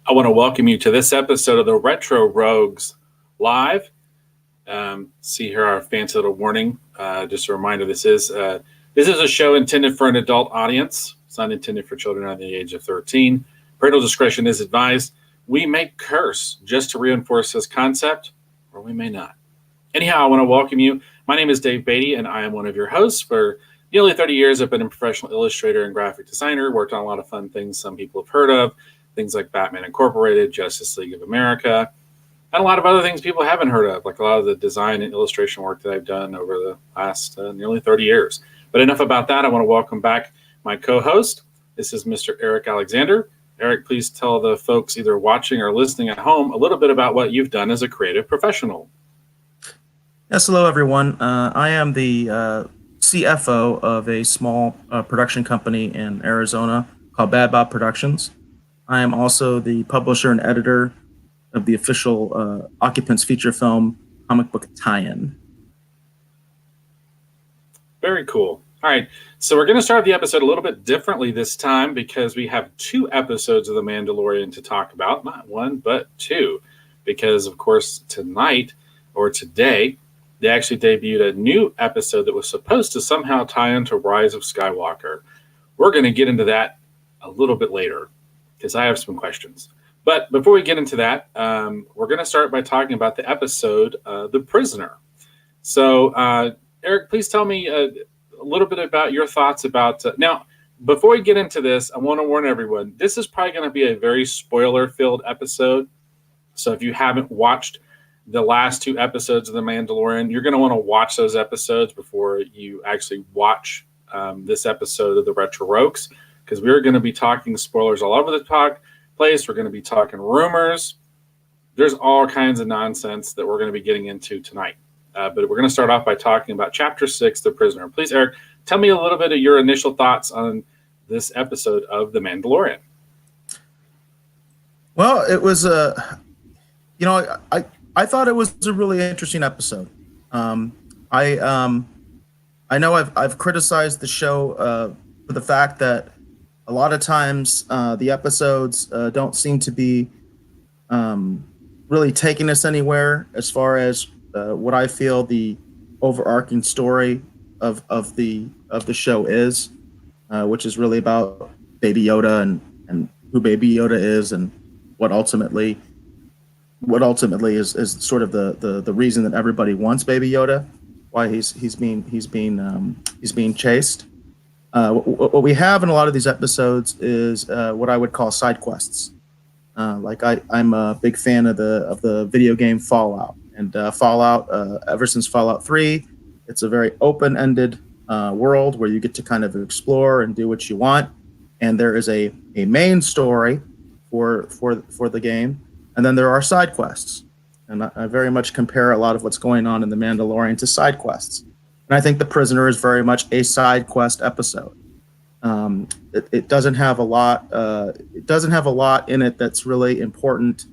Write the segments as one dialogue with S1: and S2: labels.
S1: I want to welcome you to this episode of the Retro Rogues Live. See here our fancy little warning. Just a reminder, this is a show intended for an adult audience. It's not intended for children under the age of 13. Parental discretion is advised. We may curse just to reinforce this concept, or we may not. Anyhow, I want to welcome you. My name is Dave Beatty, and I am one of your hosts. For nearly 30 years, I've been a professional illustrator and graphic designer, worked on a lot of fun things some people have heard of, things like Batman Incorporated, Justice League of America, and a lot of other things people haven't heard of, like a lot of the design and illustration work that I've done over the last nearly 30 years. But enough about that. I want to welcome back my co-host. This is Mr. Eric Alexander. Eric, please tell the folks either watching or listening at home a little bit about what you've done as a creative professional.
S2: Yes, hello, everyone. I am the CFO of a small production company in Arizona called Bad Bob Productions. I am also the publisher and editor of the official Occupants feature film comic book tie-in.
S1: Very cool. All right, so we're going to start the episode a little bit differently this time because we have 2 episodes of The Mandalorian to talk about. Not 1, but 2. Because, of course, tonight or today, they actually debuted a new episode that was supposed to somehow tie into Rise of Skywalker. We're going to get into that a little bit later because I have some questions. But before we get into that, we're going to start by talking about the episode, The Prisoner. So, Eric, please tell me a little bit about your thoughts about... now, before we get into this, I want to warn everyone, this is probably going to be a very spoiler-filled episode. So if you haven't watched the last 2 episodes of The Mandalorian, you're going to want to watch those episodes before you actually watch this episode of the Retro Rogues, because we're going to be talking spoilers all over the place. We're going to be talking rumors. There's all kinds of nonsense that we're going to be getting into tonight. But we're going to start off by talking about Chapter 6, The Prisoner. Please, Eric, tell me a little bit of your initial thoughts on this episode of The Mandalorian.
S2: Well, it was I thought it was a really interesting episode. I know I've criticized the show for the fact that a lot of times the episodes don't seem to be really taking us anywhere as far as what I feel the overarching story of the show is, which is really about Baby Yoda and who Baby Yoda is and what ultimately is sort of the reason that everybody wants Baby Yoda, why he's being chased. What we have in a lot of these episodes is what I would call side quests. Like I'm a big fan of the video game Fallout, and Fallout ever since Fallout 3, it's a very open-ended world where you get to kind of explore and do what you want, and there is a main story for the game. And then there are side quests. And I very much compare a lot of what's going on in The Mandalorian to side quests. And I think The Prisoner is very much a side quest episode. It doesn't have a lot. It doesn't have a lot in it that's really important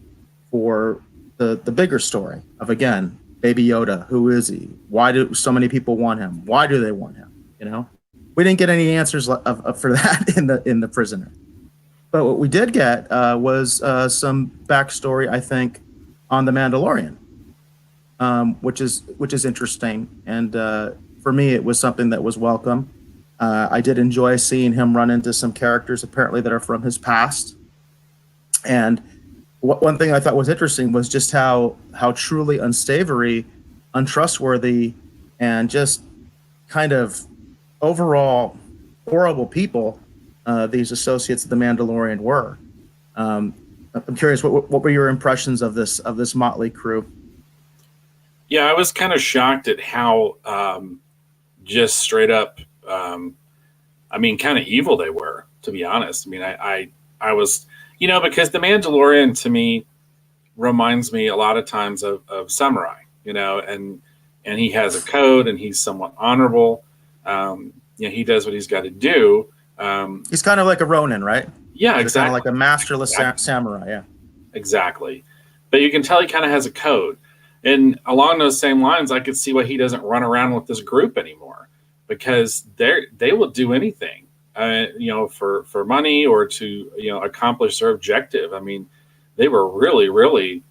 S2: for the bigger story of, again, Baby Yoda. Who is he? Why do so many people want him? Why do they want him? You know, we didn't get any answers for that in the Prisoner. But what we did get was some backstory, I think, on The Mandalorian, which is interesting. And for me, it was something that was welcome. I did enjoy seeing him run into some characters, apparently, that are from his past. And one thing I thought was interesting was just how truly unsavory, untrustworthy, and just kind of overall horrible people these associates of the Mandalorian were. I'm curious, what were your impressions of this motley crew?
S1: Yeah, I was kind of shocked at how just straight up, kind of evil they were, to be honest. I mean, I was, because the Mandalorian to me reminds me a lot of times of samurai, and he has a code and he's somewhat honorable. He does what he's got to do.
S2: He's kind of like a Ronin, right?
S1: Yeah, exactly.
S2: Kind of like a masterless samurai, yeah.
S1: Exactly. But you can tell he kind of has a code. And along those same lines, I could see why he doesn't run around with this group anymore, because they will do anything, for money or to, accomplish their objective. I mean, they were really, really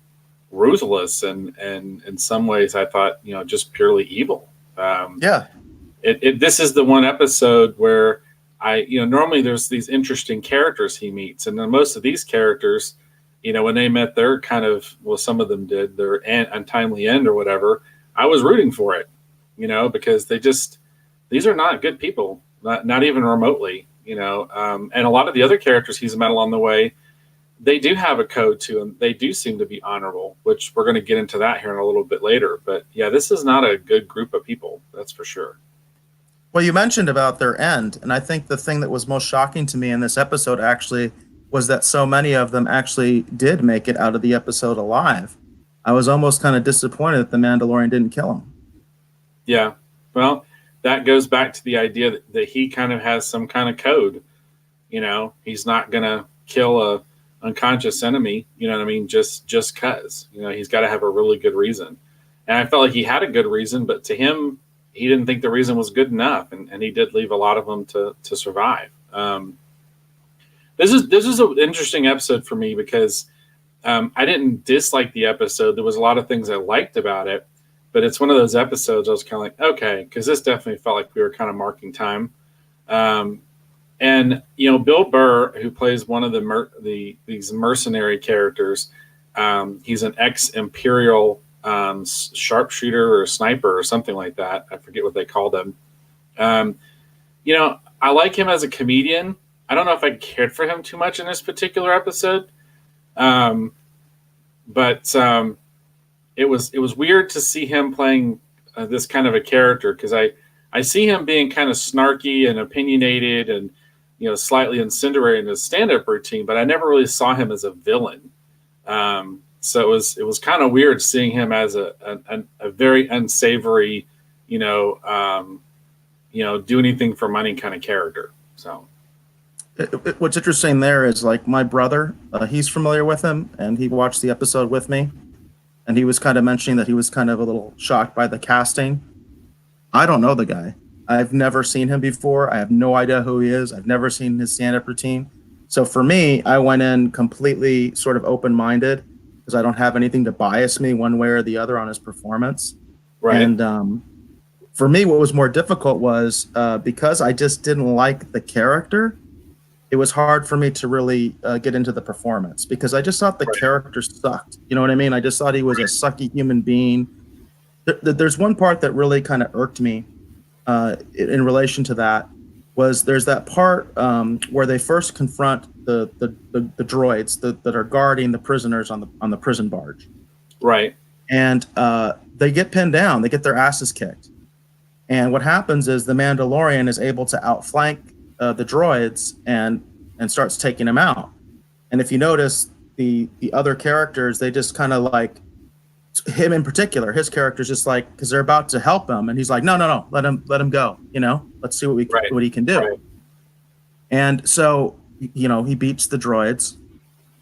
S1: ruthless, and in some ways I thought, just purely evil.
S2: Yeah.
S1: This is the one episode where normally there's these interesting characters he meets, and then most of these characters, when they met their kind of, well, some of them did their untimely end or whatever, I was rooting for it, because these are not good people, not even remotely, and a lot of the other characters he's met along the way, they do have a code to them. They do seem to be honorable, which we're going to get into that here in a little bit later. But yeah, this is not a good group of people, that's for sure.
S2: Well, you mentioned about their end, and I think the thing that was most shocking to me in this episode actually was that so many of them actually did make it out of the episode alive. I was almost kind of disappointed that the Mandalorian didn't kill him.
S1: Yeah, well, that goes back to the idea that he kind of has some kind of code. He's not going to kill a unconscious enemy, just cause, he's got to have a really good reason. And I felt like he had a good reason, but to him, he didn't think the reason was good enough, and he did leave a lot of them to survive. This is an interesting episode for me because I didn't dislike the episode. There was a lot of things I liked about it, but it's one of those episodes I was kind of like, okay, because this definitely felt like we were kind of marking time. And Bill Burr, who plays one of these mercenary characters, he's an ex-Imperial sharpshooter or sniper or something like that. I forget what they called him. I like him as a comedian. I don't know if I cared for him too much in this particular episode, but it was weird to see him playing this kind of a character, because I see him being kind of snarky and opinionated and slightly incendiary in his stand-up routine, but I never really saw him as a villain. So it was kind of weird seeing him as a very unsavory, do anything for money kind of character. So
S2: what's interesting there is, like, my brother, he's familiar with him, and he watched the episode with me, and he was kind of mentioning that he was kind of a little shocked by the casting. I don't know the guy. I've never seen him before. I have no idea who he is. I've never seen his stand-up routine. So for me, I went in completely sort of open-minded, because I don't have anything to bias me one way or the other on his performance.
S1: Right.
S2: And for me, what was more difficult was because I just didn't like the character, it was hard for me to really get into the performance, because I just thought the character sucked. You know what I mean? I just thought he was a sucky human being. There's one part that really kind of irked me in relation to that. There's that part where they first confront the droids that are guarding the prisoners on the prison barge,
S1: right?
S2: And they get pinned down, they get their asses kicked, and what happens is the Mandalorian is able to outflank the droids and starts taking them out. And if you notice, the other characters, they just kind of like, him in particular, his character's just like, because they're about to help him, and he's like, no, let him go. Let's see what he can do. Right. And so, he beats the droids,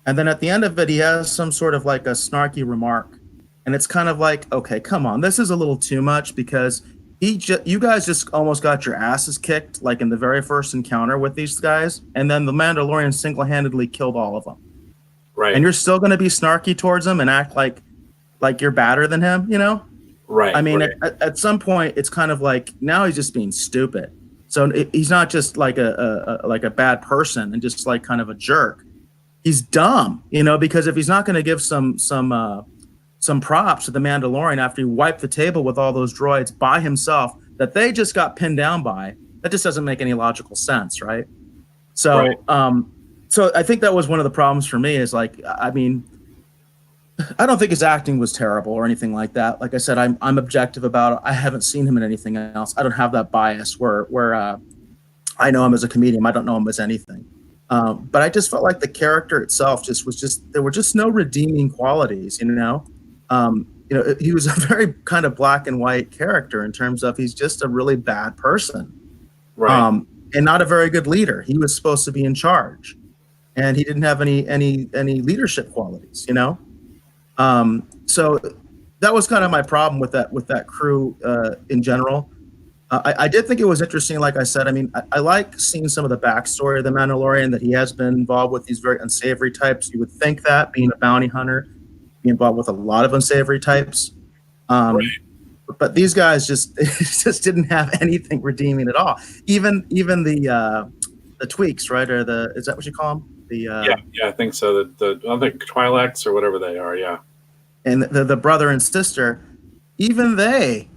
S2: and then at the end of it, he has some sort of like a snarky remark, and it's kind of like, okay, come on, this is a little too much, because you guys just almost got your asses kicked, like in the very first encounter with these guys, and then the Mandalorian single-handedly killed all of them.
S1: Right.
S2: And you're still going to be snarky towards him and act like you're badder than him, Right. I mean, right. At some point, it's kind of like, now he's just being stupid. So he's not just like a bad person and just like kind of a jerk. He's dumb, because if he's not going to give some props to the Mandalorian after he wiped the table with all those droids by himself that they just got pinned down by, that just doesn't make any logical sense, right? So, right. So I think that was one of the problems for me, is like, I mean, I don't think his acting was terrible or anything like that. Like I said, I'm objective about it. I haven't seen him in anything else. I don't have that bias where I know him as a comedian. I don't know him as anything. But I just felt like the character itself there were just no redeeming qualities, He was a very kind of black and white character in terms of he's just a really bad person.
S1: Right.
S2: And not a very good leader. He was supposed to be in charge, and he didn't have any leadership qualities, So that was kind of my problem with that crew in general. I did think it was interesting. Like I said, I mean, I like seeing some of the backstory of the Mandalorian, that he has been involved with these very unsavory types. You would think that, being a bounty hunter, be involved with a lot of unsavory types. Um,
S1: Right.
S2: but these guys just just didn't have anything redeeming at all. Even the tweaks, right? Or the, is that what you call them? The
S1: Yeah, yeah, I think so. I think Twi'leks or whatever they are. Yeah.
S2: and the brother and sister, even they,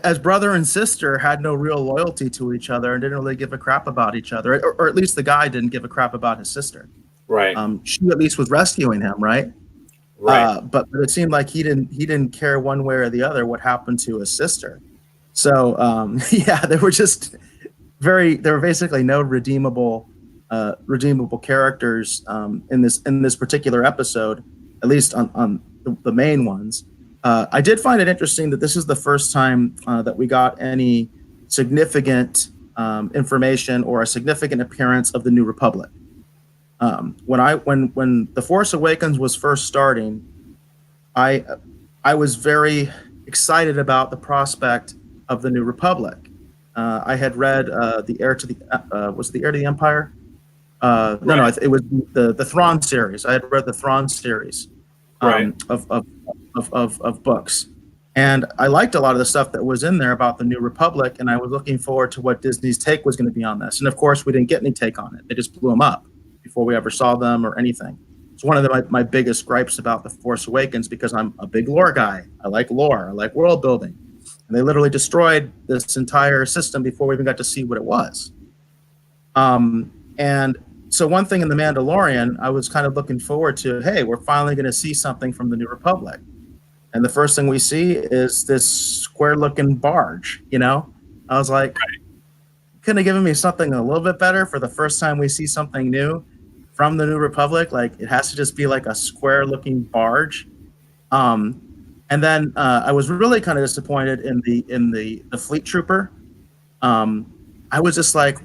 S2: as brother and sister, had no real loyalty to each other and didn't really give a crap about each other, or at least the guy didn't give a crap about his sister.
S1: Right.
S2: She at least was rescuing him, right?
S1: Right.
S2: But it seemed like he didn't care one way or the other what happened to his sister. So yeah, they were just there were basically no redeemable characters in this particular episode, at least on the main ones. I did find it interesting that this is the first time that we got any significant information or a significant appearance of the New Republic. When The Force Awakens was first starting, I was very excited about the prospect of the New Republic. I had read the Heir to the was it the Heir to the Empire? No, it was the Thrawn series. I had read the Thrawn series
S1: Right.
S2: of books, and I liked a lot of the stuff that was in there about the New Republic, and I was looking forward to what Disney's take was going to be on this. And of course, we didn't get any take on it. They just blew them up before we ever saw them or anything. It's one of my biggest gripes about The Force Awakens, because I'm a big lore guy. I like lore. I like world building. And they literally destroyed this entire system before we even got to see what it was. And so one thing in The Mandalorian, I was kind of looking forward to, hey, we're finally going to see something from the New Republic. And the first thing we see is this square-looking barge, you know? I was like, couldn't have given me something a little bit better for the first time we see something new from the New Republic. Like, it has to just be like a square-looking barge. And then I was really kind of disappointed in the fleet trooper. I was just like,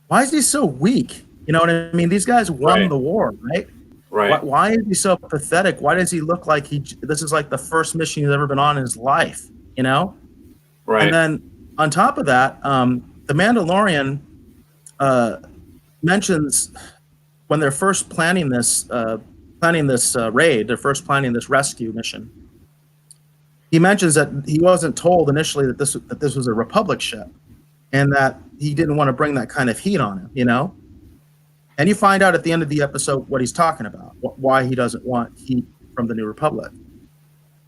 S2: why is he so weak? You know what I mean? These guys won the war, right?
S1: Right.
S2: Why is he so pathetic? Why does he look like this is like the first mission he's ever been on in his life, you know?
S1: Right.
S2: And then on top of that, the Mandalorian mentions when they're first planning this raid, they're first planning this rescue mission. He mentions that he wasn't told initially that this was a Republic ship, and that he didn't want to bring that kind of heat on him, you know? And you find out at the end of the episode what he's talking about, why he doesn't want heat from the New Republic.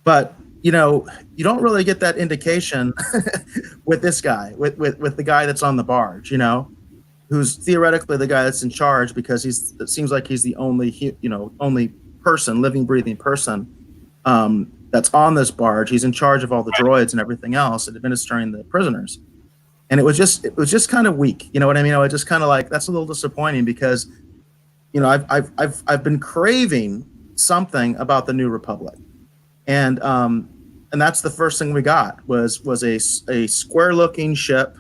S2: But, you know, you don't really get that indication with this guy, with the guy that's on the barge, you know, who's theoretically the guy that's in charge, because it seems like he's the only person, living, breathing person that's on this barge. He's in charge of all the droids and everything else, and administering the prisoners. And it was just kind of weak. You know what I mean? I was just kind of like, that's a little disappointing, because, you know, I've been craving something about the New Republic, and that's the first thing we got was a square looking ship,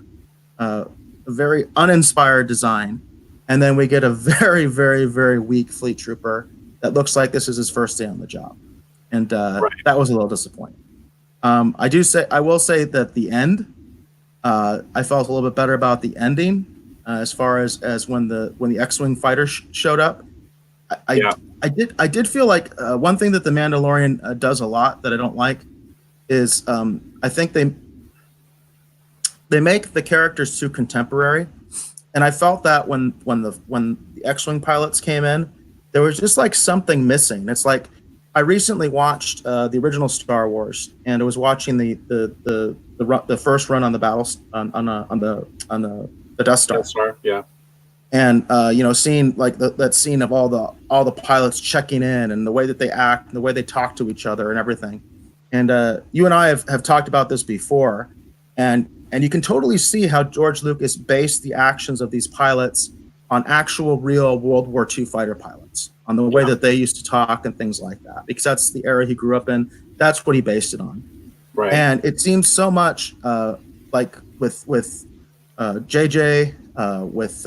S2: a very uninspired design, and then we get a very, very, very weak fleet trooper that looks like this is his first day on the job, and that was a little disappointing. I will say that the end. I felt a little bit better about the ending, as far as when the X-wing fighter showed up. I did feel like one thing that the Mandalorian does a lot that I don't like is I think they make the characters too contemporary, and I felt that when the X-wing pilots came in, there was just like something missing. It's like, I recently watched the original Star Wars, and I was watching the first run on the battles on the Death Star.
S1: Death Star, yeah.
S2: And you know, seeing like that scene of all the pilots checking in, and the way that they act, and the way they talk to each other, and everything. And you and I have talked about this before, and you can totally see how George Lucas based the actions of these pilots on actual real World War II fighter pilots, on the way that they used to talk and things like that, because that's the era he grew up in. That's what he based it on.
S1: Right.
S2: And it seems so much like with JJ, with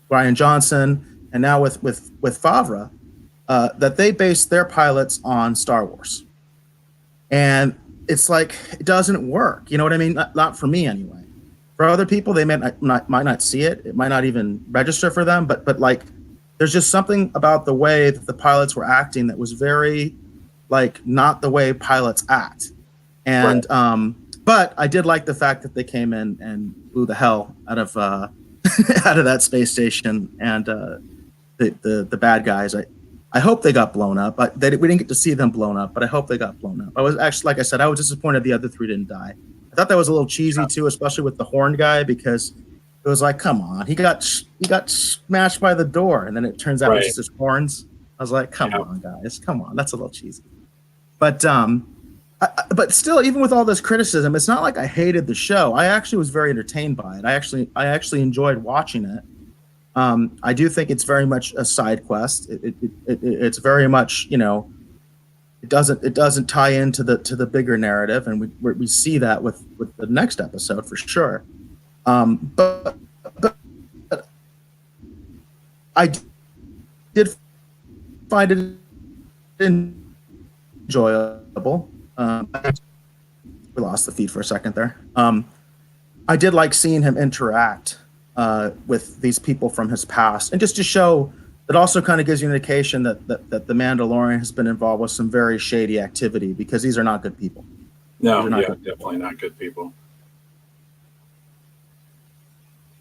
S2: Brian Johnson, and now with Favre, that they based their pilots on Star Wars. And it's like it doesn't work. You know what I mean? Not for me anyway. For other people, they might not see it. It might not even register for them. But like, there's just something about the way that the pilots were acting that was very like not the way pilots act. And but I did like the fact that they came in and blew the hell out of out of that space station and the bad guys. I hope they got blown up. We didn't get to see them blown up, but I hope they got blown up. I was actually, like I said, I was disappointed the other three didn't die. I thought that was a little cheesy too, especially with the horn guy, because it was like, come on, he got smashed by the door, and then it turns out it was just his horns. I was like, come on, guys, come on, that's a little cheesy. But but still, even with all this criticism, it's not like I hated the show. I actually was very entertained by it. I actually enjoyed watching it. I do think it's very much a side quest. It's very much, you know, it doesn't tie into the bigger narrative, and we see that with the next episode for sure. But I did find it enjoyable. We lost the feed for a second there. I did like seeing him interact with these people from his past, and just to show that also kind of gives you an indication that the Mandalorian has been involved with some very shady activity, because these are not good people.
S1: No, definitely not good people.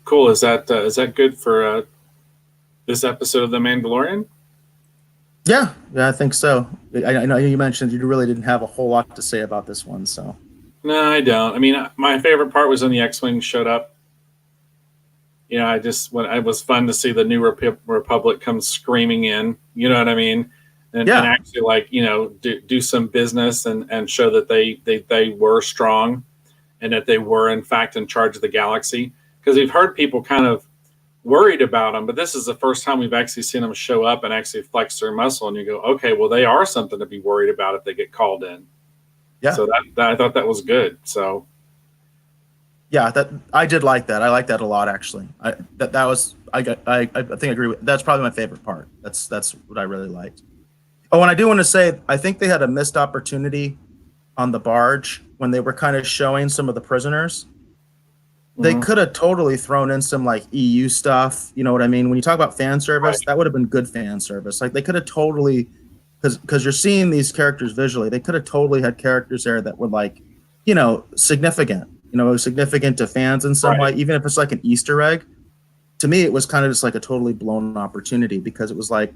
S1: Cool. Is that good for this episode of The Mandalorian?
S2: Yeah, I think so. I know you mentioned you really didn't have a whole lot to say about this one, so.
S1: No, I don't. I mean, my favorite part was when the X-Wing showed up. You know, it was fun to see the New Republic come screaming in. You know what I mean? And actually, like, you know, do some business and show that they were strong, and that they were in fact in charge of the galaxy. Because we've heard people kind of worried about them, but this is the first time we've actually seen them show up and actually flex their muscle, and you go, okay, well, they are something to be worried about if they get called in. Yeah. So that I thought that was good. So.
S2: Yeah, that I did like that. I like that a lot, actually. I think I agree with. That's probably my favorite part. That's what I really liked. Oh, and I do want to say, I think they had a missed opportunity on the barge when they were kind of showing some of the prisoners. They could have totally thrown in some like EU stuff. You know what I mean? When you talk about fan service, that would have been good fan service. Like they could have totally, because you're seeing these characters visually, they could have totally had characters there that were like, you know, significant to fans in some way, even if it's like an Easter egg. To me, it was kind of just like a totally blown opportunity, because it was like,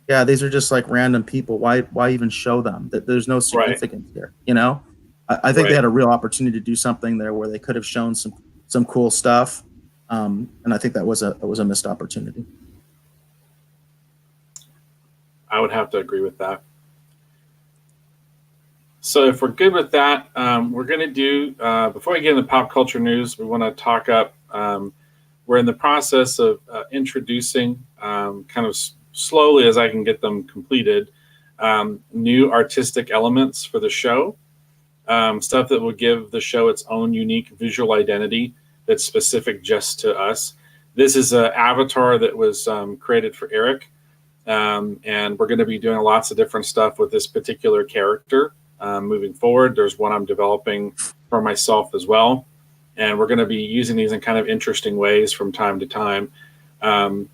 S2: yeah, these are just like random people. Why even show them? That there's no significance here. You know, I think they had a real opportunity to do something there where they could have shown some cool stuff, and I think that was a missed opportunity.
S1: I would have to agree with that. So if we're good with that, we're going to do, before we get into pop culture news, we want to talk up, we're in the process of introducing, kind of slowly as I can get them completed, new artistic elements for the show, stuff that will give the show its own unique visual identity that's specific just to us. This is an avatar that was created for Eric, and we're going to be doing lots of different stuff with this particular character. Moving forward, there's one I'm developing for myself as well, and we're going to be using these in kind of interesting ways from time to time, and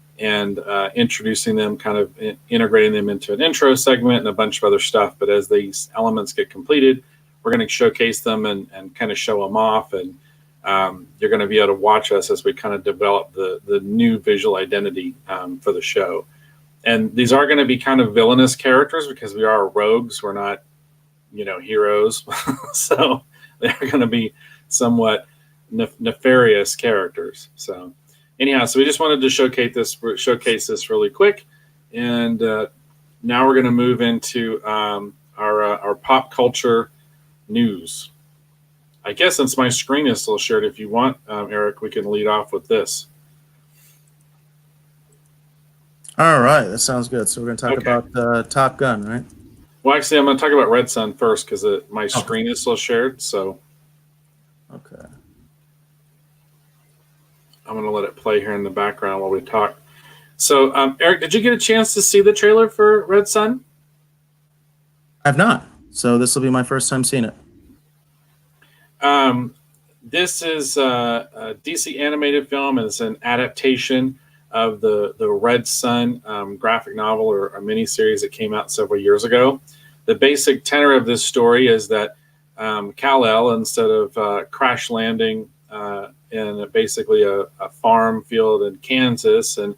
S1: introducing them, kind of integrating them into an intro segment and a bunch of other stuff. But as these elements get completed, we're going to showcase them and kind of show them off, and you're going to be able to watch us as we kind of develop the new visual identity for the show. And these are going to be kind of villainous characters, because we are rogues. We're not, you know, heroes. So they're going to be somewhat nefarious characters. So anyhow, so we just wanted to showcase this really quick. And now we're going to move into our pop culture news. I guess since my screen is still shared, if you want, Eric, we can lead off with this.
S2: All right, that sounds good. So we're going to talk about Top Gun, right?
S1: Well, actually, I'm going to talk about Red Sun first, because my screen is still shared. So,
S2: okay,
S1: I'm going to let it play here in the background while we talk. So, Eric, did you get a chance to see the trailer for Red Sun?
S2: I've not. So this will be my first time seeing it.
S1: This is a DC animated film, and it's an adaptation of the Red Sun graphic novel or a miniseries that came out several years ago. The basic tenor of this story is that Kal-El, instead of crash landing in basically a farm field in Kansas and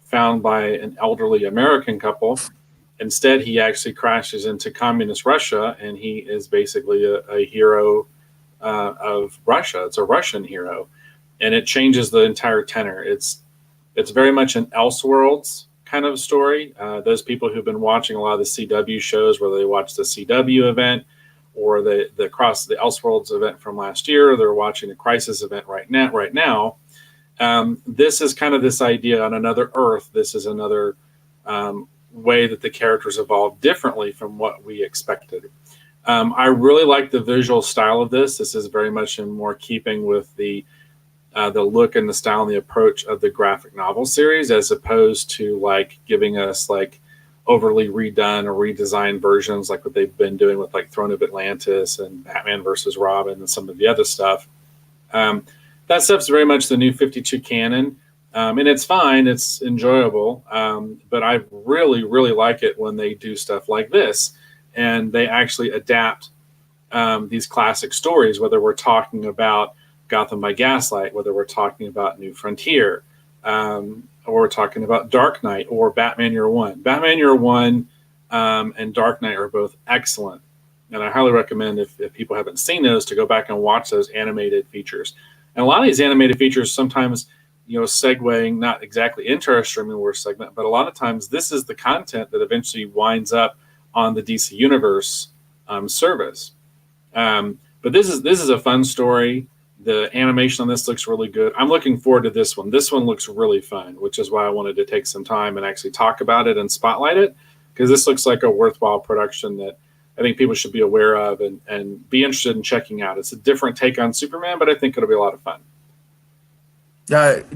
S1: found by an elderly American couple, instead he actually crashes into communist Russia, and he is basically a hero of Russia. It's a Russian hero, and it changes the entire tenor. It's very much an Elseworlds kind of story. Those people who've been watching a lot of the CW shows, whether they watch the CW event or the Elseworlds event from last year, or they're watching the Crisis event right now. This is kind of this idea on another Earth. This is another way that the characters evolve differently from what we expected. I really like the visual style of this. This is very much in more keeping with the look and the style and the approach of the graphic novel series, as opposed to like giving us like overly redone or redesigned versions like what they've been doing with like Throne of Atlantis and Batman versus Robin and some of the other stuff. That stuff's very much the New 52 canon, and it's fine, it's enjoyable, but I really, really like it when they do stuff like this and they actually adapt these classic stories, whether we're talking about Gotham by Gaslight, whether we're talking about New Frontier, or we're talking about Dark Knight or Batman Year One. Batman Year One and Dark Knight are both excellent, and I highly recommend if people haven't seen those to go back and watch those animated features. And a lot of these animated features sometimes, segueing not exactly into our streaming wars segment, but a lot of times this is the content that eventually winds up on the DC Universe service. But this is a fun story. The animation on this looks really good. I'm looking forward to this one. This one looks really fun, which is why I wanted to take some time and actually talk about it and spotlight it, because this looks like a worthwhile production that I think people should be aware of and be interested in checking out. It's a different take on Superman, but I think it'll be a lot of fun.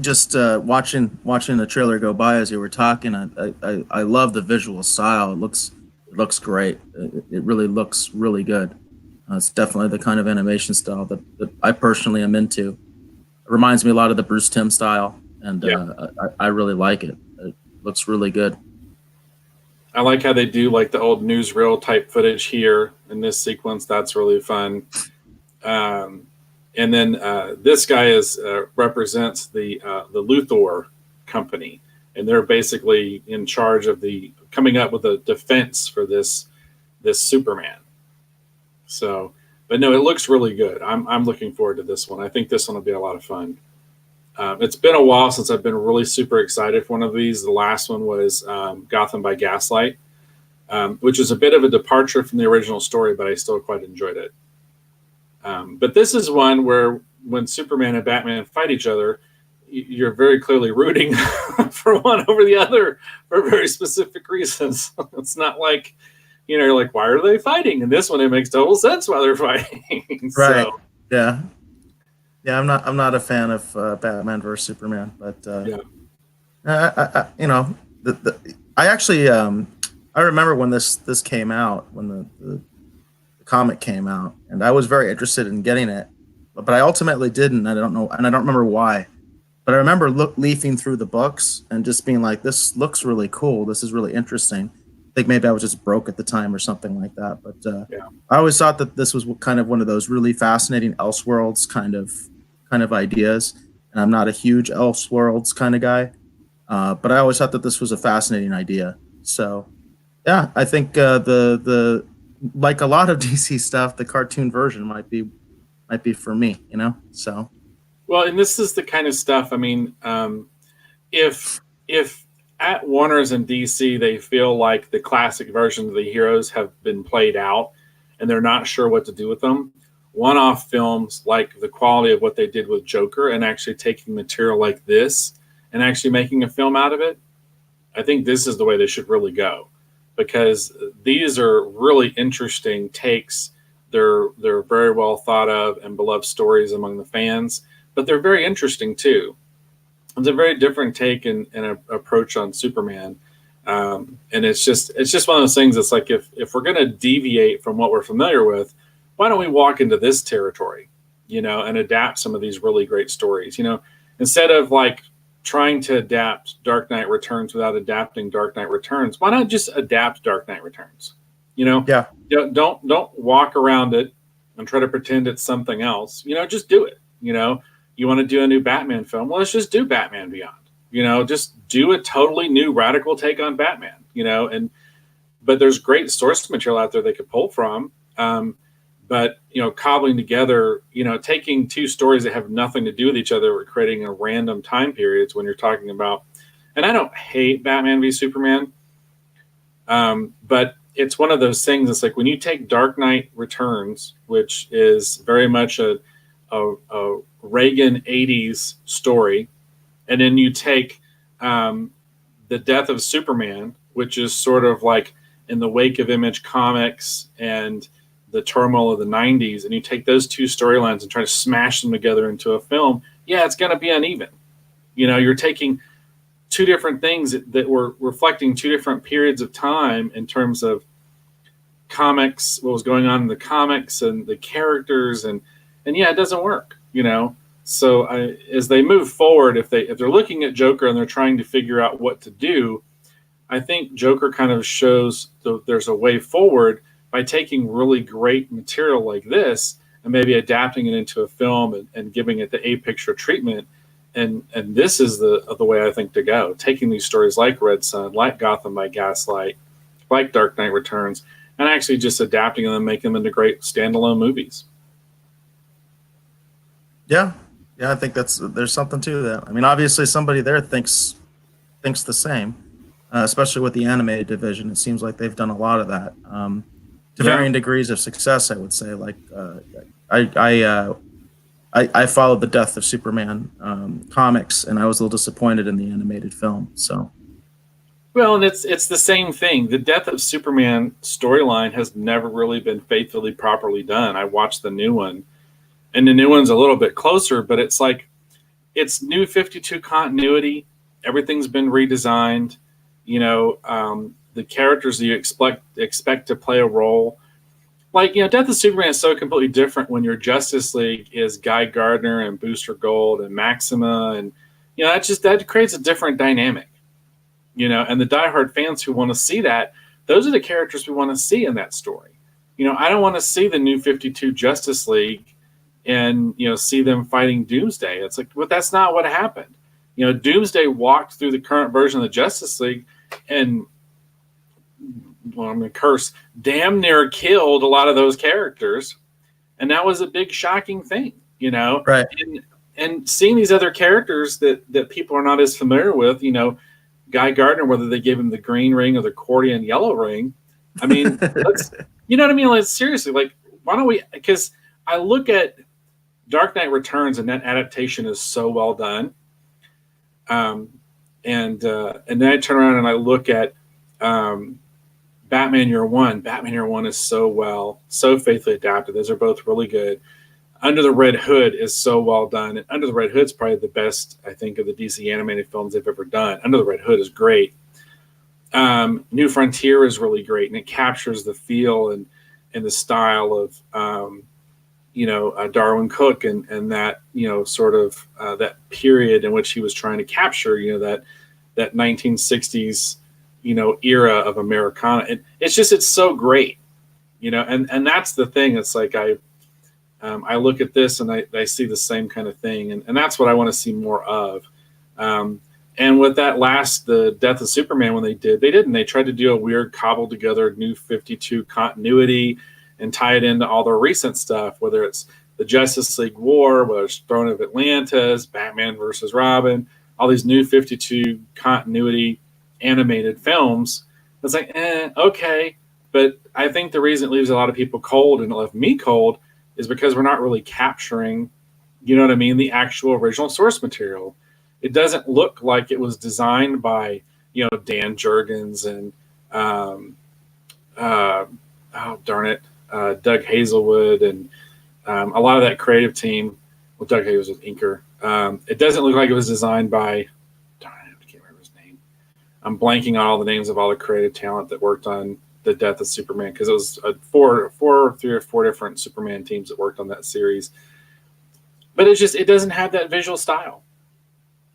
S2: Just watching the trailer go by as you were talking, I love the visual style. It looks great. It really looks really good. It's definitely the kind of animation style that I personally am into. It reminds me a lot of the Bruce Timm style, and I really like it. It looks really good.
S1: I like how they do like the old newsreel type footage here in this sequence. That's really fun. And then this guy represents the Luthor company, and they're basically in charge of coming up with a defense for this Superman. So, but no, it looks really good. I'm looking forward to this one. I think this one will be a lot of fun. It's been a while since I've been really super excited for one of these. The last one was Gotham by Gaslight, which is a bit of a departure from the original story, but I still quite enjoyed it. But this is one where when Superman and Batman fight each other, you're very clearly rooting for one over the other for very specific reasons. It's not like, you're like, why are they fighting? And this one, it makes total sense why they're fighting.
S2: Right.
S1: So,
S2: yeah. I'm not a fan of Batman versus Superman, but I actually I remember when this came out, when the comic came out, and I was very interested in getting it, but I ultimately didn't. I don't know, and I don't remember why. But I remember leafing through the books and just being like, "This looks really cool. This is really interesting." I think maybe I was just broke at the time or something like that. But I always thought that this was kind of one of those really fascinating Elseworlds kind of ideas. And I'm not a huge Elseworlds kind of guy, but I always thought that this was a fascinating idea. So, yeah, I think the like a lot of DC stuff, the cartoon version might be for me. So.
S1: Well, and this is the kind of stuff. I mean, if at Warner's and DC, they feel like the classic versions of the heroes have been played out and they're not sure what to do with them, one-off films like the quality of what they did with Joker and actually taking material like this and actually making a film out of it, I think this is the way they should really go, because these are really interesting takes. They're very well thought of and beloved stories among the fans, but they're very interesting too. It's a very different take and approach on Superman. And it's just one of those things that's like, if we're going to deviate from what we're familiar with, why don't we walk into this territory? and adapt some of these really great stories. Instead of like trying to adapt Dark Knight Returns without adapting Dark Knight Returns, why not just adapt Dark Knight Returns?
S2: Yeah.
S1: Don't walk around it and try to pretend it's something else. Just do it. You want to do a new Batman film? Well, let's just do Batman Beyond. Just do a totally new radical take on Batman. But there's great source material out there they could pull from. But cobbling together, taking two stories that have nothing to do with each other or creating a random time periods when you're talking about, and I don't hate Batman v Superman, but it's one of those things. It's like when you take Dark Knight Returns, which is very much a Reagan 80s story, and then you take The Death of Superman, which is sort of like in the wake of Image Comics and the turmoil of the 90s, and you take those two storylines and try to smash them together into a film, it's going to be uneven. You're taking two different things that were reflecting two different periods of time in terms of comics, what was going on in the comics and the characters, and it doesn't work. So as they move forward, if they're looking at Joker and they're trying to figure out what to do, I think Joker kind of shows there's a way forward by taking really great material like this and maybe adapting it into a film and giving it the A-picture treatment. And this is the way I think to go. Taking these stories like Red Sun, like Gotham by Gaslight, like Dark Knight Returns, and actually just adapting them and making them into great standalone movies.
S2: Yeah, I think there's something to that. I mean, obviously somebody there thinks the same, especially with the animated division. It seems like they've done a lot of that. To varying degrees of success, I would say. Like I followed the Death of Superman comics, and I was a little disappointed in the animated film. So,
S1: well, and it's the same thing. The Death of Superman storyline has never really been faithfully, properly done. I watched the new one, and the new one's a little bit closer, but it's like it's New 52 continuity. Everything's been redesigned. The characters that you expect to play a role. Like, Death of Superman is so completely different when your Justice League is Guy Gardner and Booster Gold and Maxima. And, that creates a different dynamic, and the diehard fans who want to see that, those are the characters we want to see in that story. I don't want to see the New 52 Justice League and, see them fighting Doomsday. It's like, well, that's not what happened. Doomsday walked through the current version of the Justice League and, well, I'm going to curse, damn near killed a lot of those characters. And that was a big shocking thing,
S2: Right.
S1: And seeing these other characters that people are not as familiar with, Guy Gardner, whether they gave him the green ring or the accordion yellow ring. I mean, you know what I mean? Like, seriously, like, why don't we, because I look at Dark Knight Returns and that adaptation is so well done. And then I turn around and I look at, Batman Year One. Batman Year One is so faithfully adapted. Those are both really good. Under the Red Hood is so well done. And Under the Red Hood is probably the best, I think, of the DC animated films they've ever done. Under the Red Hood is great. New Frontier is really great, and it captures the feel and the style of, Darwin Cook and that, sort of that period in which he was trying to capture, that 1960s, era of Americana. It's so great, and that's the thing. It's like I look at this and I see the same kind of thing, and that's what I want to see more of. And with that the Death of Superman, when they tried to do a weird cobbled together New 52 continuity and tie it into all the recent stuff, whether it's the Justice League War, whether it's Throne of Atlantis, Batman versus Robin, all these New 52 continuity animated films. It's like, okay. But I think the reason it leaves a lot of people cold, and it left me cold, is because we're not really capturing, the actual original source material. It doesn't look like it was designed by, Dan Jurgens and, Doug Hazelwood and a lot of that creative team. Well, Doug Hazelwood was inker. It doesn't look like it was designed by, I can't remember his name. I'm blanking on all the names of all the creative talent that worked on The Death of Superman, because it was three or four different Superman teams that worked on that series. but it doesn't have that visual style,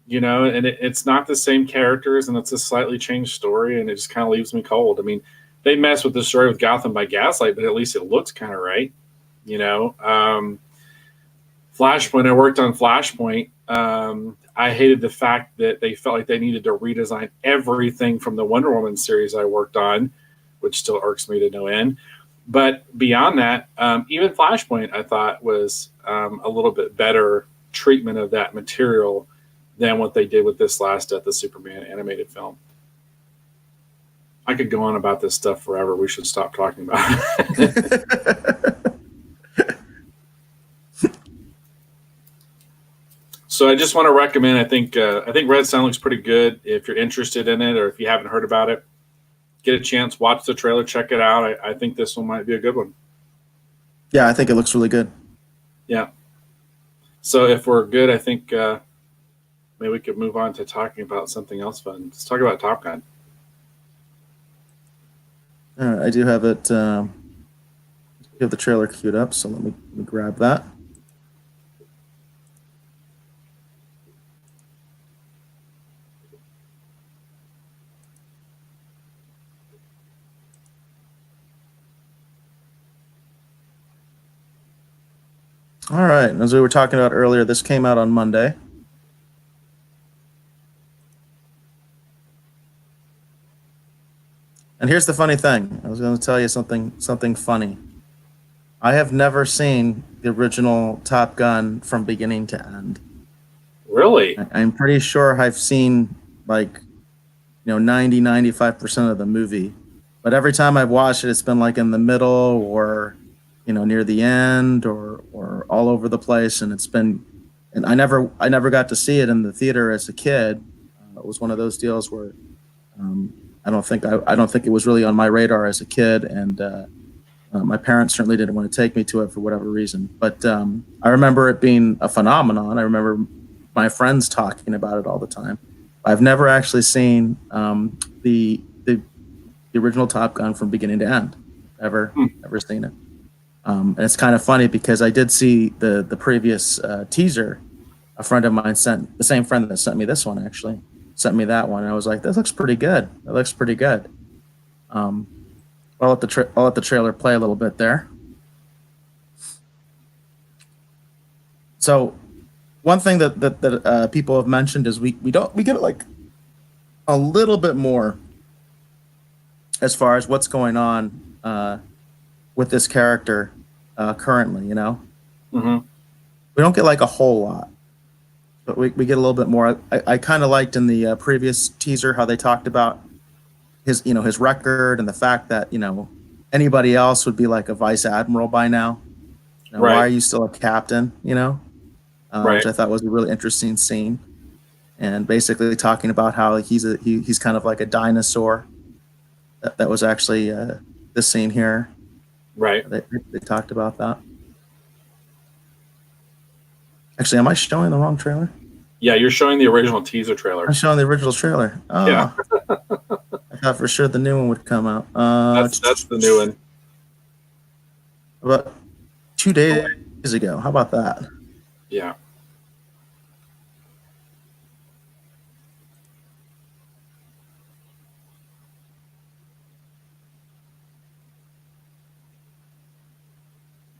S1: and it's not the same characters, and it's a slightly changed story, and it just kind of leaves me cold. I mean, they mess with the story with Gotham by Gaslight, but at least it looks kind of right, Flashpoint, I worked on Flashpoint. I hated the fact that they felt like they needed to redesign everything from the Wonder Woman series I worked on, which still irks me to no end. But beyond that, even Flashpoint, I thought was a little bit better treatment of that material than what they did with this last Death of Superman animated film. I could go on about this stuff forever. We should stop talking about it. So I just want to recommend. I think Red Sun looks pretty good. If you're interested in it, or if you haven't heard about it, get a chance, watch the trailer, check it out. I think this one might be a good one.
S2: Yeah, I think it looks really good.
S1: Yeah. So if we're good, I think maybe we could move on to talking about something else fun. Let's talk about Top Gun.
S2: All right, I do have it. You have the trailer queued up, so let me grab that. All right, as we were talking about earlier, this came out on Monday. And here's the funny thing. I was going to tell you something funny. I have never seen the original Top Gun from beginning to end.
S1: Really?
S2: I'm pretty sure I've seen 90-95% of the movie. But every time I've watched it, it's been like in the middle or near the end or all over the place, and I never got to see it in the theater as a kid. It was one of those deals where I don't think it was really on my radar as a kid, and my parents certainly didn't want to take me to it for whatever reason. But I remember it being a phenomenon. I remember my friends talking about it all the time. I've never actually seen the original Top Gun from beginning to end. Ever seen it. And it's kind of funny because I did see the previous teaser. A friend of mine sent, the same friend that sent me this one actually, sent me that one. And I was like, that looks pretty good. That looks pretty good. I'll let the trailer play a little bit there. So one thing that people have mentioned is we get like a little bit more as far as what's going on with this character currently,
S1: Mm-hmm.
S2: We don't get like a whole lot, but we get a little bit more. I kind of liked in the previous teaser how they talked about his record and the fact that anybody else would be like a vice admiral by now.
S1: Right.
S2: Why are you still a captain?
S1: Right.
S2: Which I thought was a really interesting scene, and basically talking about how he's kind of like a dinosaur. That was actually this scene here.
S1: Right.
S2: They talked about that. Actually, am I showing the wrong trailer?
S1: Yeah, you're showing the original teaser trailer.
S2: I'm showing the original trailer. Oh,
S1: yeah.
S2: I thought for sure the new one would come out.
S1: That's the new one.
S2: About 2 days ago. How about that?
S1: Yeah.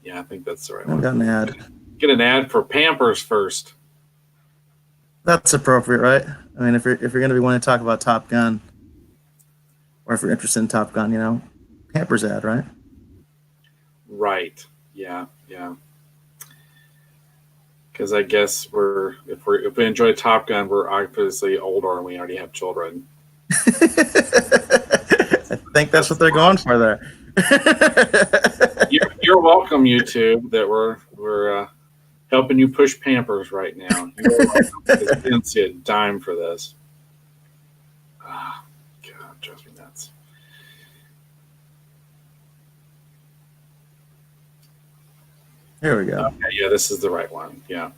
S1: Yeah, I think that's the right one.
S2: I got an ad.
S1: Get an ad for Pampers first.
S2: That's appropriate, right? I mean, if you're going to be wanting to talk about Top Gun, or if you're interested in Top Gun, Pampers ad, right?
S1: Right. Yeah. Yeah. Because I guess if we enjoy Top Gun, we're obviously older and we already have children.
S2: I think that's what they're going for there.
S1: You're welcome, YouTube. That we're helping you push Pampers right now. You're welcome, because I didn't see a dime for this. Oh, God, drives me nuts.
S2: Here we go.
S1: Okay, yeah, this is the right one. Yeah.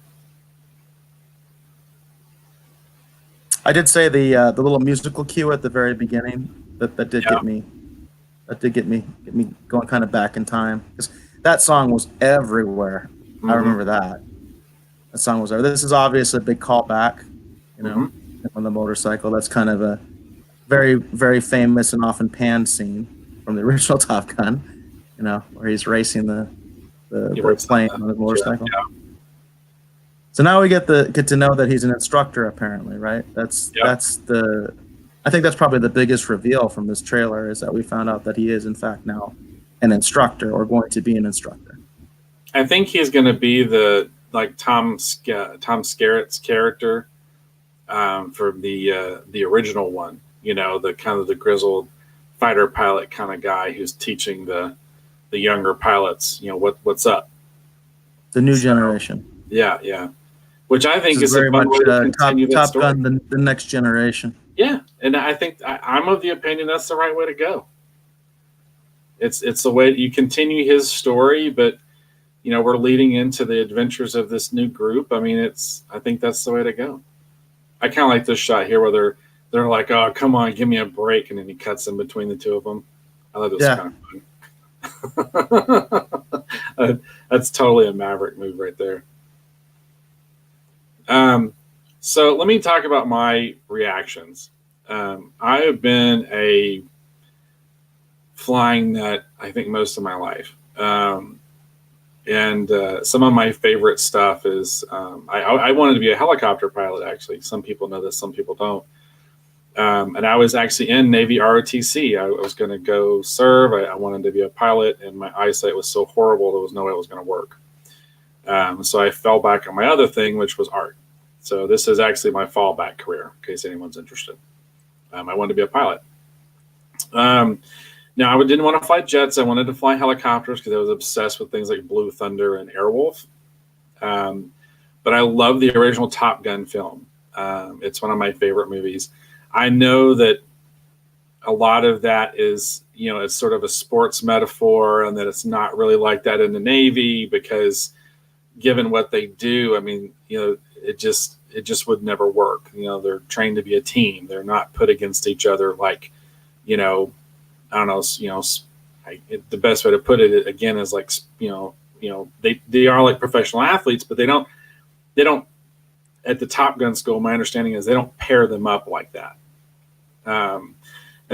S2: I did say the little musical cue at the very beginning that did get me. That did get me going kind of back in time, because that song was everywhere. Mm-hmm. I remember that. That song was there. This is obviously a big callback, you know,
S1: Mm-hmm.
S2: on the motorcycle. That's kind of a very, very famous and often panned scene from the original Top Gun, you know, where he's racing the plane on the motorcycle.
S1: Yeah.
S2: So now we get to know that he's an instructor, apparently, right? I think that's probably the biggest reveal from this trailer, is that we found out that he is in fact now an instructor, or going to be an instructor.
S1: I think he's going to be the Tom Skerritt's character for the original one. You know, the kind of the grizzled fighter pilot kind of guy who's teaching the younger pilots, you know, what's up.
S2: The new generation.
S1: Yeah. Which I think is
S2: very
S1: a fun
S2: much
S1: way to continue that
S2: Top
S1: story.
S2: Gun, the next generation.
S1: Yeah, and I think I'm of the opinion that's the right way to go. It's the way you continue his story, but you know, we're leading into the adventures of this new group. I mean, I think that's the way to go. I kind of like this shot here where they're like, "Oh, come on, give me a break," and then he cuts in between the two of them. I thought this was kind of fun. That's totally a Maverick move right there. So let me talk about my reactions. I have been a flying nut, I think, most of my life. And some of my favorite stuff is I wanted to be a helicopter pilot, actually. Some people know this, some people don't. And I was actually in Navy ROTC. I was going to go serve. I wanted to be a pilot, and my eyesight was so horrible there was no way it was going to work. So I fell back on my other thing, which was art. So this is actually my fallback career, in case anyone's interested. I wanted to be a pilot. Now, I didn't want to fly jets. I wanted to fly helicopters because I was obsessed with things like Blue Thunder and Airwolf. But I love the original Top Gun film. It's one of my favorite movies. I know that a lot of that is, you know, it's sort of a sports metaphor, and that it's not really like that in the Navy because given what they do, I mean, you know, it just would never work. You know, they're trained to be a team. They're not put against each other like, you know, I don't know, you know, the best way to put it again is like, you know, they are like professional athletes, but they don't at the Top Gun school. My understanding is they don't pair them up like that. And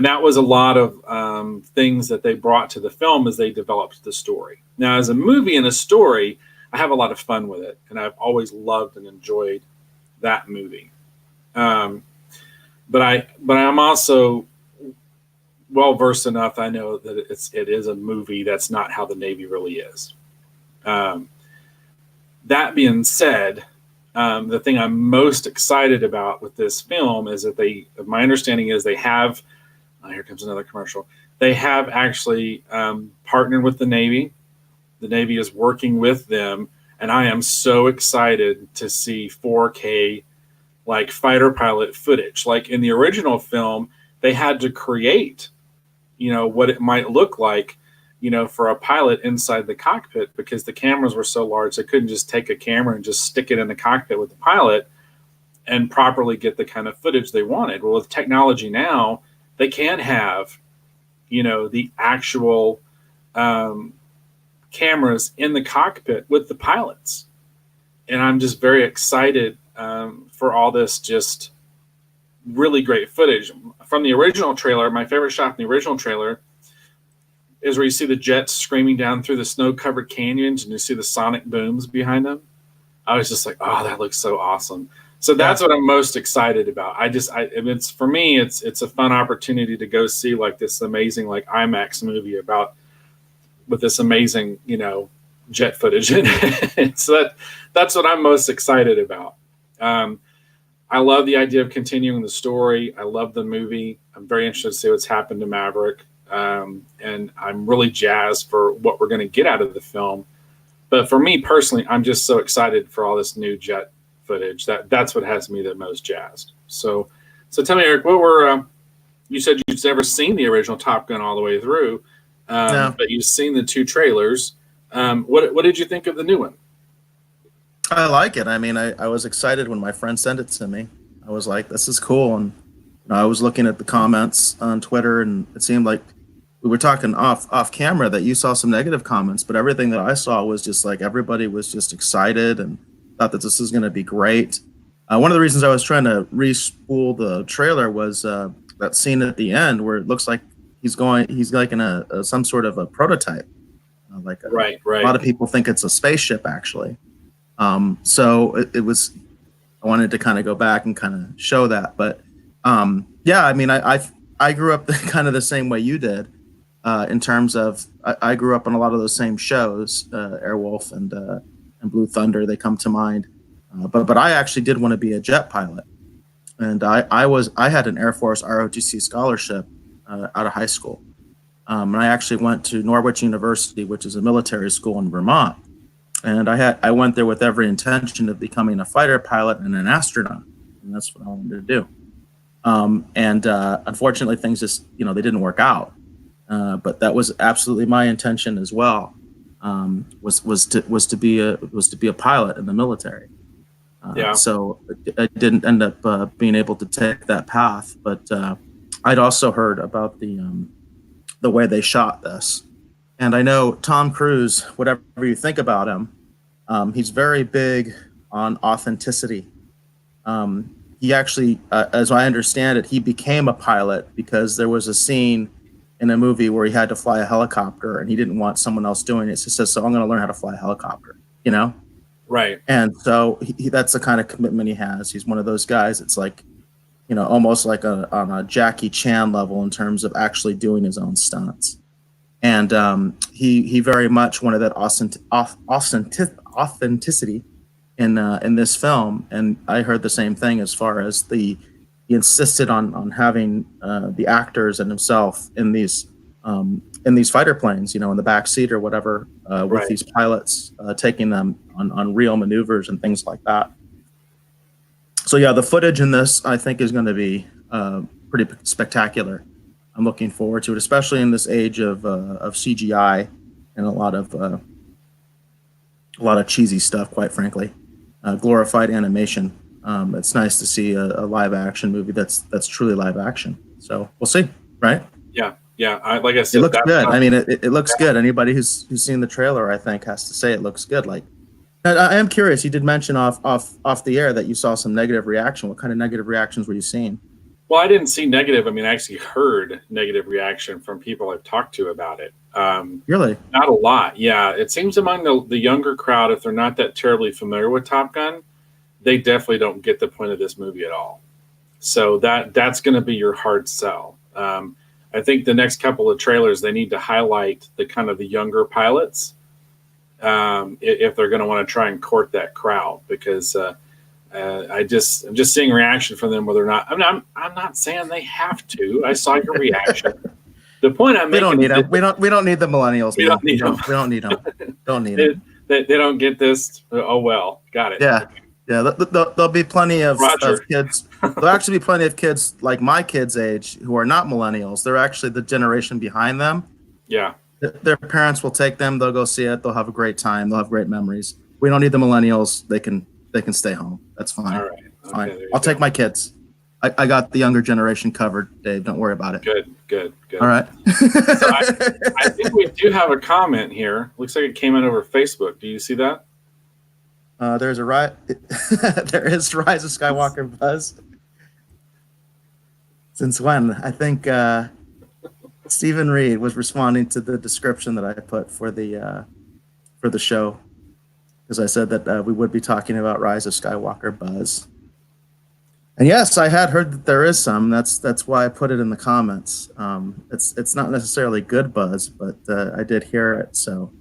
S1: that was a lot of things that they brought to the film as they developed the story. Now, as a movie and a story, I have a lot of fun with it, and I've always loved and enjoyed that movie. But I'm also well versed enough. I know that it is a movie. That's not how the Navy really is. That being said, the thing I'm most excited about with this film is that my understanding is they have. Here comes another commercial. They have actually partnered with the Navy. The Navy is working with them, and I am so excited to see 4K like fighter pilot footage. Like in the original film, they had to create, you know, what it might look like, you know, for a pilot inside the cockpit because the cameras were so large they couldn't just take a camera and just stick it in the cockpit with the pilot and properly get the kind of footage they wanted. Well, with technology now, they can have, you know, the actual cameras in the cockpit with the pilots. And I'm just very excited for all this just really great footage. From the original trailer, my favorite shot in the original trailer is where you see the jets screaming down through the snow-covered canyons and you see the sonic booms behind them. I was just like, oh, that looks so awesome. So that's what I'm most excited about. It's for me, it's a fun opportunity to go see like this amazing like IMAX movie with this amazing, you know, jet footage in it. So that's what I'm most excited about. I love the idea of continuing the story. I love the movie. I'm very interested to see what's happened to Maverick. And I'm really jazzed for what we're going to get out of the film. But for me personally, I'm just so excited for all this new jet footage. That's what has me the most jazzed. So tell me, Eric, you said you'd never seen the original Top Gun all the way through,
S2: No.
S1: but you've seen the two trailers. What did you think of the new one?
S2: I like it. I mean, I was excited when my friend sent it to me. I was like, this is cool. And you know, I was looking at the comments on Twitter, and it seemed like we were talking off camera that you saw some negative comments, but everything that I saw was just like everybody was just excited and thought that this was going to be great. One of the reasons I was trying to re-spool the trailer was that scene at the end where it looks like he's like in some sort of a prototype.
S1: Right.
S2: A lot of people think it's a spaceship, actually. So it was. I wanted to kind of go back and kind of show that, but yeah, I mean, I grew up kind of the same way you did, in terms of I grew up on a lot of those same shows, Airwolf and Blue Thunder. They come to mind, but I actually did want to be a jet pilot, and I had an Air Force ROTC scholarship out of high school, and I actually went to Norwich University, which is a military school in Vermont. And I went there with every intention of becoming a fighter pilot and an astronaut, and that's what I wanted to do. Unfortunately, things just they didn't work out. But that was absolutely my intention as well. Was to be a pilot in the military. So I didn't end up being able to take that path. But I'd also heard about the way they shot this. And I know Tom Cruise, whatever you think about him, he's very big on authenticity. He actually, as I understand it, he became a pilot because there was a scene in a movie where he had to fly a helicopter and he didn't want someone else doing it. So he says, so I'm going to learn how to fly a helicopter, Right. And so that's the kind of commitment he has. He's one of those guys. It's like, almost like on a Jackie Chan level in terms of actually doing his own stunts. And he very much wanted that authenticity in this film. And I heard the same thing as far as he insisted on having the actors and himself in these fighter planes, in the back seat or whatever, with these pilots taking them on real maneuvers and things like that. So yeah, the footage in this I think is going to be pretty spectacular. I'm looking forward to it, especially in this age of CGI and a lot of cheesy stuff, quite frankly, glorified animation. It's nice to see a live action movie that's truly live action. So we'll see, right?
S1: Yeah. Like I said,
S2: it looks good. I mean, it looks good. Anybody who's seen the trailer, I think, has to say it looks good. Like, I am curious. You did mention off the air that you saw some negative reaction. What kind of negative reactions were you seeing?
S1: Well, I didn't see negative. I mean, I actually heard negative reaction from people I've talked to about it.
S2: Really?
S1: Not a lot. Yeah. It seems among the younger crowd, if they're not that terribly familiar with Top Gun, they definitely don't get the point of this movie at all. So that's going to be your hard sell. I think the next couple of trailers, they need to highlight the kind of the younger pilots if they're going to want to try and court that crowd, because I'm just seeing reaction from them whether or not. I'm not saying they have to. I saw your reaction. The point I'm making.
S2: We don't need them. We don't need the millennials.
S1: We don't need them.
S2: We don't need them. Don't need them.
S1: They don't get this. Oh well, got it.
S2: Yeah. Yeah, there'll be plenty of kids. There'll actually be plenty of kids like my kids' age who are not millennials. They're actually the generation behind them.
S1: Yeah.
S2: Their parents will take them. They'll go see it. They'll have a great time. They'll have great memories. We don't need the millennials. They can stay home. That's fine.
S1: All right. Okay,
S2: fine. I'll take my kids. I got the younger generation covered, Dave. Don't worry about it.
S1: Good.
S2: All right.
S1: So I think we do have a comment here. Looks like it came in over Facebook. Do you see that?
S2: There is Rise of Skywalker buzz. Since when? I think Stephen Reed was responding to the description that I put for the show, because I said that we would be talking about Rise of Skywalker buzz. And yes, I had heard that there is some. That's why I put it in the comments. It's not necessarily good buzz, but I did hear it. So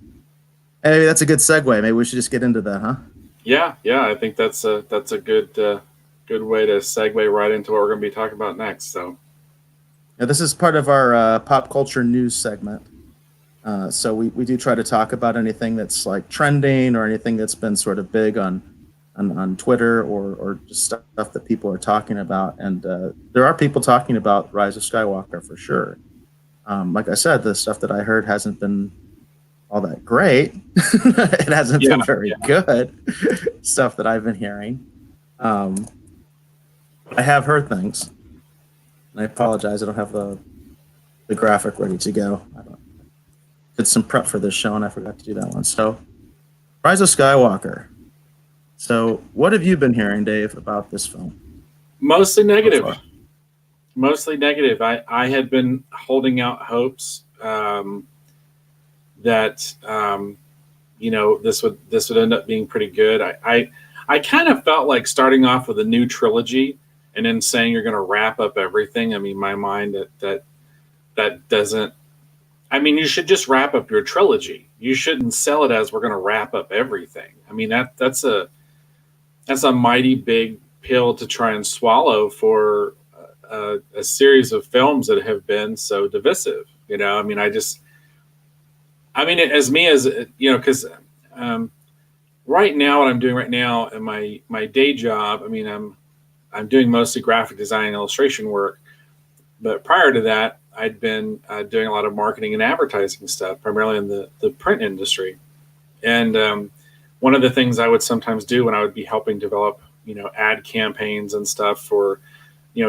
S2: maybe that's a good segue. Maybe we should just get into that, huh?
S1: Yeah. I think that's a good way to segue right into what we're going to be talking about next. So,
S2: yeah, this is part of our pop culture news segment. So we do try to talk about anything that's like trending or anything that's been sort of big on Twitter or just stuff that people are talking about. And there are people talking about Rise of Skywalker for sure. Like I said, the stuff that I heard hasn't been all that great. It hasn't been very good stuff that I've been hearing. I have heard things. And I apologize. I don't have the graphic ready to go. I did some prep for this show and I forgot to do that one. So, Rise of Skywalker. So, what have you been hearing, Dave, about this film?
S1: Mostly negative.
S2: So far?
S1: Mostly negative. I had been holding out hopes that this would end up being pretty good. I kind of felt like starting off with a new trilogy and then saying you're going to wrap up everything. I mean, my mind that doesn't. I mean, you should just wrap up your trilogy. You shouldn't sell it as we're going to wrap up everything. I mean, that's a mighty big pill to try and swallow for a series of films that have been so divisive. I mean, because right now, what I'm doing right now in my day job, I mean, I'm doing mostly graphic design and illustration work, but prior to that, I'd been doing a lot of marketing and advertising stuff, primarily in the print industry. And one of the things I would sometimes do when I would be helping develop, ad campaigns and stuff for,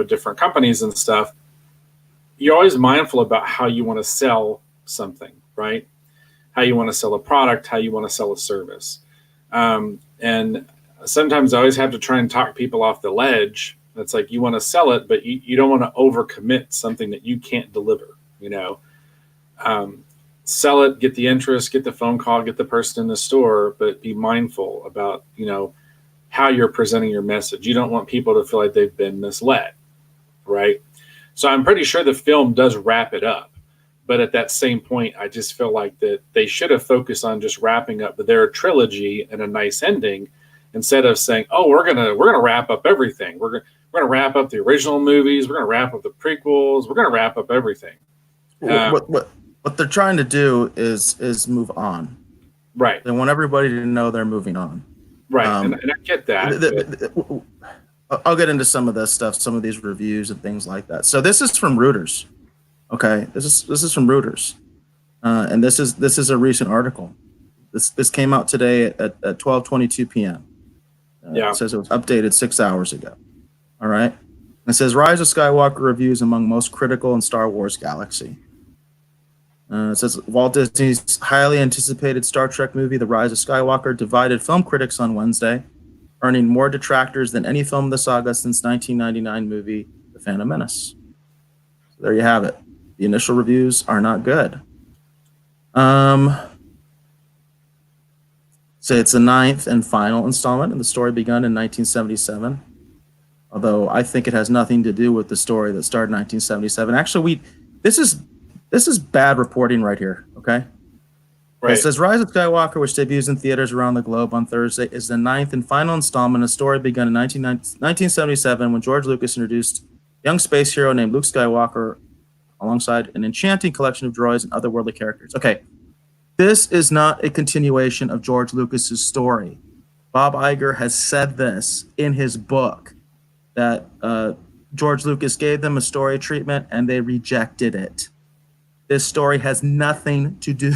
S1: different companies and stuff, you're always mindful about how you want to sell something, right? How you want to sell a product, how you want to sell a service. And sometimes I always have to try and talk people off the ledge. It's like you want to sell it, but you don't want to overcommit something that you can't deliver, Sell it, get the interest, get the phone call, get the person in the store, but be mindful about, how you're presenting your message. You don't want people to feel like they've been misled, right? So I'm pretty sure the film does wrap it up. But at that same point, I just feel like that they should have focused on just wrapping up their trilogy and a nice ending instead of saying, "Oh, we're gonna wrap up everything. We're gonna wrap up the original movies. We're gonna wrap up the prequels. We're gonna wrap up everything."
S2: What they're trying to do is move on.
S1: Right.
S2: They want everybody to know they're moving on.
S1: Right, and I get that.
S2: I'll get into some of this stuff, some of these reviews and things like that. So this is from Reuters. Okay, this is from Reuters, and this is a recent article. This came out today at 12:22 p.m.
S1: It
S2: says it was updated 6 hours ago. All right, it says Rise of Skywalker reviews among most critical in Star Wars galaxy. It says Walt Disney's highly anticipated Star Trek movie, The Rise of Skywalker, divided film critics on Wednesday, earning more detractors than any film of the saga since 1999 movie The Phantom Menace. So there you have it. The initial reviews are not good. So it's the 9th and final installment in the story begun in 1977. Although I think it has nothing to do with the story that started in 1977. Actually, this is bad reporting right here, okay? Right. It says Rise of Skywalker, which debuts in theaters around the globe on Thursday, is the 9th and final installment. A story begun in 1977 when George Lucas introduced a young space hero named Luke Skywalker alongside an enchanting collection of droids and otherworldly characters. Okay, this is not a continuation of George Lucas's story. Bob Iger has said this in his book, that George Lucas gave them a story treatment and they rejected it. This story has nothing to do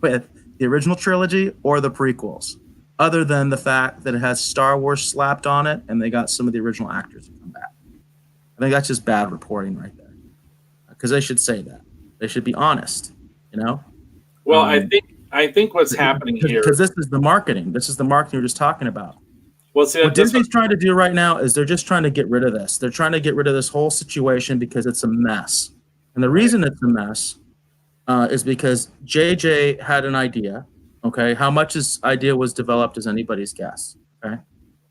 S2: with the original trilogy or the prequels, other than the fact that it has Star Wars slapped on it and they got some of the original actors to come back. I think that's just bad reporting right there, because they should say that. They should be honest, Well,
S1: I think what's happening here,
S2: because this is the marketing. This is the marketing we're just talking about.
S1: Well, see,
S2: what Disney's trying to do right now is they're just trying to get rid of this. They're trying to get rid of this whole situation because it's a mess. And the reason it's a mess is because JJ had an idea. Okay, how much his idea was developed is anybody's guess. Okay,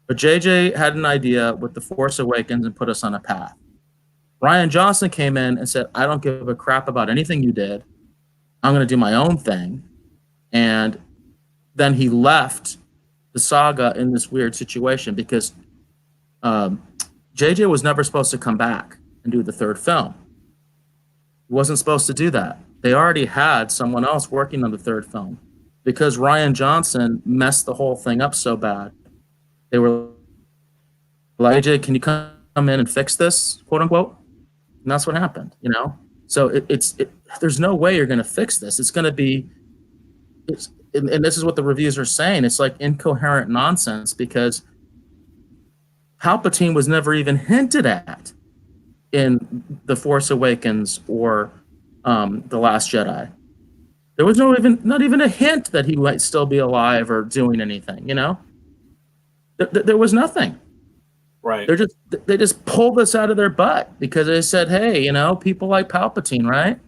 S2: but JJ had an idea with The Force Awakens and put us on a path. Rian Johnson came in and said, "I don't give a crap about anything you did. I'm going to do my own thing." And then he left the saga in this weird situation because JJ was never supposed to come back and do the third film. He wasn't supposed to do that. They already had someone else working on the third film. Because Rian Johnson messed the whole thing up so bad, they were like, "AJ, can you come in and fix this?" quote unquote. And that's what happened, So there's no way you're going to fix this. It's going to be, and this is what the reviews are saying. It's like incoherent nonsense because Palpatine was never even hinted at in The Force Awakens or The Last Jedi. There was not even a hint that he might still be alive or doing anything, There was nothing.
S1: Right.
S2: They just pulled this out of their butt because they said, hey, people like Palpatine, right?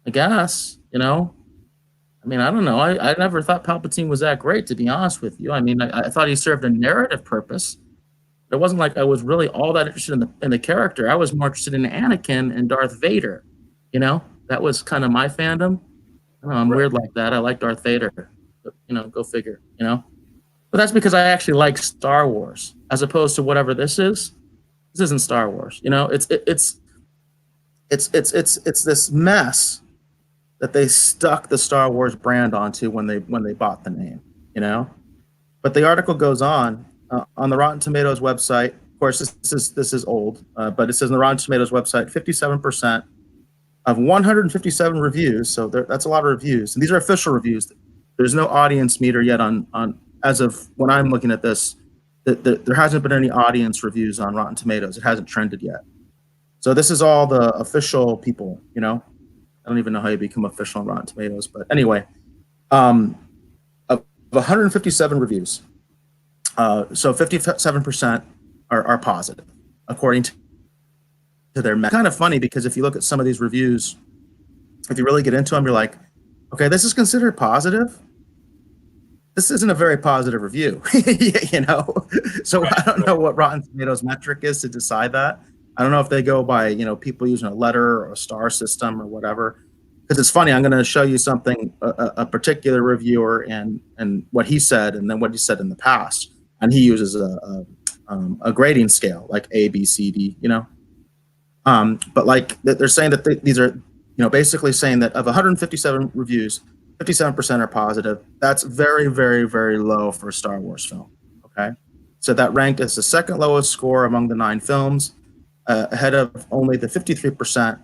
S2: I guess, I mean, I don't know. I never thought Palpatine was that great, to be honest with you. I mean, I thought he served a narrative purpose. It wasn't like I was really all that interested in the character. I was more interested in Anakin and Darth Vader. That was kind of my fandom. I don't know, I'm weird like that. I like Darth Vader. But, go figure. But that's because I actually like Star Wars, as opposed to whatever this is. This isn't Star Wars. It's this mess that they stuck the Star Wars brand onto when they bought the name. But the article goes on the Rotten Tomatoes website. Of course, this is old, but it says on the Rotten Tomatoes website, 57% of 157 reviews. So that's a lot of reviews, and these are official reviews. There's no audience meter yet on as of when I'm looking at this. There hasn't been any audience reviews on Rotten Tomatoes. It hasn't trended yet. So this is all the official people. I don't even know how you become official on Rotten Tomatoes, but anyway, of 157 reviews. So 57% are positive, according to their. Kind of funny because if you look at some of these reviews, if you really get into them, you're like, okay, this is considered positive. This isn't a very positive review, So right, I don't know what Rotten Tomatoes metric is to decide that. I don't know if they go by people using a letter or a star system or whatever. Because it's funny, I'm going to show you something, a particular reviewer and what he said, and then what he said in the past. And he uses a grading scale like A, B, C, D. But like they're saying that these are, basically saying that of 157 reviews, 57% are positive. That's very, very, very low for a Star Wars film. Okay, so that ranked as the second lowest score among the 9 films, ahead of only the 53%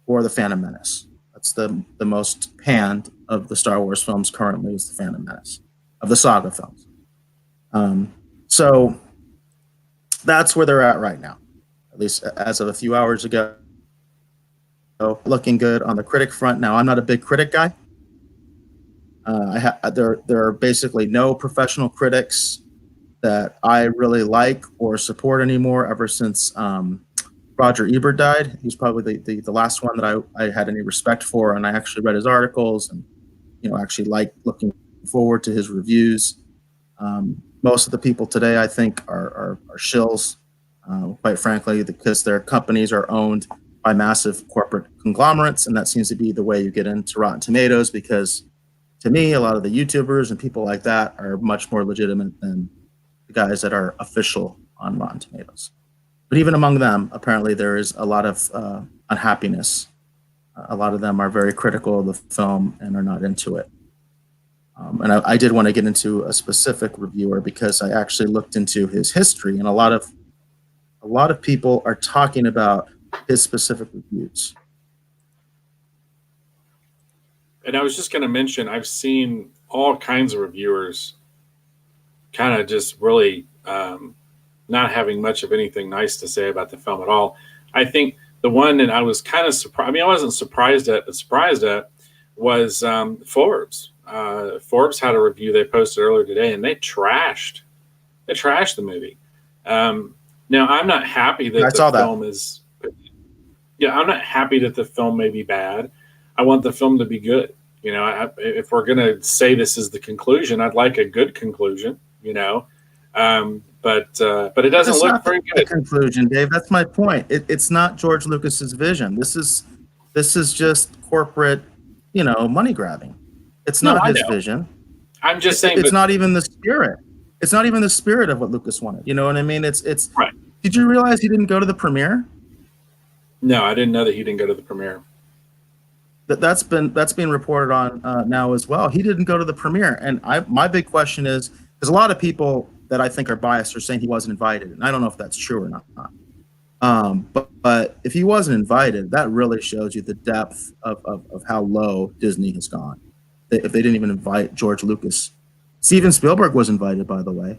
S2: for The Phantom Menace. That's the most panned of the Star Wars films currently is The Phantom Menace, of the saga films. So that's where they're at right now, at least as of a few hours ago. So looking good on the critic front. Now, I'm not a big critic guy. There are basically no professional critics that I really like or support anymore ever since Roger Ebert died. He was probably the last one that I had any respect for, and I actually read his articles and actually like looking forward to his reviews. Most of the people today, I think, are shills, quite frankly, because their companies are owned by massive corporate conglomerates, and that seems to be the way you get into Rotten Tomatoes, because to me, a lot of the YouTubers and people like that are much more legitimate than the guys that are official on Rotten Tomatoes. But even among them, apparently there is a lot of unhappiness. A lot of them are very critical of the film and are not into it. And I did want to get into a specific reviewer because I actually looked into his history, and a lot of people are talking about his specific reviews.
S1: And I was just going to mention, I've seen all kinds of reviewers kind of just really not having much of anything nice to say about the film at all. I think the one that I was kind of surprised, I mean, I wasn't surprised at, but surprised at was Forbes. Forbes had a review they posted earlier today, and they trashed the movie. Now, I'm not happy that film is. Yeah, I'm not happy that the film may be bad. I want the film to be good. If we're going to say this is the conclusion, I'd like a good conclusion. But it doesn't look very good.
S2: Conclusion, Dave. That's my point. It's not George Lucas's vision. This is just corporate, money grabbing. It's not his vision.
S1: I'm just saying
S2: it's not even the spirit. It's not even the spirit of what Lucas wanted. You know what I mean? It's
S1: right.
S2: Did you realize he didn't go to the premiere?
S1: No, I didn't know that he didn't go to the premiere.
S2: That's being reported on now as well. He didn't go to the premiere, and my big question is, because a lot of people that I think are biased are saying he wasn't invited, and I don't know if that's true or not. But if he wasn't invited, that really shows you the depth of how low Disney has gone. If they didn't even invite George Lucas, Steven Spielberg was invited, by the way.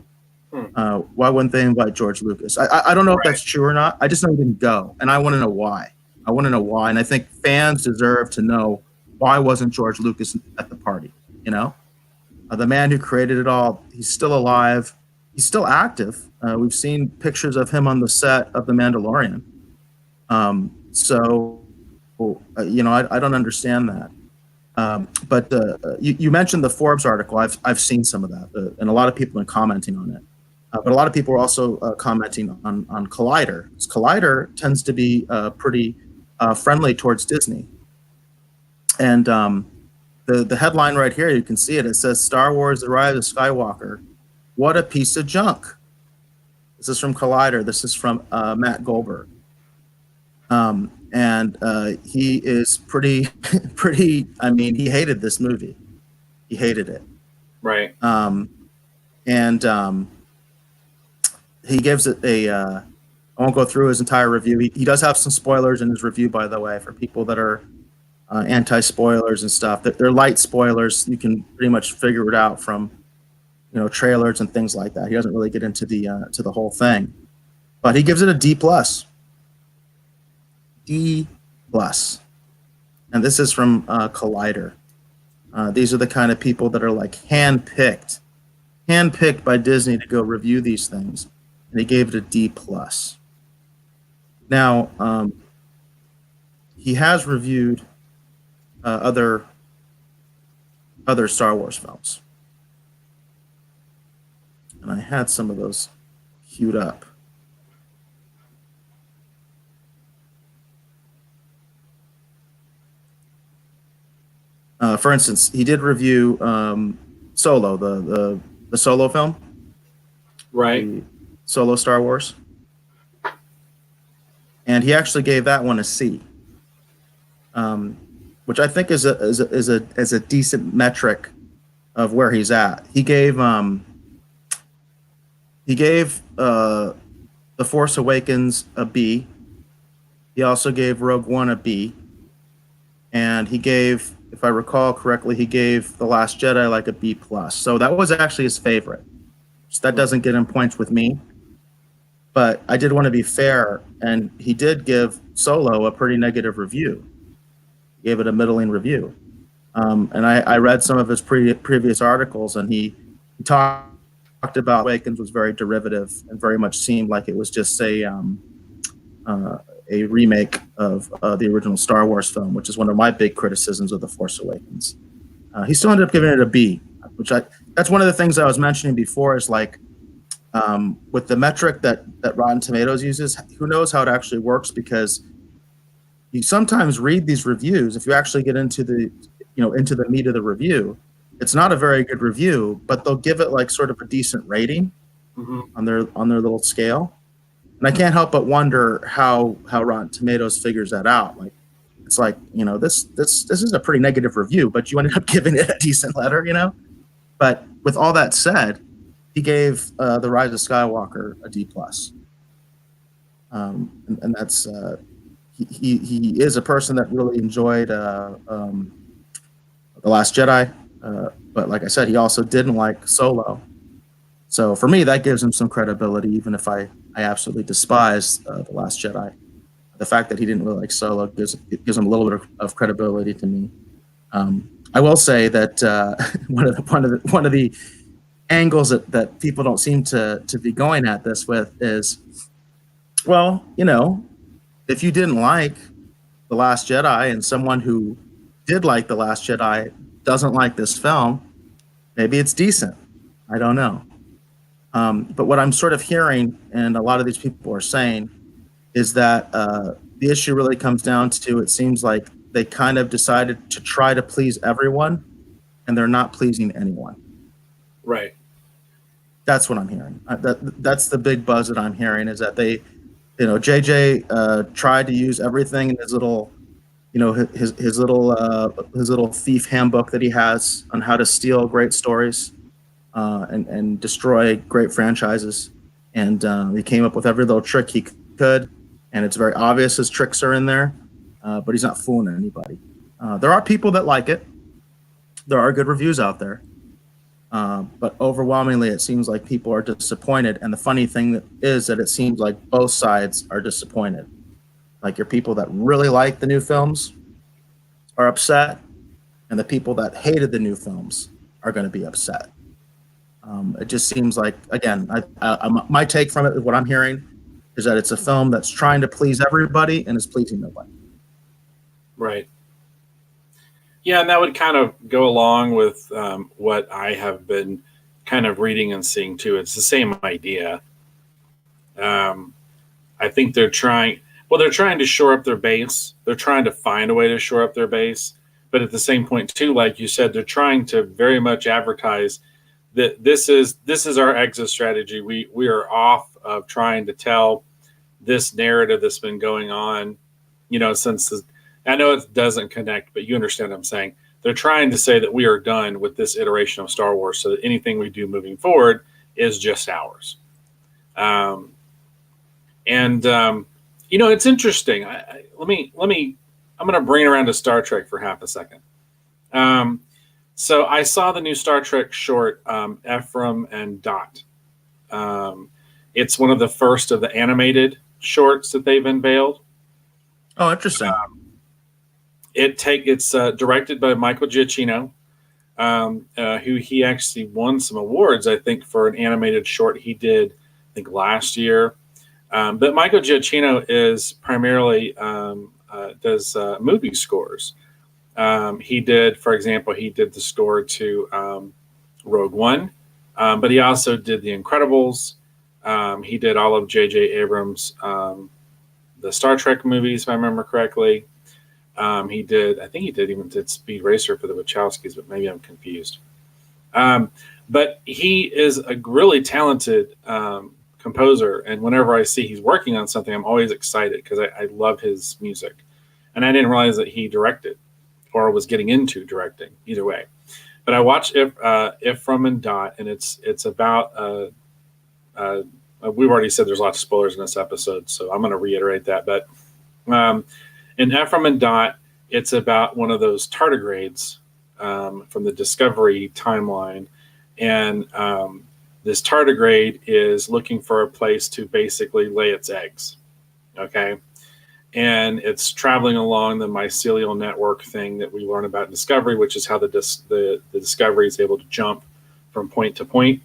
S2: Why wouldn't they invite George Lucas? I don't know if that's true or not. I just know he didn't go, and I want to know why. And I think fans deserve to know why wasn't George Lucas at the party. The man who created it all, he's still alive. he's still active. We've seen pictures of him on the set of The Mandalorian. So, I don't understand that. But you mentioned the Forbes article. I've seen some of that, and a lot of people have been commenting on it. But a lot of people are also commenting on Collider. Collider tends to be pretty friendly towards Disney. And the headline right here, you can see it. It says, "Star Wars: The Rise of Skywalker. What a piece of junk." This is from Collider. This is from Matt Goldberg. And he is pretty. I mean, he hated this movie. He hated it.
S1: Right.
S2: He gives it a. I won't go through his entire review. He does have some spoilers in his review, by the way, for people that are anti-spoilers and stuff. They're light spoilers. You can pretty much figure it out from, trailers and things like that. He doesn't really get into the whole thing, but he gives it a D+. D+. And this is from Collider. These are the kind of people that are like handpicked by Disney to go review these things. And he gave it a D+. Now, he has reviewed other Star Wars films. And I had some of those queued up. For instance, he did review Solo, the Solo film.
S1: Right.
S2: The Solo Star Wars. And he actually gave that one a C, which I think is a decent metric of where he's at. He gave The Force Awakens a B. He also gave Rogue One a B, and he gave, if I recall correctly, he gave The Last Jedi like a B+. So that was actually his favorite. So that doesn't get him points with me. But I did want to be fair, and he did give Solo a pretty negative review. He gave it a middling review. And I read some of his previous articles, and he talked about Awakens was very derivative and very much seemed like it was just a remake of the original Star Wars film, which is one of my big criticisms of The Force Awakens. He still ended up giving it a B, which that's one of the things I was mentioning before is like, with the metric that Rotten Tomatoes uses, who knows how it actually works, because you sometimes read these reviews. If you actually get into the meat of the review, it's not a very good review, but they'll give it like sort of a decent rating on their little scale. And I can't help but wonder how Rotten Tomatoes figures that out. Like, it's like, this is a pretty negative review, but you ended up giving it a decent letter, But with all that said, he gave The Rise of Skywalker a D+. And that's he is a person that really enjoyed The Last Jedi, but like I said, he also didn't like Solo. So for me, that gives him some credibility, even if I absolutely despise The Last Jedi. The fact that he didn't really like Solo gives him a little bit of credibility to me. I will say that one of the angles that people don't seem to be going at this with is, well, if you didn't like The Last Jedi and someone who did like The Last Jedi doesn't like this film, maybe it's decent. I don't know. But what I'm sort of hearing, and a lot of these people are saying, is that the issue really comes down to, it seems like they kind of decided to try to please everyone, and they're not pleasing anyone.
S1: Right.
S2: That's what I'm hearing. That's the big buzz that I'm hearing, is that they, JJ tried to use everything in his little, his little thief handbook that he has on how to steal great stories and destroy great franchises. And he came up with every little trick he could, and it's very obvious his tricks are in there, but he's not fooling anybody. There are people that like it. There are good reviews out there. But overwhelmingly, it seems like people are disappointed. And the funny thing is that it seems like both sides are disappointed. Like, your people that really like the new films are upset, and the people that hated the new films are going to be upset. It just seems like, again, my take from it, what I'm hearing, is that it's a film that's trying to please everybody and is pleasing nobody.
S1: Right. Yeah, and that would kind of go along with what I have been kind of reading and seeing too. It's the same idea. I think they're trying. Well, they're trying to shore up their base. They're trying to find a way to shore up their base, but at the same point too, like you said, they're trying to very much advertise that this is our exit strategy. We are off of trying to tell this narrative that's been going on, since I know it doesn't connect, but you understand what I'm saying. They're trying to say that we are done with this iteration of Star Wars, so that anything we do moving forward is just ours. It's interesting. I'm going to bring it around to Star Trek for half a second. So I saw the new Star Trek short, Ephraim and Dot. It's one of the first of the animated shorts that they've unveiled.
S2: Oh, interesting.
S1: It's directed by Michael Giacchino, who he actually won some awards, I think, for an animated short he did, I think, last year. But Michael Giacchino is primarily does movie scores. He did, for example, the score to Rogue One, but he also did The Incredibles. He did all of J.J. Abrams' the Star Trek movies, if I remember correctly. I think he did Speed Racer for the Wachowskis, but maybe I'm confused. But he is a really talented composer, and whenever I see he's working on something, I'm always excited because I love his music. And I didn't realize that he directed or was getting into directing, either way. But I watched Ephraim and Dot, and it's about we've already said there's lots of spoilers in this episode, so I'm going to reiterate that. But in Ephraim and Dot, it's about one of those tardigrades from the Discovery timeline, and this tardigrade is looking for a place to basically lay its eggs. Okay. And it's traveling along the mycelial network thing that we learn about in Discovery, which is how the Discovery is able to jump from point to point.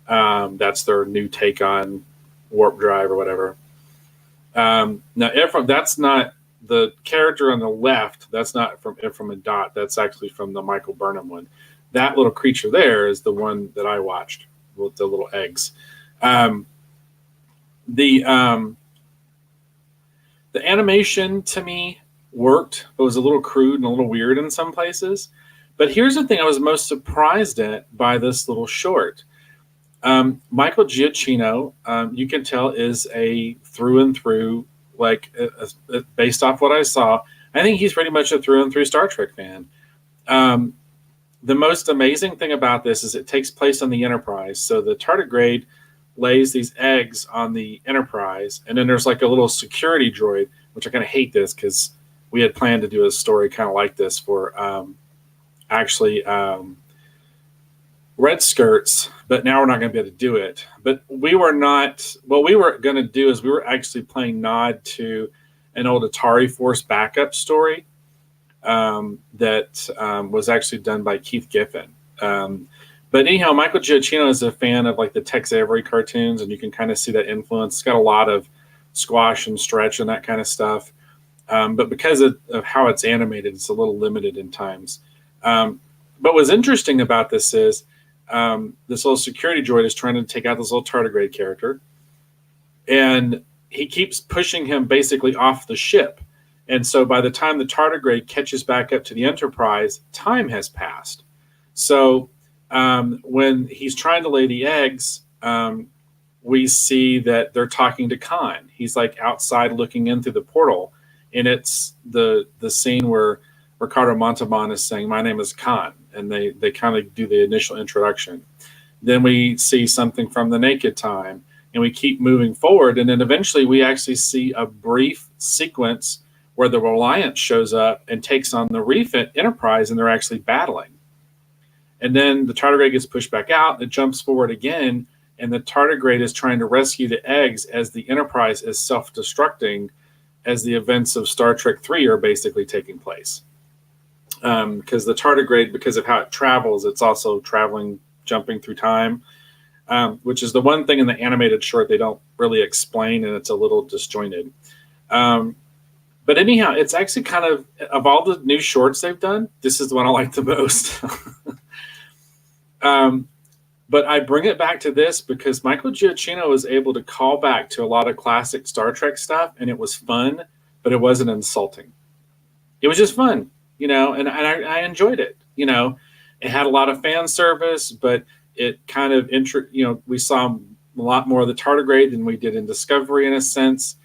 S1: That's their new take on warp drive or whatever. Now, Ephraim, that's not the character on the left. That's not from Ephraim and Dot. That's actually from the Michael Burnham one. That little creature there is the one that I watched with the little eggs. The animation to me worked, but was a little crude and a little weird in some places. But here's the thing I was most surprised at by this little short. Michael Giacchino, you can tell, is a through and through, based off what I saw, I think he's pretty much a through and through Star Trek fan. The most amazing thing about this is it takes place on the Enterprise. So the tardigrade lays these eggs on the Enterprise, and then there's like a little security droid, which I kind of hate this because we had planned to do a story kind of like this for Red Skirts, but now we're not going to be able to do it. But we were not, what we were going to do is we were actually playing nod to an old Atari Force backup story that was actually done by Keith Giffen. But anyhow, Michael Giacchino is a fan of like the Tex Avery cartoons, and you can kind of see that influence. It's got a lot of squash and stretch and that kind of stuff. But because of how it's animated, it's a little limited in times. But what's interesting about this is this little security droid is trying to take out this little tardigrade character, and he keeps pushing him basically off the ship. And so by the time the tardigrade catches back up to the Enterprise, time has passed. So when he's trying to lay the eggs, we see that they're talking to Khan. He's like outside looking in through the portal, and it's the scene where Ricardo Montalban is saying, "My name is Khan," and they kind of do the initial introduction. Then we see something from the Naked Time, and we keep moving forward, and then eventually we actually see a brief sequence where the Reliant shows up and takes on the Reef Enterprise, and they're actually battling. And then the tardigrade gets pushed back out, it jumps forward again, and the tardigrade is trying to rescue the eggs as the Enterprise is self-destructing as the events of Star Trek 3 are basically taking place. Because the tardigrade, because of how it travels, it's also traveling, jumping through time. which is the one thing in the animated short they don't really explain, and it's a little disjointed. But anyhow, it's actually kind of all the new shorts they've done, this is the one I like the most. But I bring it back to this because Michael Giacchino was able to call back to a lot of classic Star Trek stuff, and it was fun, but it wasn't insulting. It was just fun, and I enjoyed it. It had a lot of fan service, but it kind of, we saw a lot more of the tardigrade than we did in Discovery in a sense.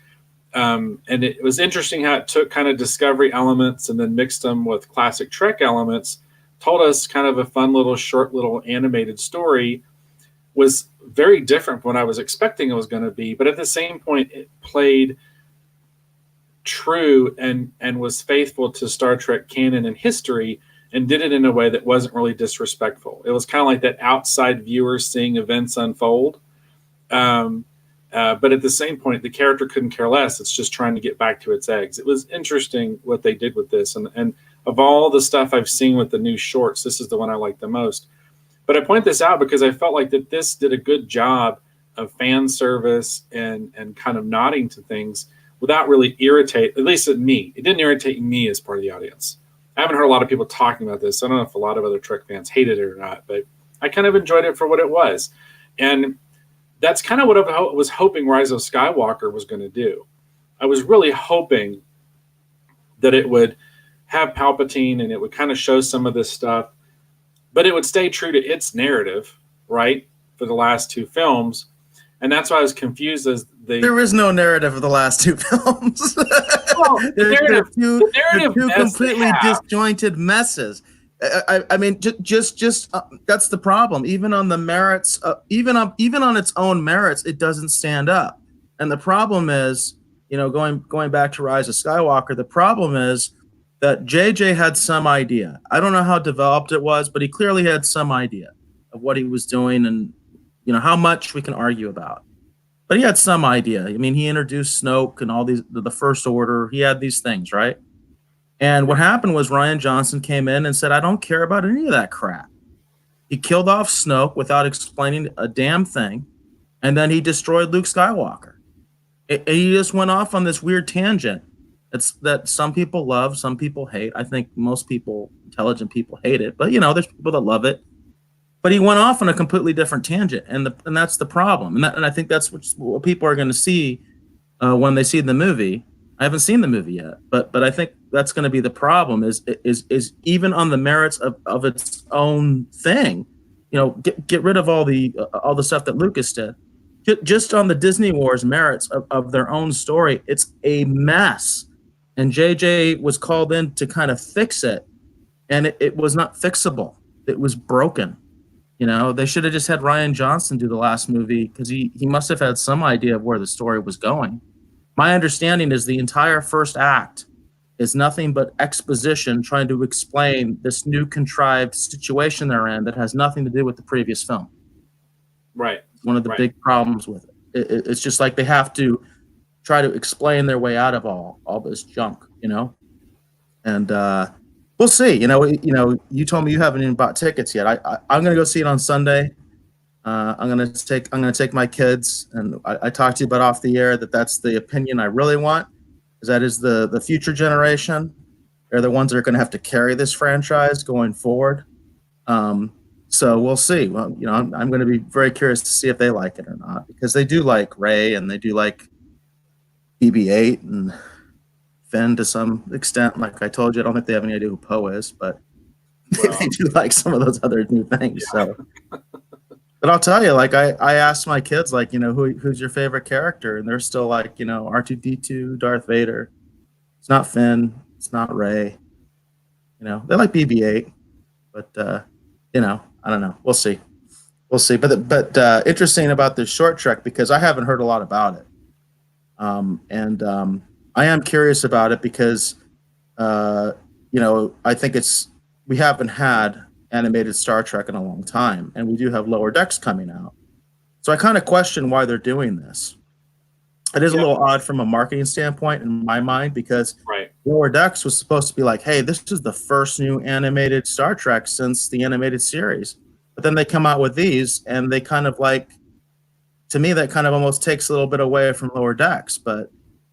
S1: And it was interesting how it took kind of Discovery elements and then mixed them with classic Trek elements, told us kind of a fun little short little animated story. Was very different from what I was expecting it was going to be, but at the same point it played true and was faithful to Star Trek canon and history, and did it in a way that wasn't really disrespectful. It was kind of like that outside viewer seeing events unfold. But at the same point, the character couldn't care less. It's just trying to get back to its eggs. It was interesting what they did with this. And of all the stuff I've seen with the new shorts, this is the one I like the most. But I point this out because I felt like that this did a good job of fan service and kind of nodding to things without really irritate, at least at me. It didn't irritate me as part of the audience. I haven't heard a lot of people talking about this. I don't know if a lot of other Trek fans hated it or not, but I kind of enjoyed it for what it was. And that's kind of what I was hoping Rise of Skywalker was going to do. I was really hoping that it would have Palpatine and it would kind of show some of this stuff, but it would stay true to its narrative, right, for the last two films. And that's why I was confused as
S2: there is no narrative of the last two films.
S1: Well,
S2: they're two completely disjointed messes. I mean, just that's the problem. Even on the merits, even on its own merits, it doesn't stand up. And the problem is, going back to Rise of Skywalker, the problem is that JJ had some idea. I don't know how developed it was, but he clearly had some idea of what he was doing, and how much we can argue about. But he had some idea. I mean, he introduced Snoke and all these, the First Order. He had these things, right? And what happened was Rian Johnson came in and said, I don't care about any of that crap. He killed off Snoke without explaining a damn thing. And then he destroyed Luke Skywalker. He just went off on this weird tangent. That some people love, some people hate. I think most people, intelligent people, hate it. But, there's people that love it. But he went off on a completely different tangent. And that's the problem. And I think that's what people are going to see when they see the movie. I haven't seen the movie yet, but I think that's going to be the problem. Is even on the merits of its own thing, get rid of all the stuff that Lucas did. Just on the Disney Wars merits of their own story, it's a mess. And JJ was called in to kind of fix it, and it was not fixable. It was broken. They should have just had Rian Johnson do the last movie because he must have had some idea of where the story was going. My understanding is the entire first act is nothing but exposition trying to explain this new contrived situation they're in that has nothing to do with the previous film.
S1: Right.
S2: One of the big problems with it. It's just like they have to try to explain their way out of all this junk, And we'll see. You told me you haven't even bought tickets yet. I'm going to go see it on Sunday. I'm gonna take my kids, and I talked to you about off the air that's the opinion I really want, because that is the future generation. They're the ones that are going to have to carry this franchise going forward. So we'll see. Well, I'm going to be very curious to see if they like it or not, because they do like Rey and they do like BB-8 and Finn to some extent. Like I told you, I don't think they have any idea who Poe is, but they do like some of those other new things. Yeah. So. But I'll tell you, like I asked my kids, like, who's your favorite character, and they're still like, R2-D2, Darth Vader. It's not Finn. It's not Rey. They like BB-8, but I don't know. We'll see. But interesting about this short Trek, because I haven't heard a lot about it, and I am curious about it because I think we haven't had animated Star Trek in a long time, and we do have Lower Decks coming out. So I kind of question why they're doing this. It is a little odd from a marketing standpoint in my mind, because Lower Decks was supposed to be like, hey, this is the first new animated Star Trek since the animated series. But then they come out with these, and they kind of like, to me, that kind of almost takes a little bit away from Lower Decks. But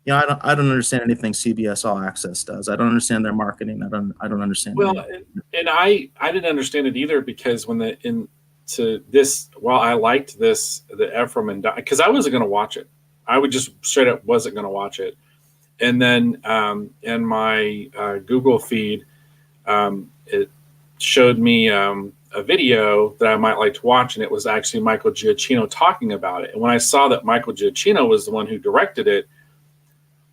S2: I don't understand anything CBS All Access does. I don't understand their marketing. I don't understand.
S1: Well, and I didn't understand it either, because when while I liked this, the Ephraim and because I wasn't going to watch it. I would just straight up wasn't going to watch it. And then in my Google feed, it showed me a video that I might like to watch, and it was actually Michael Giacchino talking about it. And when I saw that Michael Giacchino was the one who directed it,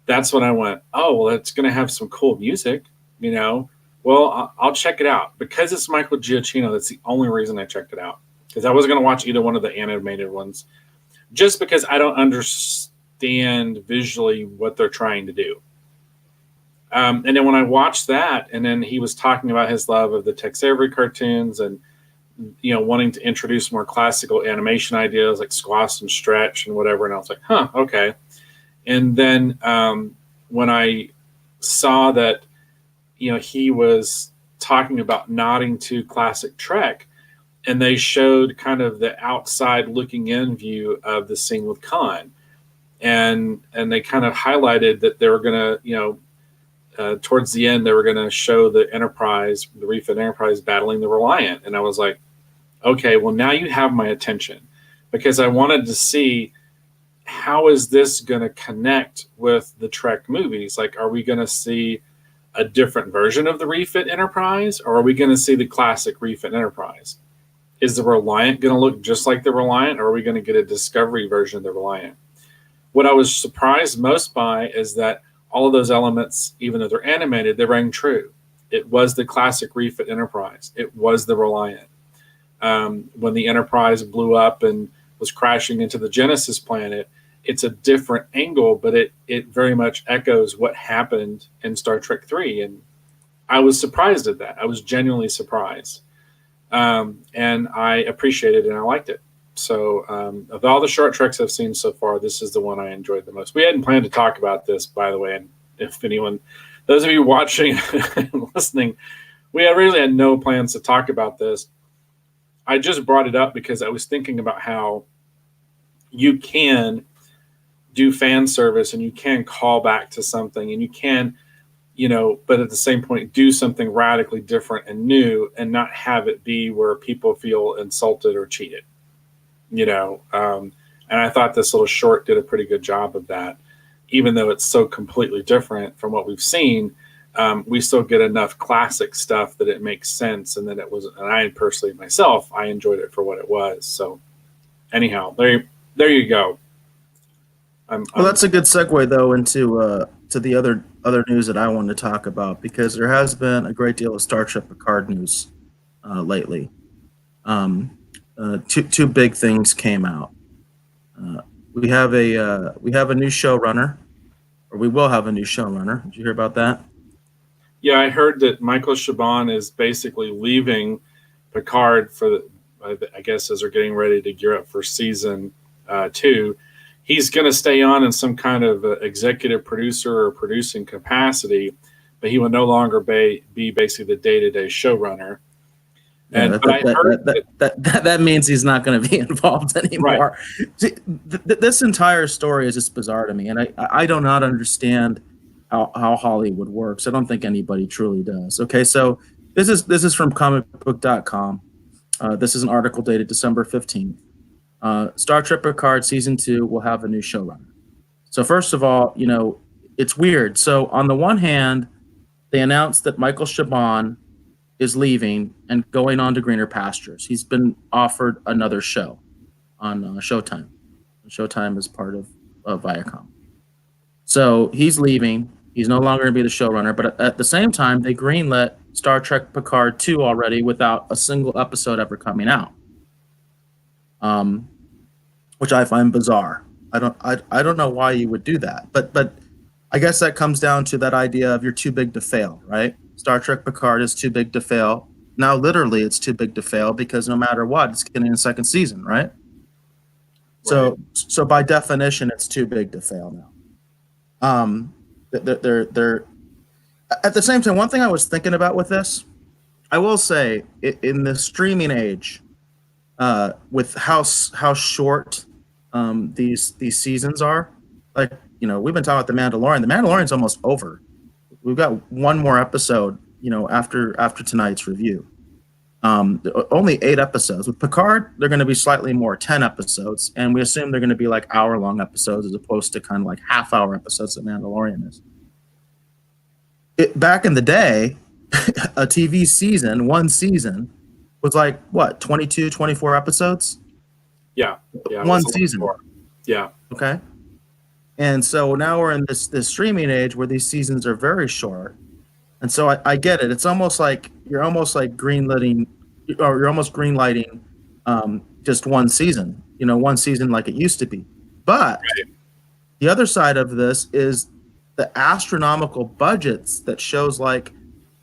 S1: that's when I went, oh, well, it's going to have some cool music, Well, I'll check it out. Because it's Michael Giacchino, that's the only reason I checked it out. Because I wasn't going to watch either one of the animated ones, just because I don't understand visually what they're trying to do. And then when I watched that, and then he was talking about his love of the Tex Avery cartoons and, wanting to introduce more classical animation ideas like squash and stretch and whatever. And I was like, huh, okay. And then when I saw that, he was talking about nodding to classic Trek, and they showed kind of the outside looking in view of the scene with Khan. And they kind of highlighted that they were going to, towards the end, they were going to show the Enterprise, the refit Enterprise battling the Reliant. And I was like, okay, well, now you have my attention, because I wanted to see, how is this going to connect with the Trek movies? Like, are we going to see a different version of the refit Enterprise, or are we going to see the classic refit Enterprise? Is the Reliant going to look just like the Reliant, or are we going to get a Discovery version of the Reliant? What I was surprised most by is that all of those elements, even though they're animated, they rang true. It was the classic refit Enterprise. It was the Reliant. When the Enterprise blew up and was crashing into the Genesis planet, it's a different angle, but it very much echoes what happened in Star Trek III. And I was surprised at that. I was genuinely surprised. And I appreciated it, and I liked it. So of all the short treks I've seen so far, this is the one I enjoyed the most. We hadn't planned to talk about this, by the way. And if anyone, those of you watching and listening, we really had no plans to talk about this. I just brought it up because I was thinking about how you can do fan service, and you can call back to something, and you can, but at the same point, do something radically different and new, and not have it be where people feel insulted or cheated. And I thought this little short did a pretty good job of that. Even though it's so completely different from what we've seen, we still get enough classic stuff that it makes sense, and that it was, and I personally myself, I enjoyed it for what it was. So anyhow, there you go.
S2: Well, that's a good segue though into to the other news that I wanted to talk about, because there has been a great deal of Star Trek Picard news lately. Two big things came out. We have a new showrunner, or we will have a new showrunner. Did you hear about that?
S1: Yeah, I heard that Michael Chabon is basically leaving Picard I guess as they're getting ready to gear up for season 2. He's going to stay on in some kind of executive producer or producing capacity, but he will no longer be basically the day-to-day showrunner. And
S2: that means he's not going to be involved anymore. Right. See, this entire story is just bizarre to me, and I do not understand how Hollywood works. I don't think anybody truly does. Okay, so this is from comicbook.com. This is an article dated December 15th. Star Trek Picard Season 2 will have a new showrunner. So first of all, it's weird. So on the one hand, they announced that Michael Chabon is leaving and going on to greener pastures. He's been offered another show on Showtime. Showtime is part of Viacom. So he's leaving. He's no longer going to be the showrunner. But at the same time, they greenlit Star Trek Picard 2 already without a single episode ever coming out. Which I find bizarre. I don't know why you would do that, but I guess that comes down to that idea of you're too big to fail, right? Star Trek Picard is too big to fail. Now, literally, it's too big to fail because no matter what, it's getting a second season, right? So by definition, it's too big to fail now. They're at the same time. One thing I was thinking about with this, I will say, in the streaming age, with how short these seasons are. Like, we've been talking about the Mandalorian. The Mandalorian's almost over. We've got one more episode, after tonight's review. Only 8 episodes. With Picard, they're going to be slightly more, 10 episodes, and we assume they're going to be like hour-long episodes as opposed to kind of like half-hour episodes that Mandalorian is. Back in the day, a TV season, one season, was like, what, 22, 24 episodes?
S1: Yeah.
S2: One season.
S1: Yeah.
S2: Okay. And so now we're in this streaming age where these seasons are very short. And so I get it. It's almost like you're almost greenlighting just one season, one season like it used to be. But the other side of this is the astronomical budgets that shows like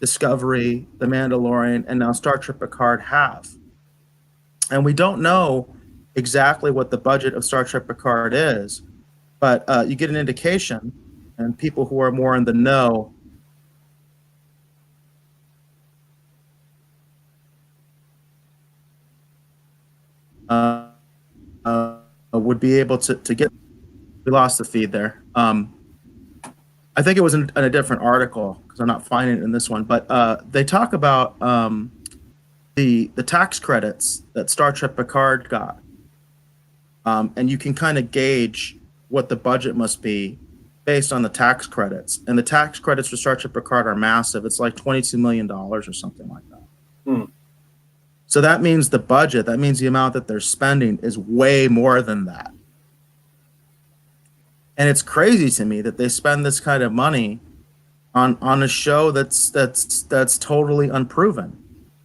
S2: Discovery, The Mandalorian, and now Star Trek Picard have. And we don't know exactly what the budget of Star Trek Picard is, but you get an indication, and people who are more in the know would be able to get. We lost the feed there. I think it was in a different article because I'm not finding it in this one, but they talk about the tax credits that Star Trek Picard got, and you can kind of gauge what the budget must be based on the tax credits. And the tax credits for Star Trek Picard are massive. It's like $22 million or something like that. So that means the budget, that means the amount that they're spending is way more than that. And it's crazy to me that they spend this kind of money on a show that's totally unproven.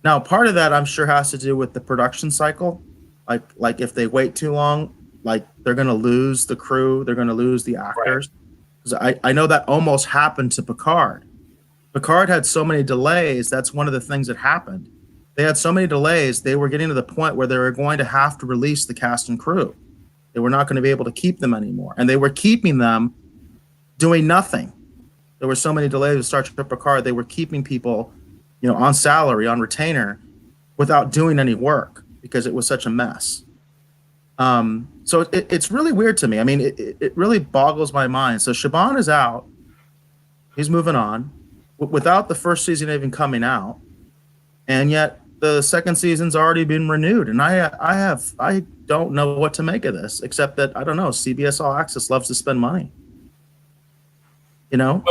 S2: Now, part of that I'm sure has to do with the production cycle. Like if they wait too long, like they're going to lose the crew, they're going to lose the actors. Because I know that almost happened to Picard. Picard had so many delays. That's one of the things that happened. They had so many delays, they were getting to the point where they were going to have to release the cast and crew. They were not going to be able to keep them anymore. And they were keeping them doing nothing. There were so many delays with Star Trek Picard, they were keeping people, on salary, on retainer, without doing any work because it was such a mess. So it's really weird to me. I mean, it really boggles my mind. So Shaban is out. He's moving on without the first season even coming out. And yet the second season's already been renewed. And I don't know what to make of this, except that, I don't know, CBS All Access loves to spend money.
S1: Well,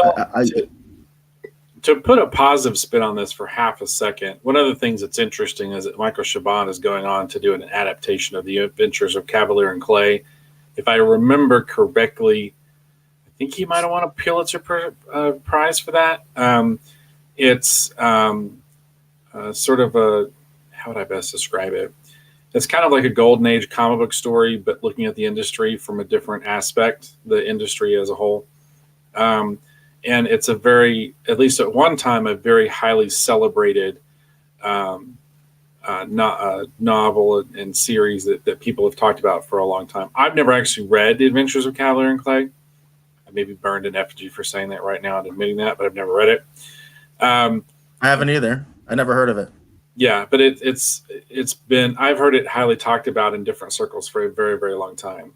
S1: to put a positive spin on this for half a second, one of the things that's interesting is that Michael Chabon is going on to do an adaptation of the Adventures of Cavalier and Clay. If I remember correctly, I think he might have won a Pulitzer Prize for that. It's sort of a, how would I best describe it? It's kind of like a golden age comic book story, but looking at the industry from a different aspect, the industry as a whole. And it's a very, at least at one time, a very highly celebrated novel and series that people have talked about for a long time. I've never actually read The Adventures of Cavalier and Clay. I may be burned in effigy for saying that right now and admitting that, but I've never read it. I
S2: haven't either. I never heard of it.
S1: Yeah, but it's been, I've heard it highly talked about in different circles for a very, very long time.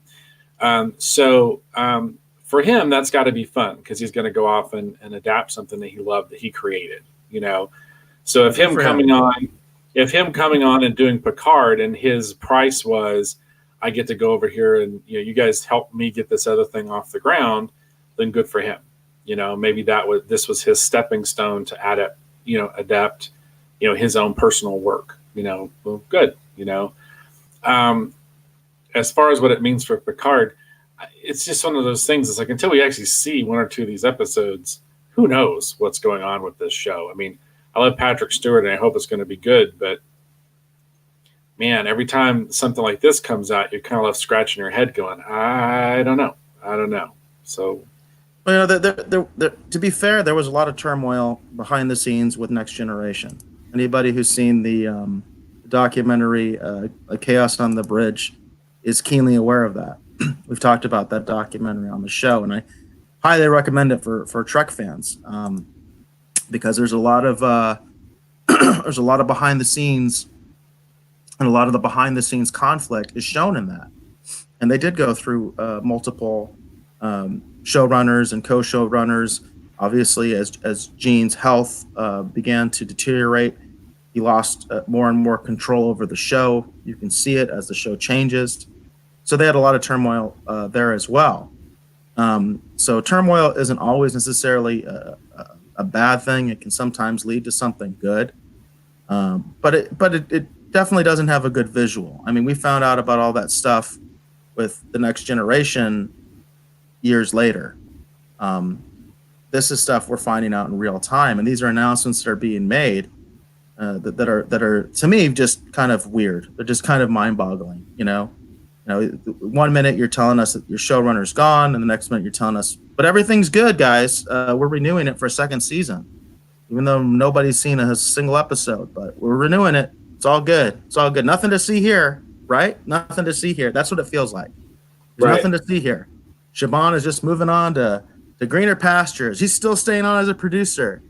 S1: For him, that's got to be fun because he's going to go off and adapt something that he loved, that he created, So if him coming on and doing Picard and his price was, I get to go over here and you guys help me get this other thing off the ground, then good for him. Maybe this was his stepping stone to adapt his own personal work. Well, good. As far as what it means for Picard, it's just one of those things. It's like, until we actually see one or two of these episodes, who knows what's going on with this show? I mean, I love Patrick Stewart and I hope it's going to be good, but man, every time something like this comes out, you're kind of left scratching your head going, I don't know. So,
S2: well, to be fair, there was a lot of turmoil behind the scenes with Next Generation. Anybody who's seen the documentary Chaos on the Bridge is keenly aware of that. We've talked about that documentary on the show, and I highly recommend it for Trek fans because there's a lot of behind the scenes and a lot of the behind the scenes conflict is shown in that. And they did go through multiple showrunners and co-showrunners. Obviously, as Gene's health began to deteriorate, he lost more and more control over the show. You can see it as the show changes. So they had a lot of turmoil there as well. So turmoil isn't always necessarily a bad thing. It can sometimes lead to something good. But it definitely doesn't have a good visual. I mean, we found out about all that stuff with The Next Generation years later. This is stuff we're finding out in real time, and these are announcements that are being made that are to me just kind of weird. They're just kind of mind-boggling. You know, 1 minute you're telling us that your showrunner's gone, and the next minute you're telling us, but everything's good, guys. We're renewing it for a second season, even though nobody's seen a single episode. But we're renewing it. It's all good. It's all good. Nothing to see here, right? Nothing to see here. That's what it feels like. There's nothing to see here. Shaban is just moving on to greener pastures. He's still staying on as a producer.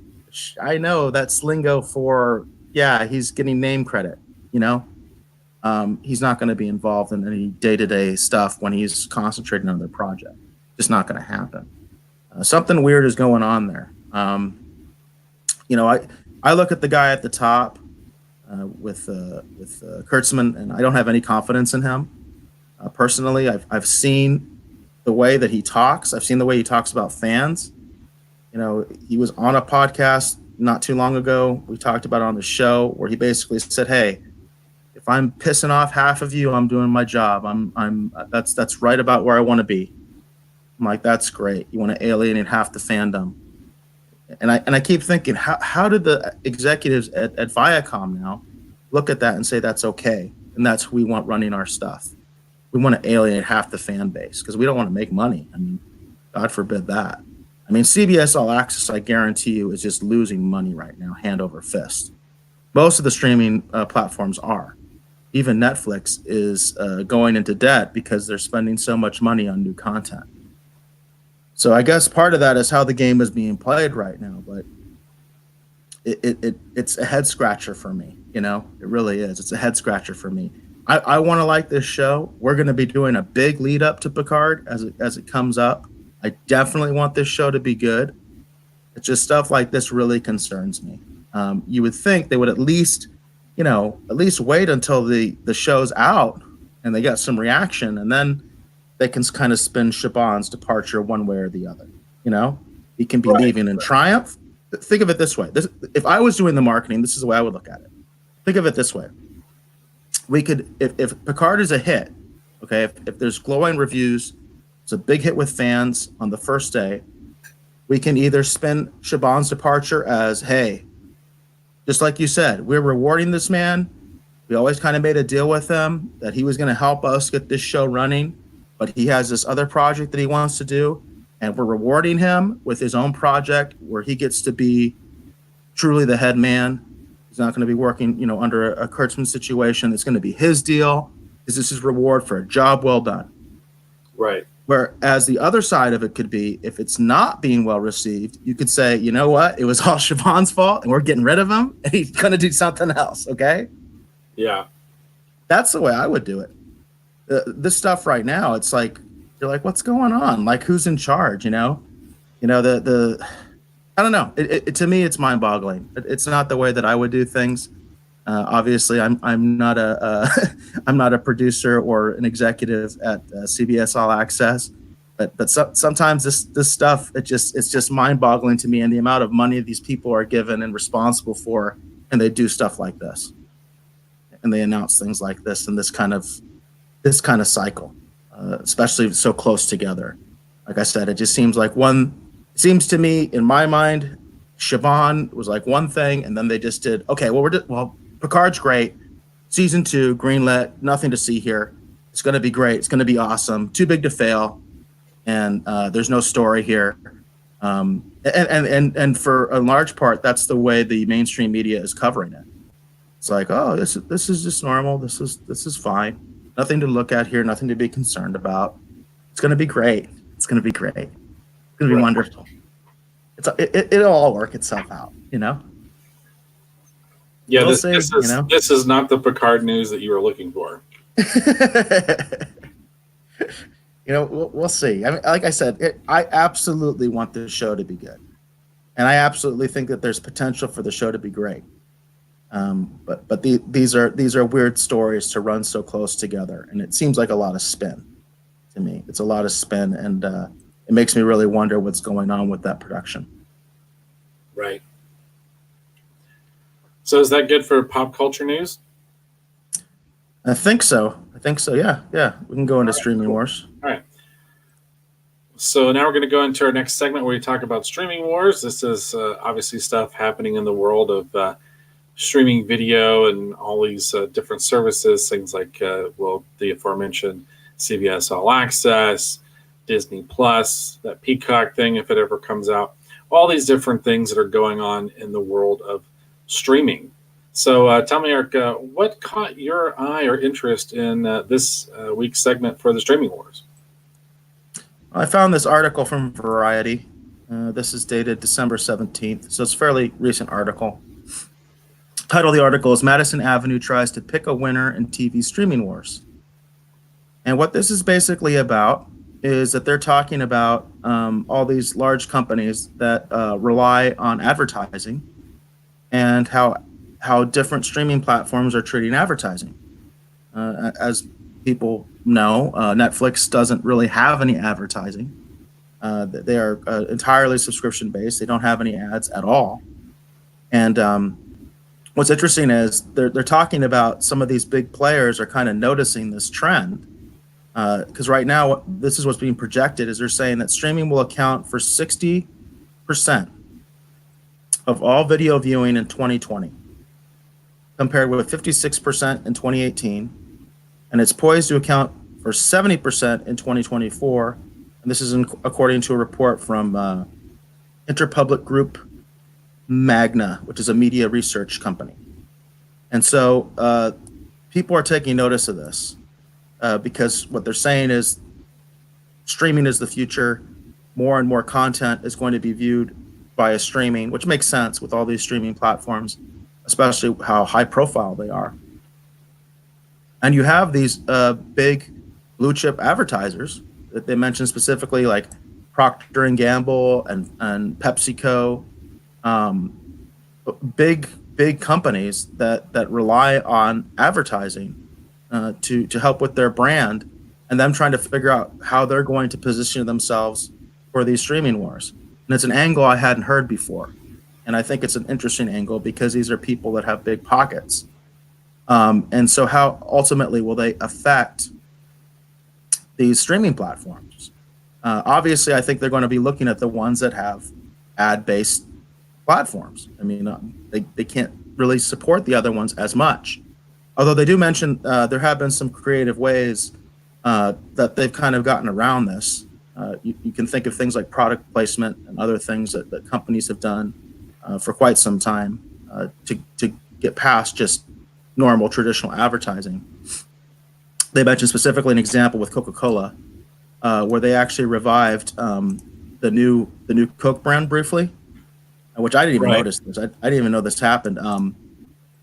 S2: I know that's lingo for, he's getting name credit, He's not going to be involved in any day-to-day stuff when he's concentrating on their project. Just not going to happen. Something weird is going on there. I look at the guy at the top with Kurtzman, and I don't have any confidence in him. Personally, I've seen the way that he talks. I've seen the way he talks about fans. He was on a podcast not too long ago. We talked about it on the show where he basically said, "Hey, if I'm pissing off half of you, I'm doing my job. That's right about where I want to be." I'm like, that's great. You want to alienate half the fandom. And I keep thinking, how did the executives at Viacom now look at that and say that's okay? And that's who we want running our stuff. We want to alienate half the fan base because we don't want to make money. I mean, God forbid that. I mean, CBS All Access, I guarantee you, is just losing money right now, hand over fist. Most of the streaming platforms are. Even Netflix is going into debt because they're spending so much money on new content. So I guess part of that is how the game is being played right now, but it's a head scratcher for me. It really is. It's a head scratcher for me. I want to like this show. We're going to be doing a big lead up to Picard as it comes up. I definitely want this show to be good. It's just stuff like this really concerns me. You would think they would at least wait until the show's out and they got some reaction, and then they can kind of spin Shaban's departure one way or the other. He can be leaving in triumph. Think of it this way. If I was doing the marketing, this is the way I would look at it. Think of it this way. We could, if Picard is a hit, okay, if there's glowing reviews, it's a big hit with fans on the first day, we can either spin Shaban's departure as, hey, just like you said, we're rewarding this man. We always kind of made a deal with him that he was going to help us get this show running, but he has this other project that he wants to do, and we're rewarding him with his own project where he gets to be truly the head man. He's not going to be working, under a Kurtzman situation. It's going to be his deal. This is his reward for a job well done.
S1: Right.
S2: Whereas the other side of it could be, if it's not being well received, you could say, you know what? It was all Siobhan's fault, and we're getting rid of him, and he's going to do something else, okay?
S1: Yeah.
S2: That's the way I would do it. This stuff right now, it's like, you're like, what's going on? Like, who's in charge, I don't know. To me, it's mind-boggling. It's not the way that I would do things. Obviously, I'm not a producer or an executive at CBS All Access, but sometimes this stuff it's just mind-boggling to me, and the amount of money these people are given and responsible for, and they do stuff like this, and they announce things like this and this kind of cycle, especially so close together. Like I said, it just seems like seems to me, in my mind, Siobhan was like one thing, and then they just did, okay, well, Picard's great. Season 2, greenlit, nothing to see here. It's going to be great. It's going to be awesome. Too big to fail. And there's no story here. And for a large part, that's the way the mainstream media is covering it. It's like, oh, this is just normal. This is fine. Nothing to look at here. Nothing to be concerned about. It's going to be great. It's going to be great. It's going to be wonderful. It'll all work itself out,
S1: Yeah,
S2: We'll
S1: this,
S2: see.
S1: this is this is not the Picard news that you were looking for.
S2: We'll see. I mean, like I said, I absolutely want the show to be good, and I absolutely think that there's potential for the show to be great. But these are weird stories to run so close together, and it seems like a lot of spin to me. It's a lot of spin, and it makes me really wonder what's going on with that production.
S1: Right. So is that good for pop culture news?
S2: I think so. Yeah. We can go into streaming wars.
S1: All right. So now we're going to go into our next segment where we talk about streaming wars. This is obviously stuff happening in the world of streaming video and all these different services, things like, the aforementioned CBS All Access, Disney Plus, that Peacock thing, if it ever comes out, all these different things that are going on in the world of streaming. So tell me, Eric, what caught your eye or interest in this week's segment for the streaming wars?
S2: I found this article from Variety. This is dated December 17th, so it's a fairly recent article. Title of the article is Madison Avenue Tries to Pick a Winner in TV Streaming Wars. And what this is basically about is that they're talking about all these large companies that rely on advertising and how different streaming platforms are treating advertising. As people know, Netflix doesn't really have any advertising. They are entirely subscription based. They don't have any ads at all. And what's interesting is they're talking about some of these big players are kind of noticing this trend. Because right now, this is what's being projected, is they're saying that streaming will account for 60% of all video viewing in 2020, compared with 56% in 2018, and it's poised to account for 70% in 2024, and this is according to a report from Interpublic Group Magna, which is a media research company. And so people are taking notice of this. Because what they're saying is streaming is the future. More and more content is going to be viewed via streaming, which makes sense with all these streaming platforms, especially how high profile they are. And you have these big blue chip advertisers that they mentioned specifically, like Procter and Gamble and PepsiCo, big companies that rely on advertising to help with their brand, and them trying to figure out how they're going to position themselves for these streaming wars. And it's an angle I hadn't heard before. And I think it's an interesting angle because these are people that have big pockets. And so how ultimately will they affect these streaming platforms? Obviously, I think they're going to be looking at the ones that have ad-based platforms. I mean, they can't really support the other ones as much. Although they do mention there have been some creative ways that they've kind of gotten around this. You can think of things like product placement and other things that companies have done for quite some time to get past just normal traditional advertising. They mentioned specifically an example with Coca-Cola where they actually revived the new Coke brand briefly, which I didn't even notice this. I didn't even know this happened.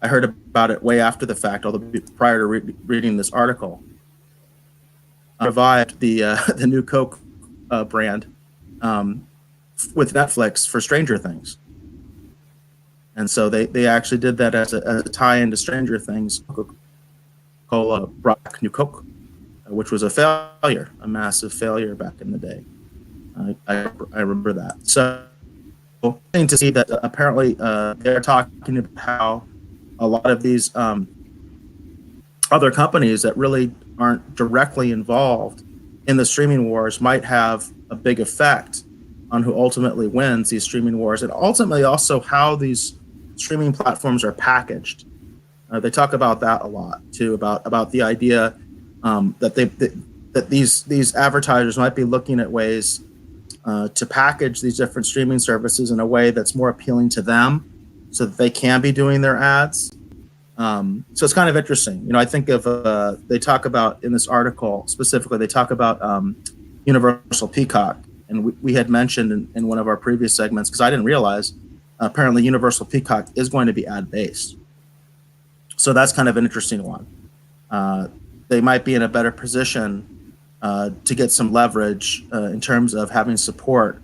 S2: I heard about it way after the fact, although prior to reading this article. Revived the new Coke brand with Netflix for Stranger Things. And so they actually did that as a tie-in to Stranger Things. Coca-Cola brought New Coke, which was a massive failure back in the day. I remember that. So to see that apparently they're talking about how a lot of these other companies that really aren't directly involved in the streaming wars might have a big effect on who ultimately wins these streaming wars, and ultimately also how these streaming platforms are packaged. They talk about that a lot too, about the idea that these advertisers might be looking at ways to package these different streaming services in a way that's more appealing to them, so that they can be doing their ads. So it's kind of interesting. I think of they talk about in this article specifically, they talk about Universal Peacock, and we had mentioned in one of our previous segments, because I didn't realize apparently Universal Peacock is going to be ad based. So that's kind of an interesting one. They might be in a better position to get some leverage in terms of having support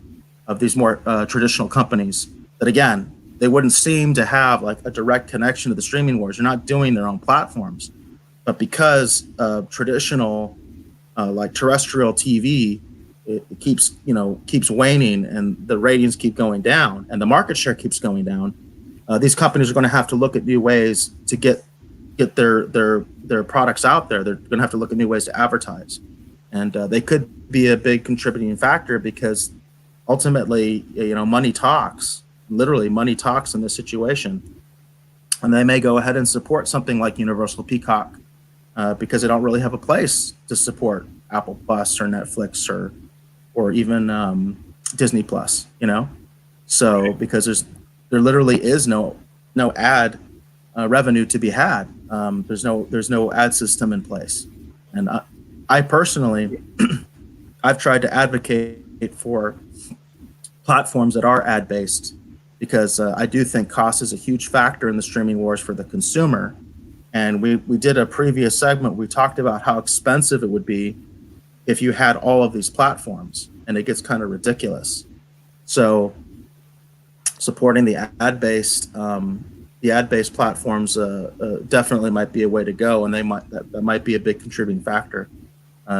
S2: of these more traditional companies that, again, they wouldn't seem to have like a direct connection to the streaming wars. They're not doing their own platforms, but because of traditional like terrestrial TV, it keeps waning, and the ratings keep going down, and the market share keeps going down. These companies are going to have to look at new ways to get their products out there. They're going to have to look at new ways to advertise, and they could be a big contributing factor because ultimately, money talks. Literally, money talks in this situation, and they may go ahead and support something like Universal Peacock because they don't really have a place to support Apple Plus or Netflix or even Disney Plus. So because there literally is no ad revenue to be had. There's no ad system in place, and I personally, I've tried to advocate for platforms that are ad based because I do think cost is a huge factor in the streaming wars for the consumer. And we did a previous segment. We talked about how expensive it would be if you had all of these platforms, and it gets kind of ridiculous. So supporting the ad based platforms definitely might be a way to go, and that might be a big contributing factor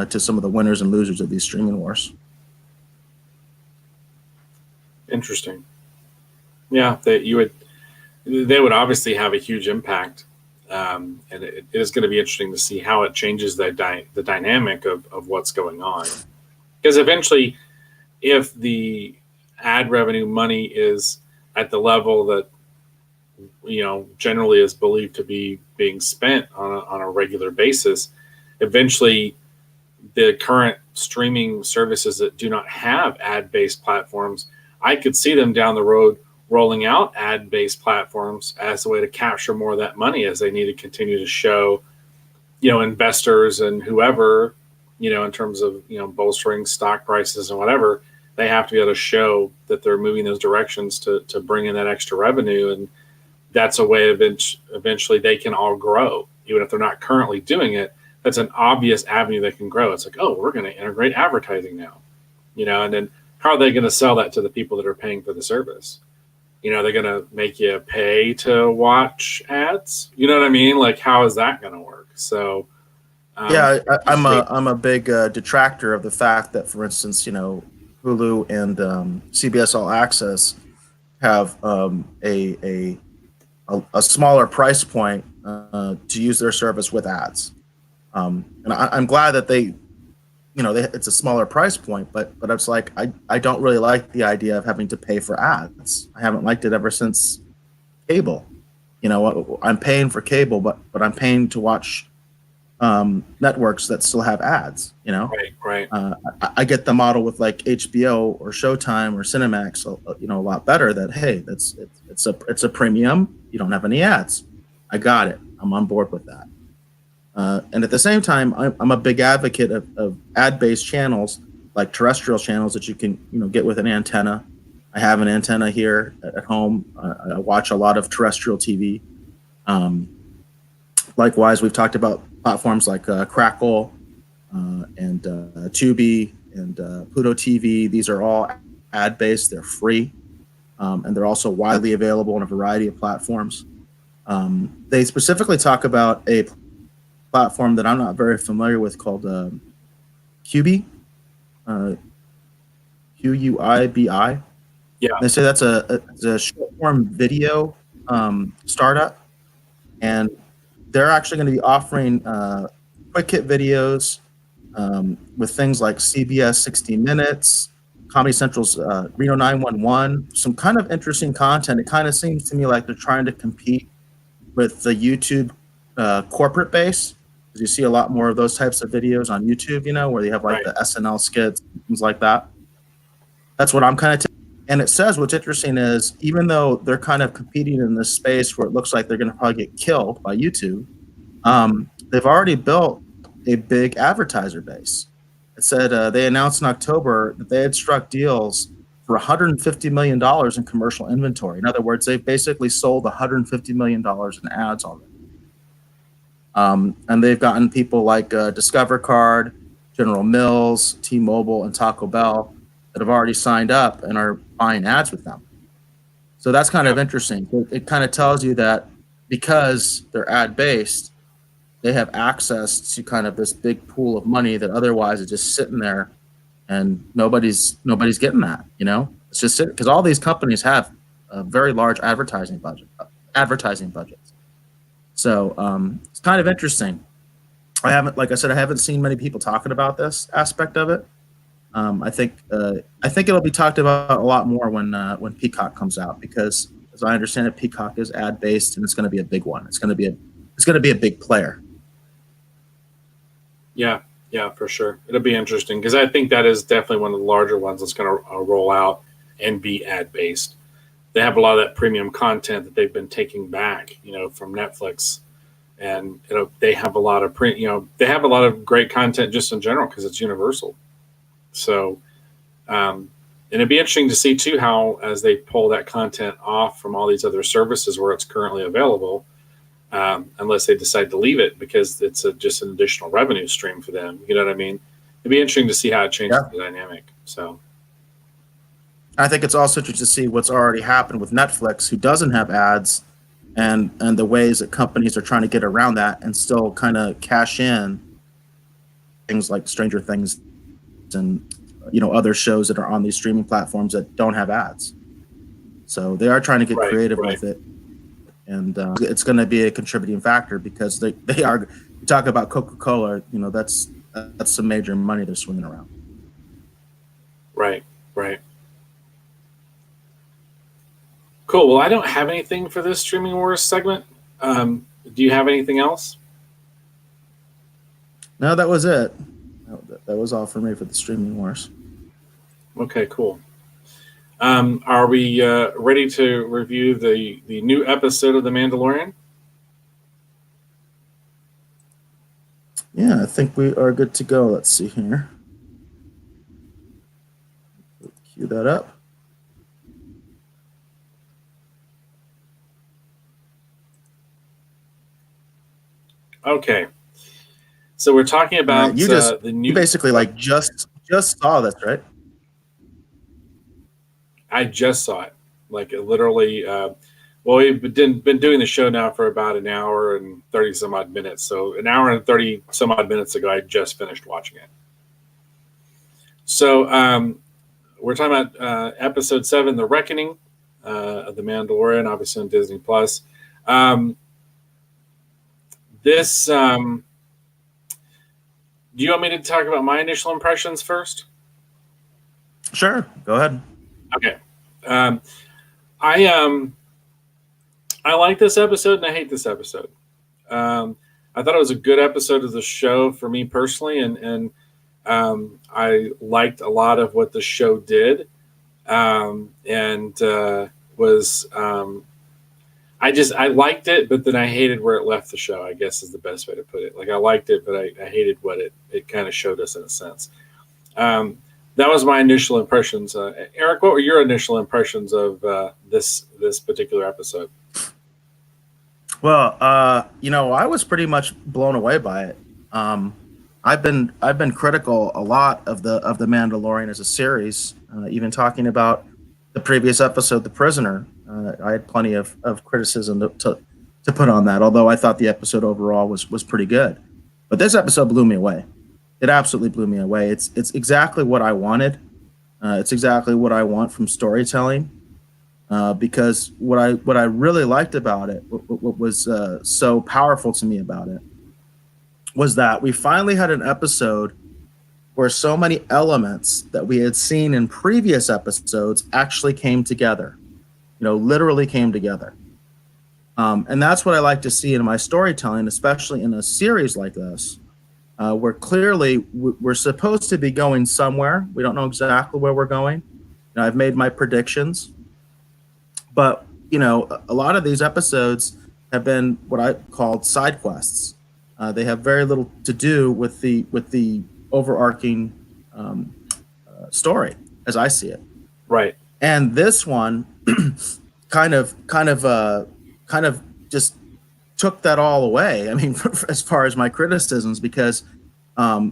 S2: to some of the winners and losers of these streaming wars.
S1: Interesting. Yeah, they would obviously have a huge impact, and it is going to be interesting to see how it changes the dynamic of what's going on. Because eventually, if the ad revenue money is at the level that generally is believed to be being spent on a regular basis, eventually the current streaming services that do not have ad-based platforms, I could see them down the road rolling out ad-based platforms as a way to capture more of that money, as they need to continue to show, investors and whoever, in terms of, bolstering stock prices and whatever, they have to be able to show that they're moving those directions to bring in that extra revenue. And that's a way eventually they can all grow, even if they're not currently doing it. That's an obvious avenue they can grow. It's like, oh, we're going to integrate advertising now, and then how are they going to sell that to the people that are paying for the service? They're going to make you pay to watch ads. You know what I mean? Like, how is that going to work? So,
S2: I'm a big detractor of the fact that, for instance, Hulu and CBS All Access have a smaller price point to use their service with ads. And I'm glad that it's a smaller price point, but it's like I don't really like the idea of having to pay for ads. I haven't liked it ever since cable. I'm paying for cable, but I'm paying to watch networks that still have ads.
S1: Right.
S2: I get the model with like HBO or Showtime or Cinemax, a lot better. That hey, it's a premium. You don't have any ads. I got it. I'm on board with that. And at the same time, I'm a big advocate of ad-based channels, like terrestrial channels that you can, get with an antenna. I have an antenna here at home. I watch a lot of terrestrial TV. Likewise, we've talked about platforms like Crackle and Tubi and Pluto TV. These are all ad-based. They're free, and they're also widely available on a variety of platforms. They specifically talk about a platform that I'm not very familiar with called Quibi, Quibi.
S1: Yeah.
S2: They say that's a short form video startup, and they're actually going to be offering quick hit videos with things like CBS 60 Minutes, Comedy Central's Reno 911, some kind of interesting content. It kind of seems to me like they're trying to compete with the YouTube corporate base. Because you see a lot more of those types of videos on YouTube, where they have like the SNL skits, things like that. That's what I'm kind of and it says what's interesting is even though they're kind of competing in this space where it looks like they're going to probably get killed by YouTube, they've already built a big advertiser base. It said they announced in October that they had struck deals for $150 million in commercial inventory. In other words, they've basically sold $150 million in ads already. And they've gotten people like Discover Card, General Mills, T-Mobile, and Taco Bell that have already signed up and are buying ads with them. So that's kind of interesting. It kind of tells you that because they're ad-based, they have access to kind of this big pool of money that otherwise is just sitting there, and nobody's getting that. It's just because all these companies have a very large advertising budgets. So it's kind of interesting. Like I said, I haven't seen many people talking about this aspect of it. I think it'll be talked about a lot more when Peacock comes out, because as I understand it, Peacock is ad based and it's going to be a big one. It's going to be a big player.
S1: Yeah, for sure. It'll be interesting because I think that is definitely one of the larger ones that's going to roll out and be ad based. They have a lot of that premium content that they've been taking back, from Netflix. And they have a lot of they have a lot of great content just in general because it's universal. So, and it'd be interesting to see too how as they pull that content off from all these other services where it's currently available, unless they decide to leave it because it's just an additional revenue stream for them. You know what I mean? It'd be interesting to see how it changes the dynamic. So,
S2: I think it's also interesting to see what's already happened with Netflix, who doesn't have ads. And the ways that companies are trying to get around that and still kind of cash in things like Stranger Things and other shows that are on these streaming platforms that don't have ads. So they are trying to get creative with it, and it's going to be a contributing factor because they are. You talk about Coca-Cola, that's some major money they're swinging around.
S1: Right. Cool. Well, I don't have anything for this Streaming Wars segment. Do you have anything else?
S2: No, that was it. That was all for me for the Streaming Wars.
S1: Okay, cool. Are we ready to review the new episode of The Mandalorian?
S2: Yeah, I think we are good to go. Let's see here. Cue that up.
S1: Okay, so we're talking about
S2: the new. You basically just saw this, right?
S1: I just saw it, literally. We've been doing the show now for about an hour and 30 some odd minutes. So an hour and 30 some odd minutes ago, I just finished watching it. So we're talking about episode 7, The Reckoning of The Mandalorian, obviously on Disney Plus. This, do you want me to talk about my initial impressions first?
S2: Sure, go ahead.
S1: Okay. I like this episode and I hate this episode. I thought it was a good episode of the show for me personally, and I liked a lot of what the show did, I liked it, but then I hated where it left the show, I guess is the best way to put it. I liked it, but I hated what it kind of showed us in a sense. That was my initial impressions. Eric, what were your initial impressions of this particular episode?
S2: Well, I was pretty much blown away by it. I've been critical a lot of the Mandalorian as a series, even talking about the previous episode, The Prisoner. I had plenty of criticism to put on that, although I thought the episode overall was pretty good. But this episode blew me away. It absolutely blew me away. It's exactly what I wanted. It's exactly what I want from storytelling. Because what I really liked about it, what was so powerful to me about it, was that we finally had an episode where so many elements that we had seen in previous episodes actually came together. Literally came together. And that's what I like to see in my storytelling, especially in a series like this, where clearly we're supposed to be going somewhere. We don't know exactly where we're going. I've made my predictions. But, a lot of these episodes have been what I called side quests. They have very little to do with the overarching story, as I see it.
S1: Right.
S2: And this one kind of just took that all away. I mean, as far as my criticisms, because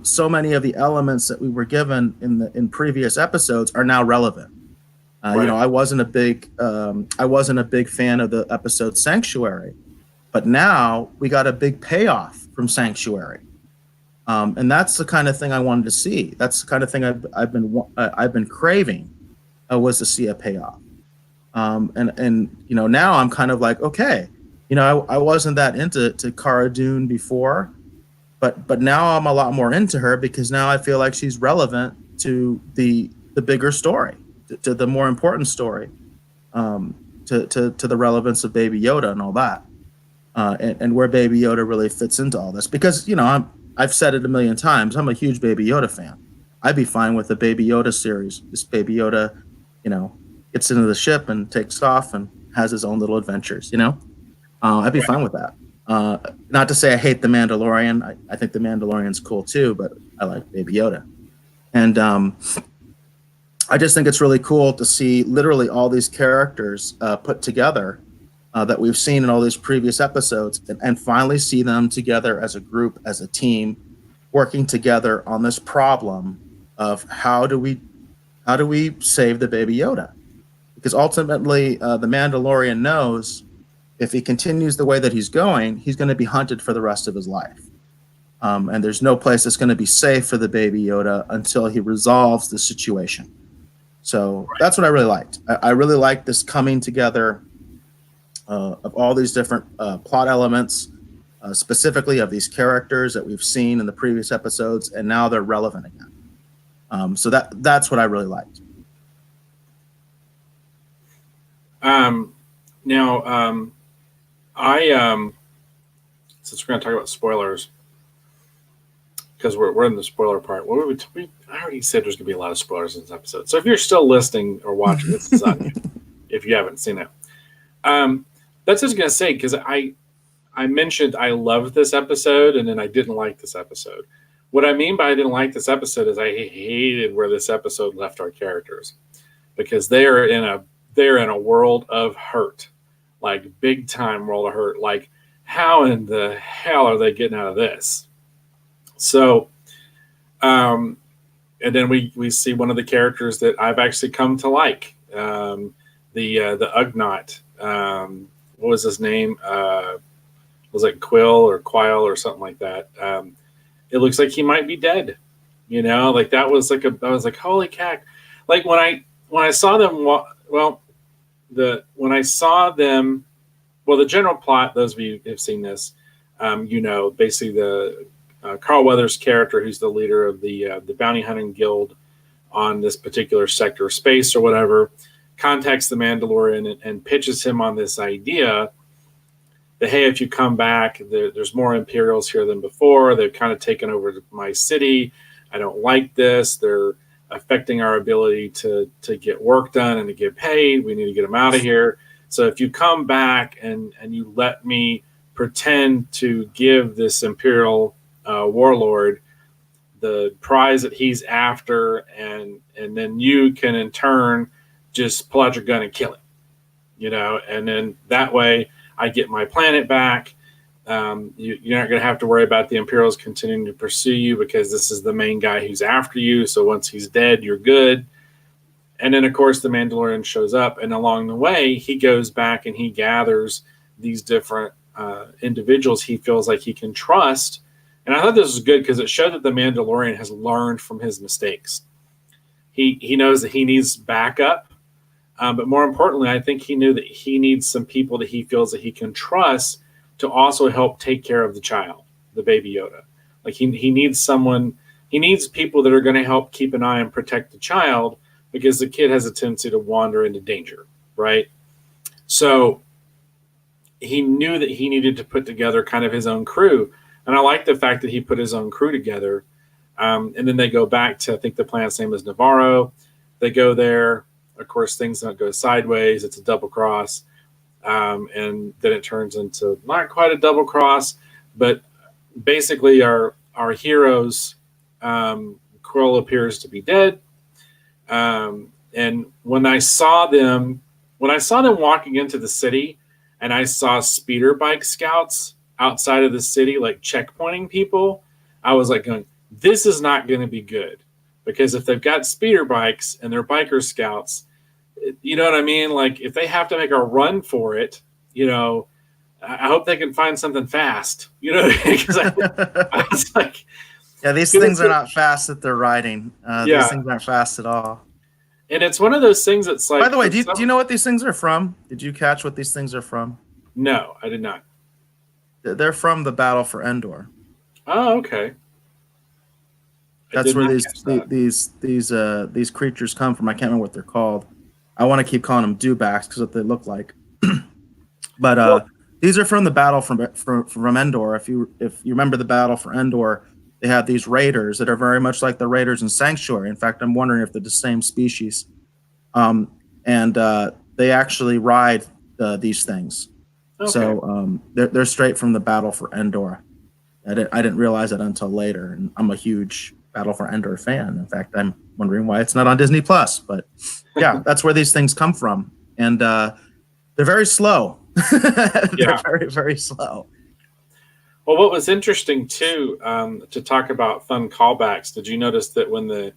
S2: so many of the elements that we were given in previous episodes are now relevant.
S1: Right.
S2: You know, I wasn't a big fan of the episode Sanctuary, but now we got a big payoff from Sanctuary, and that's the kind of thing I wanted to see. That's the kind of thing I've been craving, was to see a payoff. And you know, now I'm kind of like, okay, you know, I wasn't that into Cara Dune before, but now I'm a lot more into her, because now I feel like she's relevant to the bigger story, to the more important story, to the relevance of Baby Yoda and all that, and where Baby Yoda really fits into all this. Because, you know, I've said it a million times, I'm a huge Baby Yoda fan. I'd be fine with the Baby Yoda series. This Baby Yoda, you know, gets into the ship and takes off and has his own little adventures, you know? I'd be fine with that. Not to say I hate The Mandalorian. I think The Mandalorian's cool too, but I like Baby Yoda. And I just think it's really cool to see literally all these characters put together that we've seen in all these previous episodes, and finally see them together as a group, as a team, working together on this problem of how do we save the Baby Yoda? Because ultimately, the Mandalorian knows if he continues the way that he's going to be hunted for the rest of his life. And there's no place that's going to be safe for the Baby Yoda until he resolves the situation. So that's what I really liked. I really liked this coming together of all these different plot elements, specifically of these characters that we've seen in the previous episodes, and now they're relevant again. So that's what I really liked.
S1: Now, I since we're going to talk about spoilers, because we're in the spoiler part. I already said there's going to be a lot of spoilers in this episode. So if you're still listening or watching, this is on you. If you haven't seen it, that's just going to say, because I mentioned I loved this episode, and then I didn't like this episode. What I mean by I didn't like this episode is I hated where this episode left our characters, because they're in a world of hurt, like big time world of hurt. Like, how in the hell are they getting out of this? So, and then we see one of the characters that I've actually come to like, the Ugnaught. What was his name? Was it Quill or Quile or something like that? It looks like he might be dead. You know, like I was like, holy cack! Like when I saw them, the general plot, those of you who have seen this, you know, basically the Carl Weathers' character, who's the leader of the bounty hunting guild on this particular sector of space or whatever, contacts the Mandalorian and pitches him on this idea that, hey, if you come back, there's more Imperials here than before. They've kind of taken over my city. I don't like this. They're affecting our ability to get work done and to get paid. We need to get them out of here. So if you come back and you let me pretend to give this Imperial warlord the prize that he's after, and then you can in turn just pull out your gun and kill him, you know, and then that way I get my planet back. You're not going to have to worry about the Imperials continuing to pursue you, because this is the main guy who's after you. So once he's dead, you're good. And then, of course, the Mandalorian shows up, and along the way, he goes back and he gathers these different individuals he feels like he can trust. And I thought this was good because it showed that the Mandalorian has learned from his mistakes. He knows that he needs backup. But more importantly, I think he knew that he needs some people that he feels that he can trust to also help take care of the child, the Baby Yoda. Like he needs someone, he needs people that are going to help keep an eye and protect the child, because the kid has a tendency to wander into danger, right? So he knew that he needed to put together kind of his own crew. And I like the fact that he put his own crew together. And then they go back to, I think the planet's name is Navarro. They go there. Of course, things don't go sideways. It's a double cross. And then it turns into not quite a double cross, but basically our heroes, Quill appears to be dead. And when I saw them walking into the city, and I saw speeder bike scouts outside of the city, like checkpointing people, I was like going, this is not going to be good. Because if they've got speeder bikes and they're biker scouts, you know what I mean? Like if they have to make a run for it, you know, I hope they can find something fast, you know, because I was like,
S2: yeah, these things are not fast that they're riding.
S1: Yeah.
S2: These things aren't fast at all.
S1: And it's one of those things that's like.
S2: By the way, do you know what these things are from? Did you catch what these things are from?
S1: No, I did not.
S2: They're from the Battle for Endor.
S1: Oh, okay.
S2: That's where these creatures come from. I can't remember what they're called. I want to keep calling them dewbacks because what they look like. But these are from the battle from Endor. If you remember the battle for Endor, they have these raiders that are very much like the raiders in Sanctuary. In fact, I'm wondering if they're the same species. And they actually ride these things. Okay. So they're straight from the battle for Endor. I didn't realize that until later, and I'm a huge Battle for Endor fan. In fact, I'm wondering why it's not on Disney Plus. But yeah, that's where these things come from, and they're very slow. They're very, very slow.
S1: Well, what was interesting too, to talk about fun callbacks, did you notice that when the